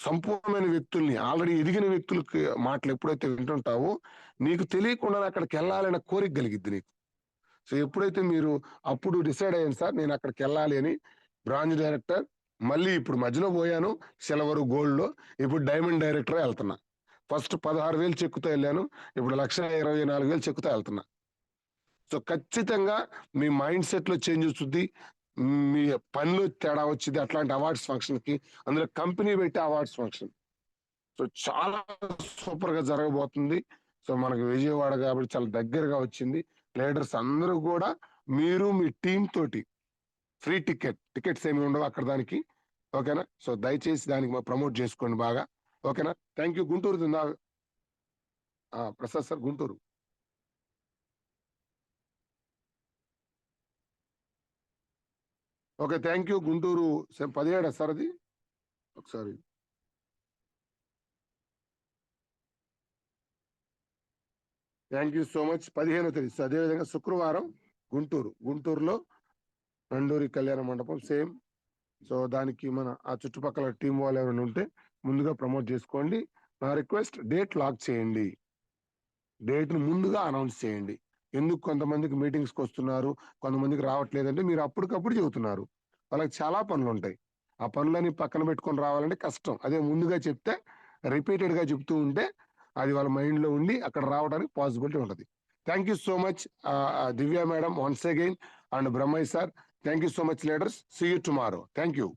సంపూర్ణమైన వ్యక్తుల్ని, ఆల్రెడీ ఎదిగిన వ్యక్తులకి మాటలు ఎప్పుడైతే వింటుంటావో నీకు తెలియకుండా అక్కడికి వెళ్ళాలనే కోరిక కలిగిద్ది నీకు. సో ఎప్పుడైతే మీరు అప్పుడు డిసైడ్ అయ్యాను సార్ నేను అక్కడికి వెళ్ళాలి అని, బ్రాంచ్ డైరెక్టర్, మళ్ళీ ఇప్పుడు మధ్యలో పోయాను సిల్వర్ గోల్డ్లో, ఇప్పుడు డైమండ్ డైరెక్టర్ వెళ్తున్నా. ఫస్ట్ 16,000 చెక్కుతో వెళ్ళాను, ఇప్పుడు 1,24,000 చెక్కుతో వెళ్తున్నా. సో ఖచ్చితంగా మీ మైండ్ సెట్ లో చేంజ్ వస్తుంది, మీ పనిలో తేడా వచ్చింది అట్లాంటి అవార్డ్స్ ఫంక్షన్ కి. అందులో కంపెనీ పెట్టే అవార్డ్స్ ఫంక్షన్ సో చాలా సూపర్ గా జరగబోతుంది. సో మనకు విజయవాడ కాబట్టి చాలా దగ్గరగా వచ్చింది. లీడర్స్ అందరూ కూడా మీరు మీ టీం తోటి ఫ్రీ టికెట్స్ ఏమి ఉండవు అక్కడ దానికి. ఓకేనా. సో దయచేసి దానికి ప్రమోట్ చేసుకోండి బాగా. ఓకేనా. Thank you. Guntur Prasad sir, Guntur. Okay, thank you. Guntur 17 sir అది ఒకసారి. Thank you so much. 15వ తేదీ అదేవిధంగా శుక్రవారం గుంటూరులో నండూరి కళ్యాణ మండపం సేమ్. సో దానికి మన ఆ చుట్టుపక్కల టీం వాళ్ళు ఎవరైనా ఉంటే ముందుగా ప్రమోట్ చేసుకోండి. నా రిక్వెస్ట్, డేట్ లాక్ చేయండి, డేట్ను ముందుగా అనౌన్స్ చేయండి. ఎందుకు కొంతమందికి మీటింగ్స్కి వస్తున్నారు, కొంతమందికి రావట్లేదంటే మీరు అప్పటికప్పుడు చెబుతున్నారు, వాళ్ళకి చాలా పనులు ఉంటాయి. ఆ పనులని పక్కన పెట్టుకొని రావాలంటే కష్టం. అదే ముందుగా చెప్తే రిపీటెడ్గా చెప్తూ ఉంటే అది వాళ్ళ మైండ్లో ఉండి అక్కడ రావడానికి పాసిబిలిటీ ఉంటుంది. Thank you so much Divya madam once again and Brahmaiah sir. Thank you so much leaders. See you tomorrow. Thank you.